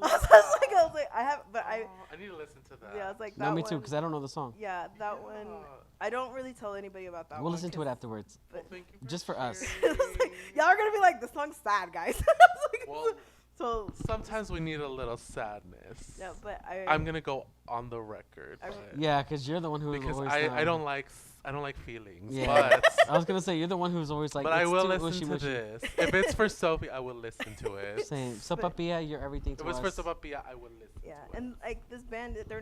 I was like, I have, but I need to listen to that. yeah, I was like that No, me one, too, because I don't know the song. yeah, that one. I don't really tell anybody about that We'll one. listen to it afterwards. Well, thank you Just for us. Like, y'all are gonna be like, the song's sad, guys. Like, Well, so sometimes we need a little sadness. yeah, but I'm gonna go on the record. I- but- Yeah, because you're the one who because always. I don't like feelings. Yeah. But I was gonna say you're the one who's always like. but I "It's will too listen to wishy-washy." this. If it's for Sophie, I will listen to it. Same. Sopapilla, you're everything to If it's us. for Sopapilla, I will listen. yeah, to and like this band, they're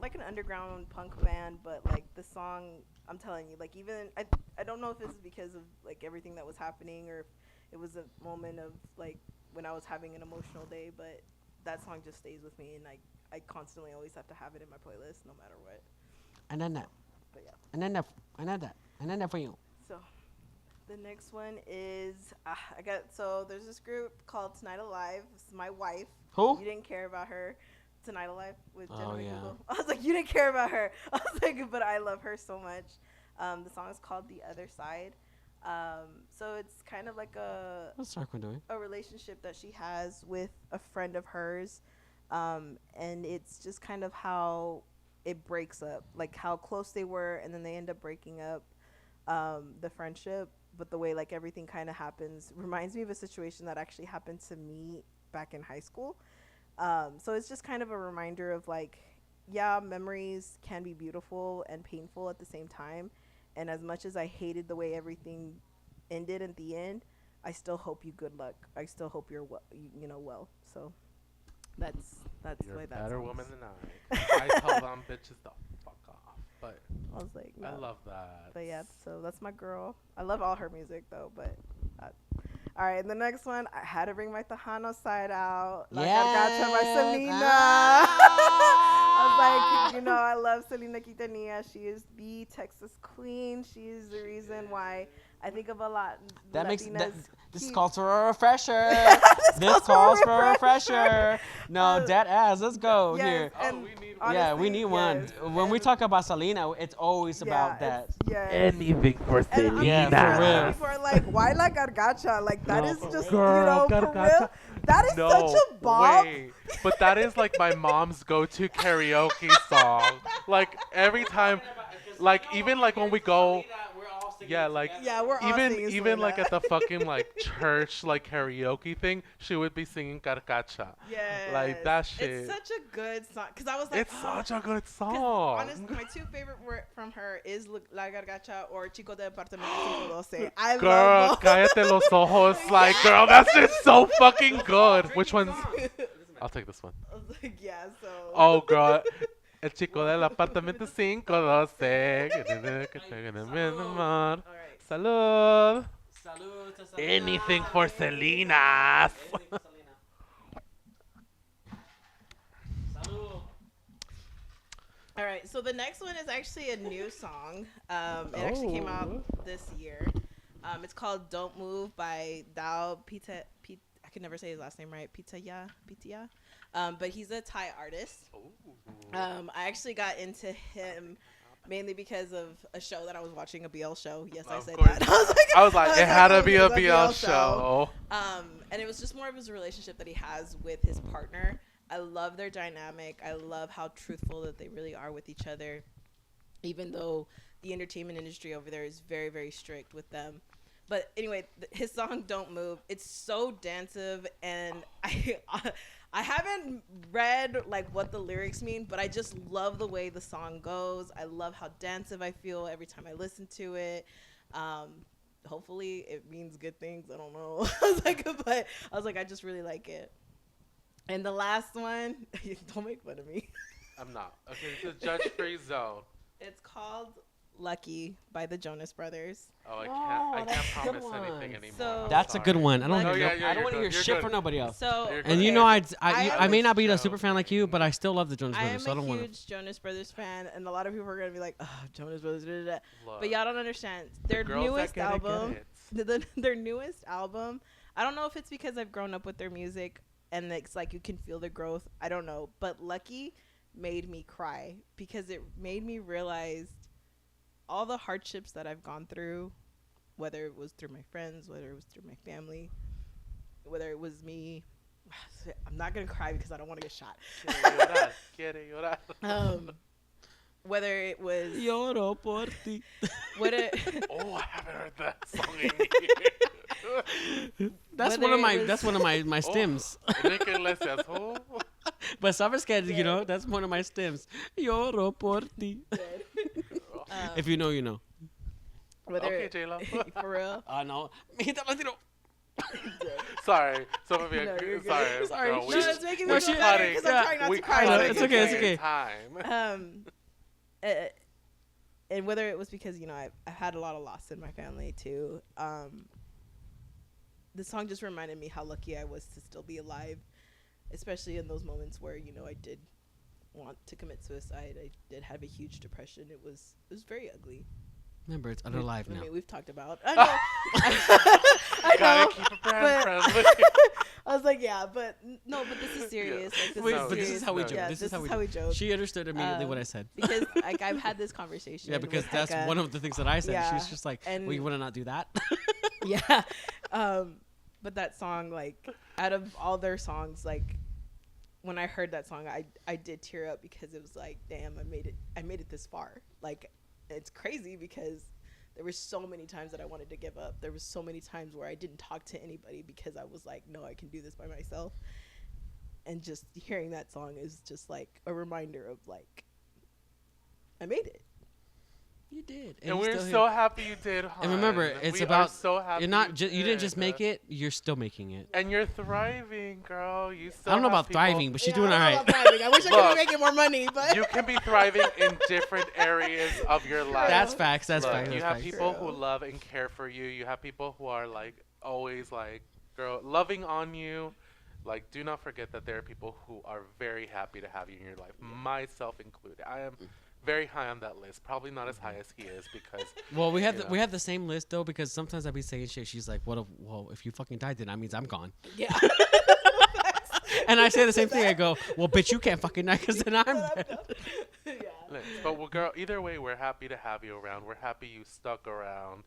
like an underground punk band, but like the song, I'm telling you, like even I don't know if this is because of like everything that was happening or if it was a moment of like when I was having an emotional day, but that song just stays with me, and I constantly always have to have it in my playlist no matter what. And then that. But yeah. And then that. And then that. And then that for you. So the next one is there's this group called Tonight Alive. This is my wife. Who? You didn't care about her. Tonight Alive with Jenna Oh, yeah. McDougal. I was like, you didn't care about her. I was like, but I love her so much. The song is called The Other Side. So it's kind of like What's Sarko doing? a relationship that she has with a friend of hers. And it's just kind of how it breaks up, like how close they were and then they end up breaking up, the friendship. But the way like everything kind of happens reminds me of a situation that actually happened to me back in high school. So it's just kind of a reminder of like, yeah, memories can be beautiful and painful at the same time. And as much as I hated the way everything ended at the end, I still hope you good luck. I still hope you're well. So that's You're the way a that better sounds. woman than I. I tell them bitches to fuck off. But I was like, I no. love that. But yeah, so that's my girl. I love all her music though, but all right, the next one, I had to bring my Tejano side out. La Gargacha by Selena. I was like, I love Selena Quintanilla. She is the Texas queen. She is the reason why I think of a lot. That makes Latinas that. This keep- calls for a refresher. This calls for a refresher. No, dead ass. Let's go Yes, here. and we need Yeah, we honestly, need one. yes. When we And- talk about Selena, it's always about that. Anything for And I'm Selena. Yeah, sure for real. people are like, why La Gargacha? Like, that No, is for just, real. for Gargacha. real. That is such a bop. Wait, but that is like my mom's go-to karaoke song. Like every time, like even like when we go, yeah, like Yeah, we're all even singing even Selena. like at the fucking like church like karaoke thing, she would be singing Carcacha. Yes. Like that shit. It's such a good song. Because I was like, It's such a good 'cause song. honestly, my two favorite word from her is La Gargacha or Chico de Apartamento 512. I Girl, love both. cállate los ojos. Like, girl, that's just so fucking good. Which one's? I'll take this one. I was like, yeah, so. Oh, girl. El chico del apartamento 512. All right. Salud. Salud to Selena. Anything for Selena. Salud. All right, so the next one is actually a new song. It actually came out this year. It's called "Don't Move" by Dao Pita. I could never say his last name right. Pitaya. But he's a Thai artist. I actually got into him mainly because of a show that I was watching, a BL show. Yes, I Of said course. that. I was like, it had to be a it's BL show. And it was just more of his relationship that he has with his partner. I love their dynamic. I love how truthful that they really are with each other, even though the entertainment industry over there is very, very strict with them. But anyway, his song "Don't Move," it's so dancey, and I haven't read like what the lyrics mean, but I just love the way the song goes. I love how dancey I feel every time I listen to it. Hopefully it means good things. I don't know. I was like, I just really like it. And the last one, don't make fun of me. I'm not. Okay, it's a judge-free zone. It's called Lucky by the Jonas Brothers. Oh, I can't that's a good promise one. anything anymore. So- That's a good one. I don't Lucky- hear, I don't you're want to hear good. You're shit good. from nobody else. So You're And you okay. know, I I may not be a was super fan like you, but I still love the Jonas I Brothers. am So I don't a want to. huge Jonas Brothers fan, and a lot of people are gonna be like, "Oh, Jonas Brothers." Da, da, da. Look, But y'all don't understand. the Their girls that newest get it, get album, it. their newest album. I don't know if it's because I've grown up with their music and it's like you can feel the growth. I don't know, but Lucky made me cry because it made me realize all the hardships that I've gone through, whether it was through my friends, whether it was through my family, whether it was me. I'm not gonna cry because I don't want to get shot. Quiere llorar. Whether it was Lloro por ti. what it, Oh, I haven't heard that song in years. That's Whether one of it my was- that's one of my stems. Enrique Iglesias, who? But sabes que, you know, that's one of my stems. Lloro por ti. If you know, you know. whether Okay, J-Lo. for real. No. Mijita Latino. Sorry. Some of you. No, you're good. Sorry. Sorry. Girl, No, we it's making me no, feel she- better because yeah, I'm trying not we to cry. cut so it It's it's okay, in it's okay. Time. And whether it was because I've had a lot of loss in my family too. The song just reminded me how lucky I was to still be alive, especially in those moments where I did want to commit suicide. I did have a huge depression. It was very ugly. Remember, it's unalive I now. mean, we've talked about. I know. I Gotta know. keep it brand but- friendly. I was like, yeah, but no, but this is serious. Like, this Wait, is but this serious. is how we No, joke. Yeah, This is how we joke. joke. She understood immediately what I said. Because like I've had this conversation. Yeah, because with that's Heka. one of the things that I said. Yeah, She's just like, and- well, you want to not do that? Yeah. But that song, like, out of all their songs, like, when I heard that song, I did tear up because it was like, damn, I made it this far. Like, it's crazy because there were so many times that I wanted to give up. There was so many times where I didn't talk to anybody because I was like, no, I can do this by myself. And just hearing that song is just like a reminder of like, I made it. You did, And you're we're still so here. happy you did, hon. And remember, it's We are about so happy you're not. you You didn't just did. make it. You're still making it. And you're thriving, girl. You still I don't know have about people- thriving, but she's Yeah, doing I all don't know right. about thriving. I wish I could Look, be making more money, but You can be thriving in different areas of your life. That's facts. That's Look, facts. you That's have facts. people True. who love and care for you. You have people who are like always like, girl, loving on you. Like, do not forget that there are people who are very happy to have you in your life, myself included. I am very high on that list. Probably not as high as he is because Well, we You have know. we have the same list though, because sometimes I be saying shit. She's like, "What? If you fucking died, then that means I'm gone." yeah. And I say the same thing. I go, "Well, bitch, you can't fucking die, because then I'm dead." Yeah. But well, girl, either way, we're happy to have you around. We're happy you stuck around.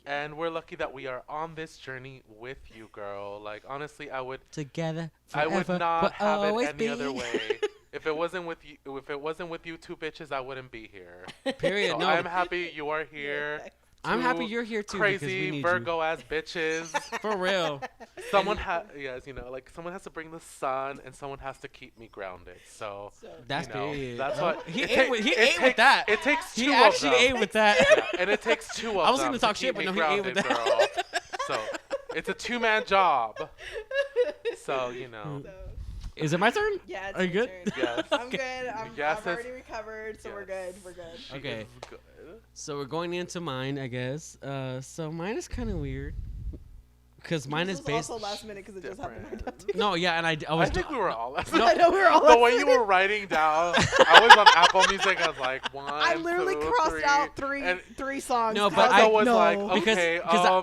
And we're lucky that we are on this journey with you, girl. Like, honestly, I would Together, I would forever, not we'll have it always any be. other way. If it wasn't with you two bitches, I wouldn't be here. Period. So No, I'm happy you are here. I'm happy Two you're here too, because we Crazy need Virgo ass bitches. you. For real. Someone like someone has to bring the sun, and someone has to keep me grounded. So That's you know, period. that's Oh, what he it ate. ta- With, he it ate with takes- that. It takes two He of actually them. ate with that. Yeah, and it takes two of them. I was gonna talk to shit, keep but me no, he ate with grounded, that. girl. So it's a two-man job. So you know. So, Is it my turn? yeah, it's Are you your good? turn. Yes. I'm good. I'm Yes, already recovered, so we're good. We're good. She Okay. is good. So we're going into mine, I guess. So mine is kind of weird, because mine This is was based. also last minute because it just happened right now. Different. No, yeah, and I I was. think we were all. I know we were all. The last way you minute. were writing down, I was on Apple Music. I was like, one, I literally two, crossed three. out three And songs. No, I but was I like, was no. like, Because- okay,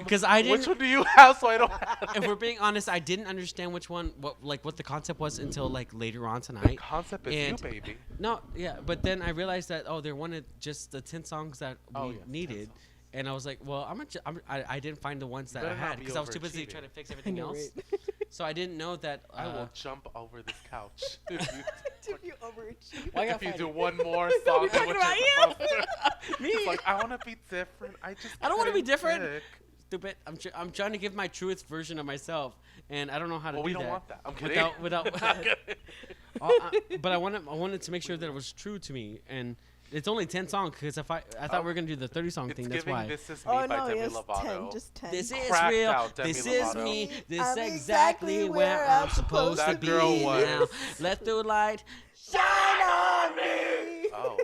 'cause I which didn't- one do you have? So I don't. If we're being honest, I didn't understand which one, what the concept was until like later on The tonight. concept is And- you, baby. No, yeah, but then I realized that they wanted just the 10 songs that we Oh, yes, 10 needed, songs. and I was like, well, I didn't find the ones that I Better not had be because I was too busy overachieving. trying to fix I everything know, else. right? So I didn't know that. I will jump over this couch if If you overachieve. Why if you gotta do fight one more song. talking which about is you. supposed to- Me? It's like I want to be different. I don't wanna be couldn't different. pick. Stupid. I'm trying to give my truest version of myself, and I don't know how to Well, do we that. don't want that. I'm kidding. Without. I'm kidding. But I wanted to make sure that it was true to me, and it's only 10 songs because I thought we were gonna do the 30-song It's thing. That's giving why. This Is Me Oh by no, Demi yes, Lovato. 10, just 10. This is Cracked real. out Demi This is Lovato. me. This I'm is exactly exactly where I'm supposed to That be girl was- now. Let the light Shine on me. Oh.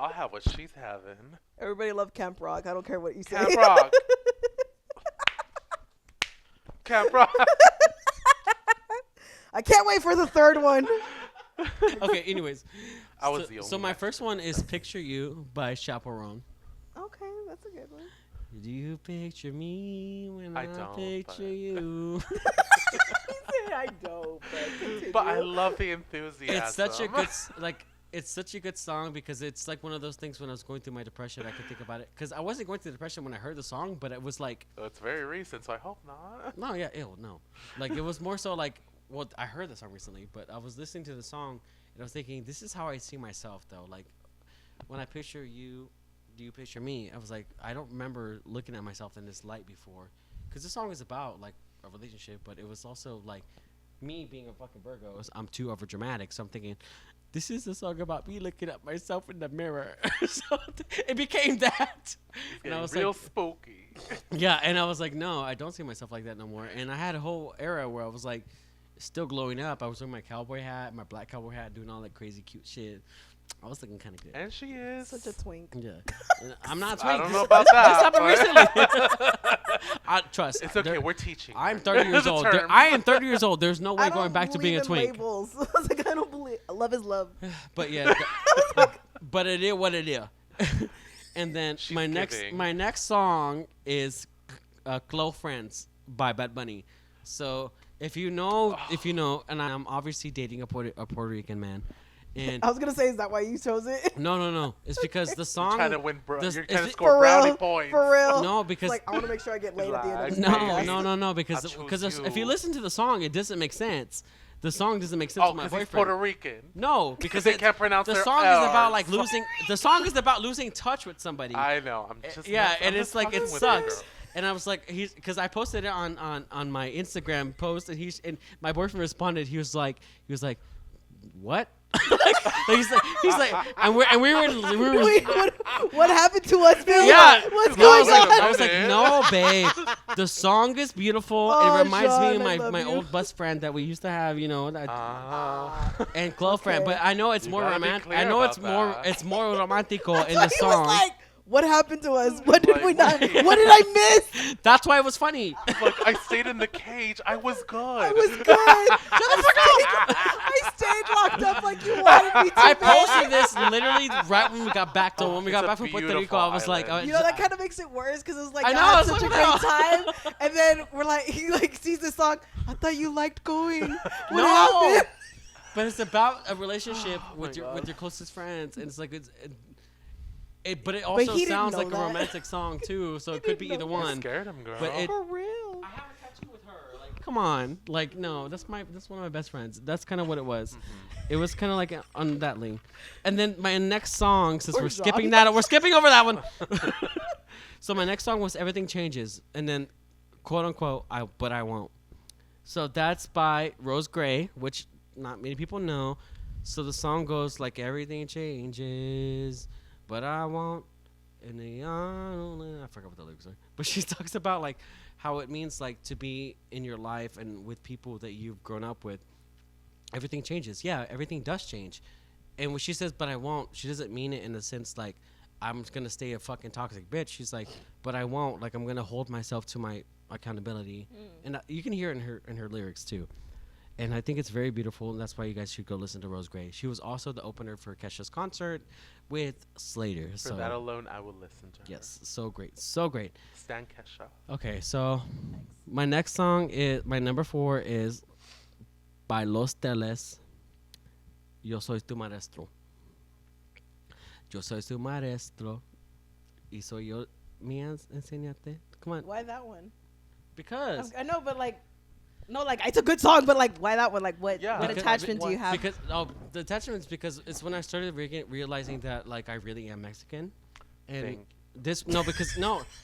I'll have what she's having. Everybody love Camp Rock. I don't care what you say. Camp Rock. Camp Rock. I can't wait for the third one. Okay, anyways. I was the only So my one. first one is Picture You by Chaperone. Okay, that's a good one. Do you picture me when I I, don't, picture but- you? I don't, but But I love the enthusiasm. It's such a good it's such a good song because it's like one of those things when I was going through my depression I could think about it because I wasn't going through depression when I heard the song, but it was like It's very recent, so I hope not. no, yeah, no, like it was more so like well I heard the song recently, but I was listening to the song and I was thinking this is how I see myself though. Like when I picture you, do you picture me? I was like I don't remember looking at myself in this light before because the song is about like a relationship, but it was also like me being a fucking Virgo. I'm too over dramatic, so I'm thinking this is a song about me looking at myself in the mirror. So it became that. And I was real like, spooky. yeah, and I was like, no, I don't see myself like that no more. And I had a whole era where I was like, still glowing up. I was wearing my cowboy hat, my black cowboy hat, doing all that crazy cute shit. I was looking kind of good. And she is. such a twink. Yeah, and I'm not. I twink. don't know about that. This happened recently. I trust. It's okay. There- We're teaching. I'm 30 years The old. term. I am 30 years old. There's no way I going don't back to being a believe in twink. labels. I was like, I don't believe. Love is love. But yeah, but it is what it is. And then She's my giving. next song is "Close Friends" by Bad Bunny. So if you know, and I'm obviously dating a Puerto Rican man, and I was gonna say, is that why you chose it? no, it's because the song. Trying to win, this- you're is trying to it- score For brownie real? points. For real? No, because Like, I want to make sure I get laid at the end of this Relax. podcast. no, because I because chose if you you. listen to the song, it doesn't make sense. The song doesn't make sense Oh, to my because he's boyfriend. Puerto Rican. No, because they can't pronounce the their song is about Rs. like losing. The song is about losing touch with somebody. I know. I'm just. Yeah, I'm and just it's like it fucking with you, sucks. girl. And I was like, because I posted it on my Instagram post, and my boyfriend responded. He was like, what? he's like, and we were Wait, what happened to us, Bill? yeah. What's No, going on? I was like, no, babe. The song is beautiful. Oh, it reminds me Sean, I of love my you. old best friend that we used to have, Ah. and close friend. Okay. But I know it's You more gotta be romantic. clear I know about it's more that. it's more romantico in So the he song. was like, what happened to us? What did Like, we not? wait. What did I miss? That's why it was funny. Look, I stayed in the cage. I was good. I was good. I stayed locked up like you wanted me to. I babe. posted this literally right when we got back to when we got It's a back from Puerto Rico. beautiful I was like, island. You know, that kind of makes it worse because it was like, I I know, had it's such a like, great no. time. And then we're like, he like sees the song. I thought you liked going. What No. happened? but it's about a relationship Oh with my your God. closest friends, and it's like but it also he didn't sounds know like that. a romantic song too, so it could be didn't either know that. You one. scared him, girl. But it- For real. I have a tattoo with her. Like, come on, like no, that's one of my best friends. That's kind of what it was. It was kind of like on that link. And then my next song, since Poor we're John. skipping we're skipping over that one. So my next song was Everything Changes, and then quote unquote But I Won't. So that's by Rose Gray, which not many people know. So the song goes like everything changes, but I won't. And I forgot what the lyrics are, but she talks about like how it means like to be in your life and with people that you've grown up with. Everything changes. Yeah, everything does change. And when she says "but I won't," she doesn't mean it in the sense like I'm gonna stay a fucking toxic bitch. She's like, "But I won't." Like I'm gonna hold myself to my accountability, and you can hear it in her lyrics too. And I think it's very beautiful, and that's why you guys should go listen to Rose Gray. She was also the opener for Kesha's concert with Slater. For So that alone, I will listen to her. yes, so great, so great. Stan Kesha. Okay, so my next song is my number 4 is by Los Teles. Yo soy tu maestro. Yo soy tu maestro. Y soy yo mi enseñarte. Come on, Why that one? because I know, but like, no, like it's a good song, but like, why that one? Like, what? Yeah. What Because- attachment do you have? Because the attachment is because it's when I started realizing that like I really am Mexican, and Think.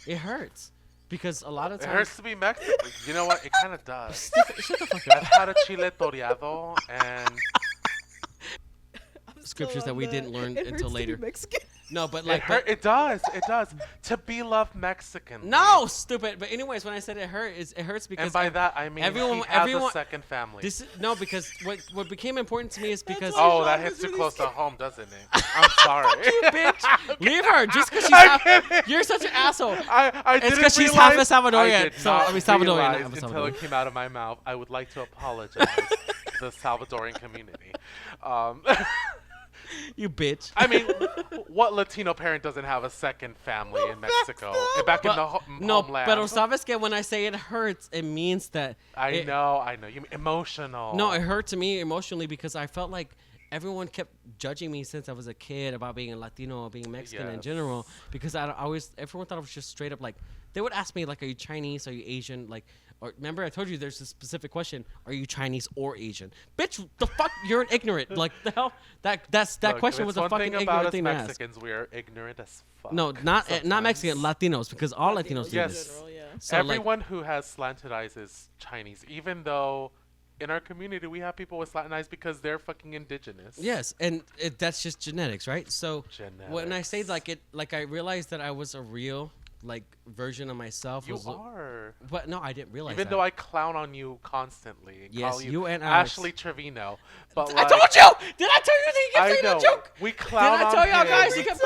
it hurts because a lot of It times hurts to be Mexican. You know what? It kind of does. shut the fuck up. I've had a chile toreado, and I'm Scriptures still that we on didn't learn it hurts until to be later. Mexican. No, but like It does. It does. To be loved Mexican. no, stupid. But anyways, when I said it hurts because And by that I mean everyone, he has everyone, a second family. This is no, because what became important to me is because Oh, that hits too close to home, doesn't it? I'm sorry. you bitch, leave her just because she's half, you're such an asshole. I It's didn't because she's half a realize- Salvadorian. I did So not I mean Salvadorian. realize I'm a until Salvadorian. it came out of my mouth. I would like to apologize to the Salvadorian community. You bitch. I mean, what Latino parent doesn't have a second family in Mexico? Back in the No, homeland. pero sabes que when I say it hurts, it means that I know. You mean emotional. No, it hurt to me emotionally because I felt like everyone kept judging me since I was a kid about being a Latino or being Mexican in Yes. general because I always everyone thought I was just straight up like they would ask me like, are you Chinese? Are you Asian? Like, or remember I told you there's a specific question: are you Chinese or Asian? Bitch, the fuck, you're an ignorant. Like the hell, that Look, question was a fucking thing about ignorant us thing to ask. Mexicans, we are ignorant as fuck. No, not sometimes. Mexican, Latinos because all Latinos do Yes. this. General, yeah. So, like, Everyone who has slanted eyes is Chinese, even though in our community we have people with slanted eyes because they're fucking indigenous. yes, and that's just genetics, right? So when I say Genetics. like I realized that I was a real like version of myself. You are. But no, I didn't realize Even that. though I clown on you constantly. And Yes, call you and Alex. Ashley Trevino. But I like, told you! Did I tell you that you kept I saying know. that joke? We Did clown I tell y'all on guys? him You kept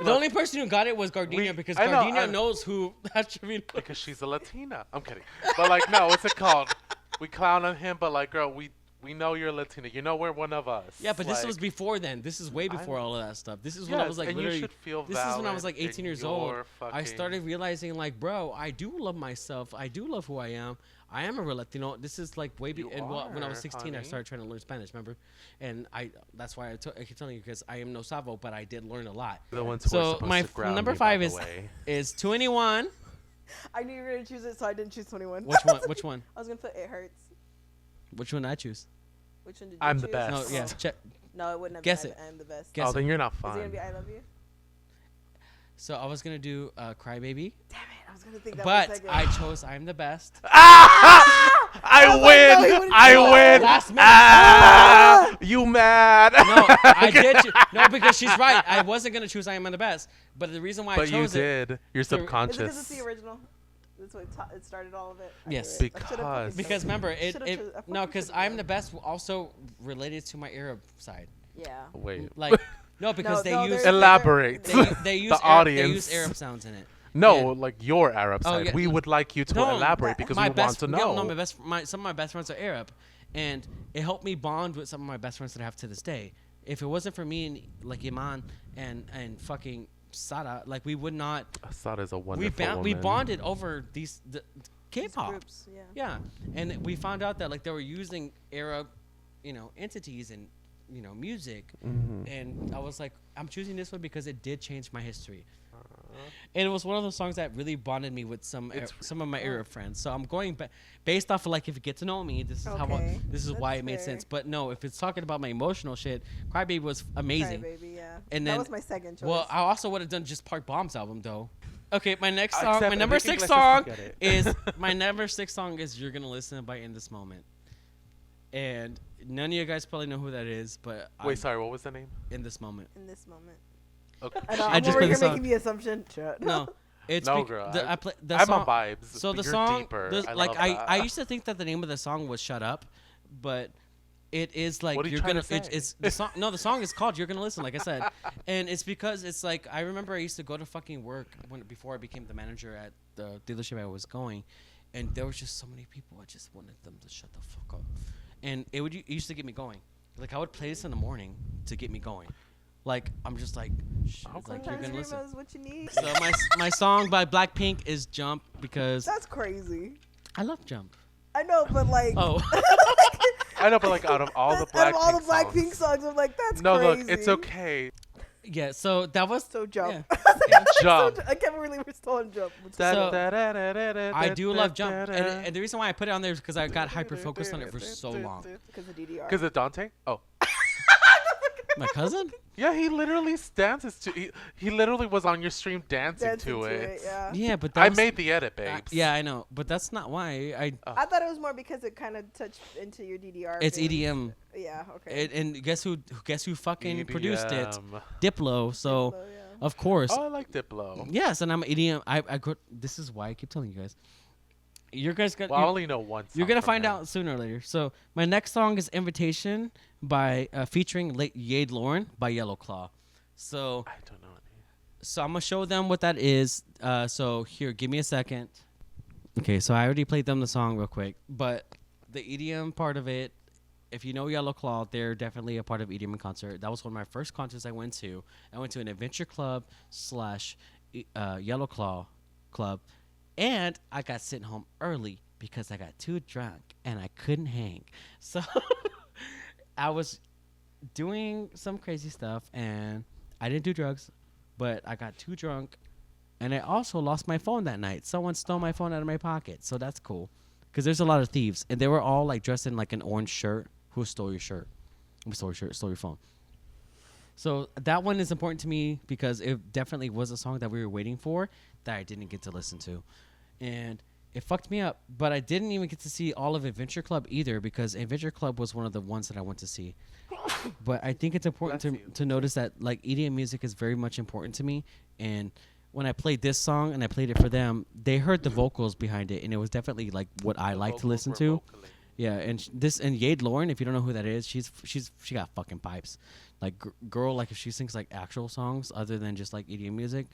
the only person who got it was Gardenia because I know, Gardenia knows who Trevino is. because she's a Latina. I'm kidding. But like, no, what's it called? We clown on him, but like, girl, we know you're Latina. You know we're one of us. Yeah, but this Like, was before then. This is way before all of that stuff. This is when I yes, was like and literally. you should feel This is when I was valid like 18 in years old. your I fucking- started realizing like, bro, I do love myself. I do love who I am. I am a real Latino. This is like way You and when I was are, 16, I honey. started trying to learn Spanish. Remember, and that's why I keep telling you because I am no savo, but I did learn a lot. The ones who are So supposed my to ground number me, by 5 the is way. is 21. I knew you were gonna choose it, so I didn't choose 21. Which one? Which one? I was gonna put It Hurts. Which one did I choose? Which one did you I'm choose? the best. No, yeah, Yes. check. No, it wouldn't have Guess been it. I'm the best. Guess Oh, then you're not Is it gonna fun. be I Love You? So I was gonna do Crybaby, Damn it, I was gonna think that but was second. I chose I'm the best. I was like, no, he win! wouldn't I do it. win! Last minute. You mad? No, I did. No, because she's right. I wasn't gonna choose I Am the Best, but the reason why I But you chose it did. You're the- Is it because it's subconscious. the original? That's what it started all of it. I Yes. knew it. I should've Because- fucking because chosen remember it. Should've it chose- I no, fucking because should've I'm done the it. best also related to my Arab side. Yeah. Wait. Like no, because they use they're- Elaborate. they use The Arab, they audience. use Arab sounds in it. No, And- like your Arab Oh, side. yeah, We no. would like you to No, elaborate because we my want best, to know. No, some of my best friends are Arab, and it helped me bond with some of my best friends that I have to this day. If it wasn't for me and like Iman and fucking Sada, like we would not. Assad is a wonderful We woman. bonded over the These K-pop. groups, yeah. Yeah, and we found out that like they were using Arab, entities and music, Mhm. and I was like, I'm choosing this one because it did change my history. And it was one of those songs that really bonded me with some of my Arab friends. So I'm going based off of like if you get to know me, this is Okay, this is why that's it made fair. sense. But no, if it's talking about my emotional shit, Crybaby was amazing. Crybaby, yeah. And that then- was my second choice. Well, I also would have done just Park Bombs album though. Okay, my next song, Except my number Enrique 6 Iglesias song can get it. is my number 6 song is "You're Gonna Listen" by In This Moment. And none of you guys probably know who that is, but Wait, sorry, what was the name? In This Moment. in this moment. Okay. I know. I I'm just over put here the song- making the assumption. Shut. No, it's No, girl, I play the I'm song. on vibes. So the You're song, deeper. the- I like love I that. used to think that the name of the song was "Shut Up," but it is like What are you you're trying gonna. to say? It's the song. No, the song is called "You're Gonna Listen," like I said, and it's because it's like I remember I used to go to fucking work before I became the manager at the dealership I was going, and there was just so many people. I just wanted them to shut the fuck up, and it used to get me going. Like I would play this in the morning to get me going. Like I'm just like, it's like you're Sometimes gonna listen. Remo is what you need. So my song by Blackpink is "Jump" because That's crazy. I love Jump. I know, but like. Oh. I know, but like out of all the out of all the Blackpink Blackpink songs, I'm like, that's no, crazy. look, it's okay. Yeah, so that was So jump. yeah. Jump. I can't believe we're still on jump. So, I do love Jump, and the reason why I put it on there is because I got hyper focused on it for so long. Because of DDR. Because of Dante? Oh. My cousin? Yeah, he literally dances to he literally was on your stream dancing to it. Yeah. Yeah, but I that made the edit, babes. yeah, I know, but that's not why I thought it was more because it kind of touched into your DDR. it's phase. EDM. Yeah. Okay. And guess who fucking produced it? EDM. Diplo. So Diplo, yeah. Of course. Oh, I like Diplo. Yes, and I'm EDM. This is why I keep telling you guys. You guys got. Well, I only know one song. You're gonna from find him. out sooner or later. So my next song is "Invitation" by featuring Yade Lauren by Yellow Claw. So I don't know. So I'm gonna show them what that is. So here, give me a second. Okay, so I already played them the song real quick, but the EDM part of it, if you know Yellow Claw, they're definitely a part of EDM in concert. That was one of my first concerts I went to. I went to an adventure club / Yellow Claw club, and I got sent home early because I got too drunk and I couldn't hang. So I was doing some crazy stuff, and I didn't do drugs, but I got too drunk, and I also lost my phone that night. Someone stole my phone out of my pocket, so that's cool. Because there's a lot of thieves, and they were all like dressed in like an orange shirt. Who stole your shirt? Who stole your shirt? Stole your phone. So that one is important to me because it definitely was a song that we were waiting for that I didn't get to listen to. And it fucked me up. But I didn't even get to see all of Adventure Club either because Adventure Club was one of the ones that I went to see. But I think it's important to notice that like EDM music is very much important to me. And when I played this song and I played it for them, they heard the vocals behind it, and it was definitely like what I like to listen to. Yeah, and Yade Lauren, if you don't know who that is, she got fucking pipes. Like girl, like if she sings like actual songs other than just like EDM music,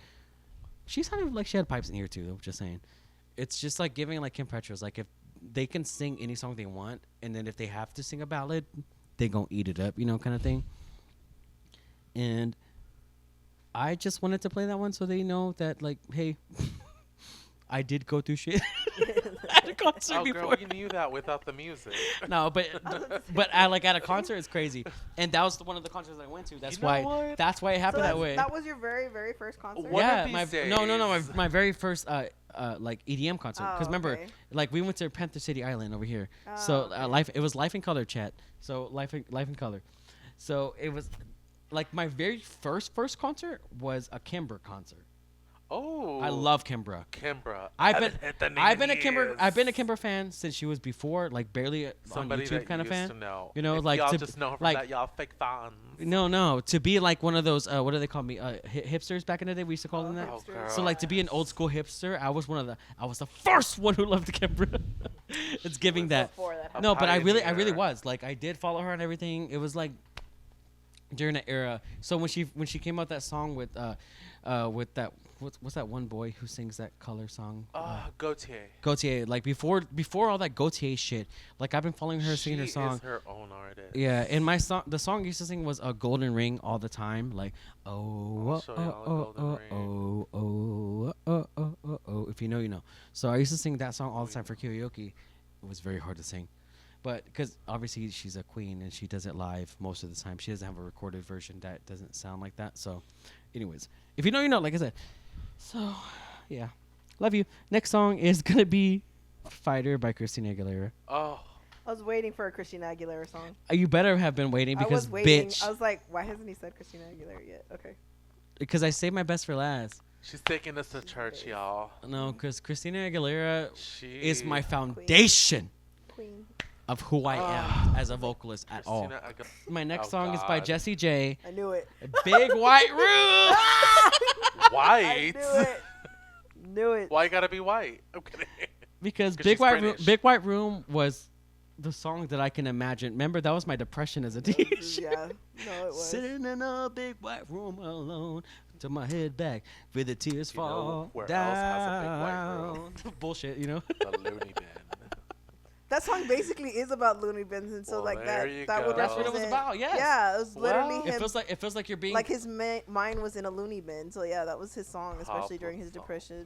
she sounded like she had pipes in here too. Just saying, it's just like giving like Kim Petras. Like if they can sing any song they want, and then if they have to sing a ballad, they gonna eat it up, kind of thing. And I just wanted to play that one so they know that like, hey, I did go through shit at a concert before. Girl, you knew that without the music. No, but I like at a concert, it's crazy, and that was one of the concerts I went to. That's why. That's why it happened that way. That was your very, very first concert. Yeah, my very first like EDM concert. Because remember, okay. like we went to Panther City Island over here. Oh, So okay. it was Life in Color chat. So Life in Color. So it was like my very first concert was a Kimbra concert. Oh, I love Kimbra. Kimbra. I've been a Kimbra fan since she was before, like barely Somebody on YouTube that kind of fan. To know. You know, if like y'all to just know her from like that, y'all fake fans. No, to be like one of those what do they call me? Hipsters back in the day. We used to call them that. Oh, girl. So like to be an old school hipster, I was the first one who loved Kimbra. It's giving that. No, but I really was. Like I did follow her and everything. It was like during that era. So when she came out that song with that what's that one boy who sings that color song? Gautier. Like before all that Gautier shit. Like I've been following her singing her song. She is her own artist. Yeah, and the song I used to sing was a Golden Ring all the time. Like if you know, you know. So I used to sing that song all the time for karaoke. It was very hard to sing. But because obviously she's a queen and she does it live most of the time. She doesn't have a recorded version that doesn't sound like that. So, anyways, if you know, you know, like I said. So, yeah. Love you. Next song is going to be Fighter by Christina Aguilera. Oh. I was waiting for a Christina Aguilera song. You better have been waiting because, I was waiting. bitch. I was like, why hasn't he said Christina Aguilera yet? Okay. Because I saved my best for last. She's taking us to church, y'all. No, because Christina Aguilera is my Queen. foundation. Queen. Of who I am as a vocalist at all. My next song is by Jessie J. I knew it. Big White Room. White? I knew it. Why you gotta be white? I'm kidding. Because Big White Room was the song that I can imagine. Remember, that was my depression as a teenager. Yeah. No, it was. Sitting in a big white room alone, to my head back, with the tears fall where down. else has a big white room? Bullshit, you know. The loony bin. That song basically is about loony bins, and so Well, like there that you would go. That's what it was about. Yes. Yeah, it was literally Well, him. It feels like you're being like his mind was in a loony bin. So yeah, that was his song, especially during his Powerful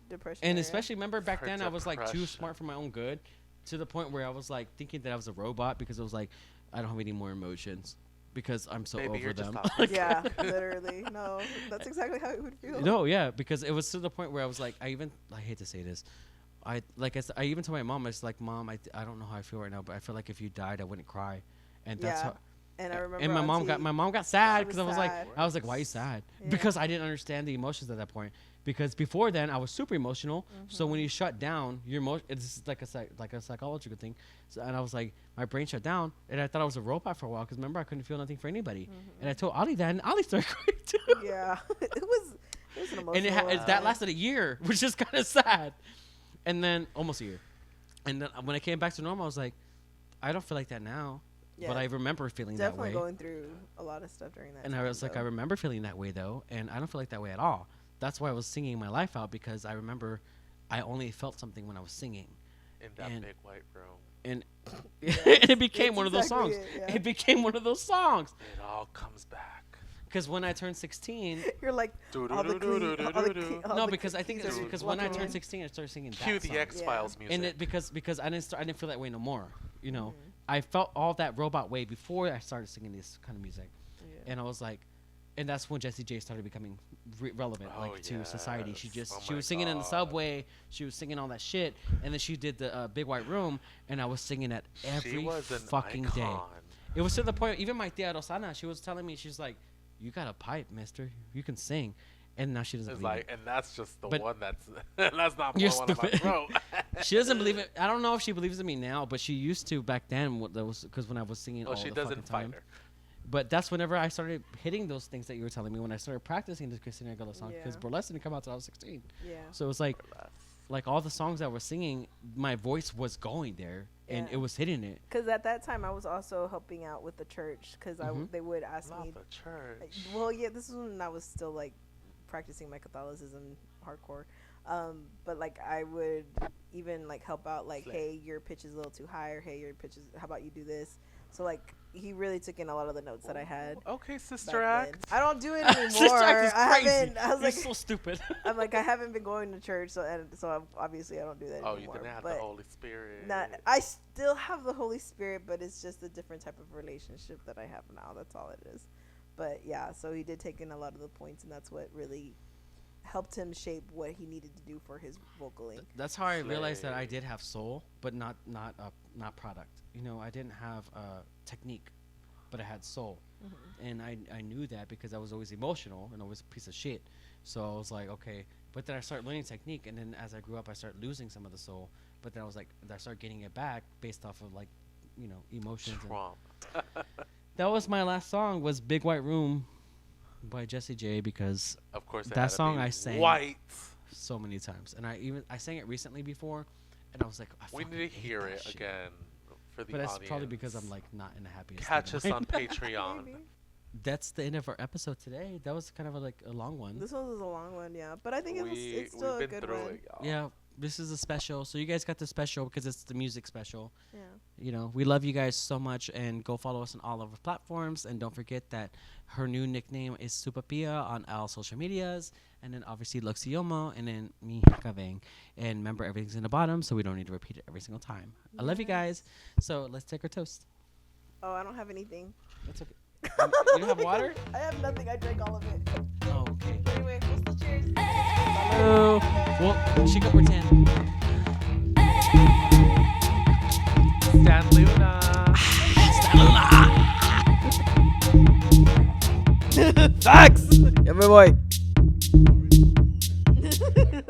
depression. And era. especially remember back For then I was like too depression. smart for my own good, to the point where I was like thinking that I was a robot because it was like I don't have any more emotions because I'm so Baby, over you're just them. talking. Yeah, literally. No, that's exactly how it would feel. No, yeah, because it was to the point where I was like, I hate to say this, I even told my mom, I was like, Mom, I don't know how I feel right now, but I feel like if you died, I wouldn't cry, and that's Yeah. how. And I remember. And my mom got sad because I was sad. like, why are you sad? Yeah. Because I didn't understand the emotions at that point. Because before then I was super emotional. So when you shut down, your it's like a psychological thing. So, and I was like, my brain shut down, and I thought I was a robot for a while. Because remember, I couldn't feel nothing for anybody. And I told Ali that, and Ali started crying too. Yeah, it was an emotional. And that lasted a year, which is kind of sad. And then almost a year. And then when I came back to normal, I was like, I don't feel like that now. Yeah, but I remember feeling definitely that way. going through a lot of stuff during that. And time, I was like, though. I remember feeling that way though, and I don't feel like that way at all. That's why I was singing my life out, because I remember I only felt something when I was singing. In that big white room. And, Yes, and it became it's one of those exactly songs. it, yeah. It became one of those songs. It all comes back. Because when I turned 16, You're like no, because I think it's because when I turned walking 16, I started singing that Cue the song. X-Files music. And it because I didn't feel that way no more. You know, I felt all that robot way before I started singing this kind of music, and I was like, and that's when Jessie J started becoming relevant, to society. She was singing in the subway, she was singing all that shit, and then she did the Big White Room, and I was singing that every fucking day. It was to the point, even my tia Rosana, she was telling me, she's like, "You got a pipe, mister. You can sing." And now she doesn't believe it. And that's just the But one that's not you're blowing on my stupid. throat. She doesn't believe it. I don't know if she believes in me now, but she used to back then. Because when I was singing all she the doesn't fucking time. fight her. But that's whenever I started hitting those things that you were telling me, when I started practicing the Christina Aguilera song, because Yeah. Burlesque didn't come out until I was 16. Yeah. So it was like all the songs I was singing, my voice was going there, and Yeah. it was hitting it. Because at that time I was also helping out with the church, because they would ask Not me. the church. Well, yeah, this is when I was still like practicing my Catholicism hardcore. But like I would even like help out, like, hey, your pitch is a little too high, or hey, your pitch is, how about you do this? So like he really took in a lot of the notes that I had. Okay, Sister back Act. then. I don't do it Sister anymore. Act is I crazy. haven't. I was You're like, so stupid. I'm like, I haven't been going to church, so obviously I don't do that Oh, you anymore. didn't have but the Holy Spirit. I still have the Holy Spirit, but it's just a different type of relationship that I have now. That's all it is. But yeah, so he did take in a lot of the points, and that's what really helped him shape what he needed to do for his vocaling. That's how I realized that I did have soul, but not product. You know, I didn't have technique, but I had soul. And I knew that because I was always emotional and always a piece of shit. So I was like, okay. But then I started learning technique, and then as I grew up, I started losing some of the soul. But then I was like, I started getting it back based off of, like, you know, emotions. That was my last song, was Big White Room by Jessie J, because of course that song I sang white so many times. And I sang it recently before, and I was like, we need to hear it shit again for the But audience. that's probably because I'm like not in the happiest Catch state us of on mind. Patreon. Maybe. That's the end of our episode today. That was kind of a long one. This one was a long one, yeah. But I think it's still a we've been good through one. it, y'all. Yeah, this is a special. So you guys got the special because it's the music special. Yeah. You know, we love you guys so much, and go follow us on all of our platforms. And don't forget that her new nickname is Sopapilla on all social medias. And then obviously Luxiyomo, and then me, HekaVang. And remember, everything's in the bottom, so we don't need to repeat it every single time. I love you guys. So let's take our toast. Oh, I don't have anything. That's okay. You don't have water? I have nothing. I drank all of it. Oh, okay. Anyway, we'll still cheers. Hello. Well, she got pretend. Stan Luna. Facts. Yeah, my boy.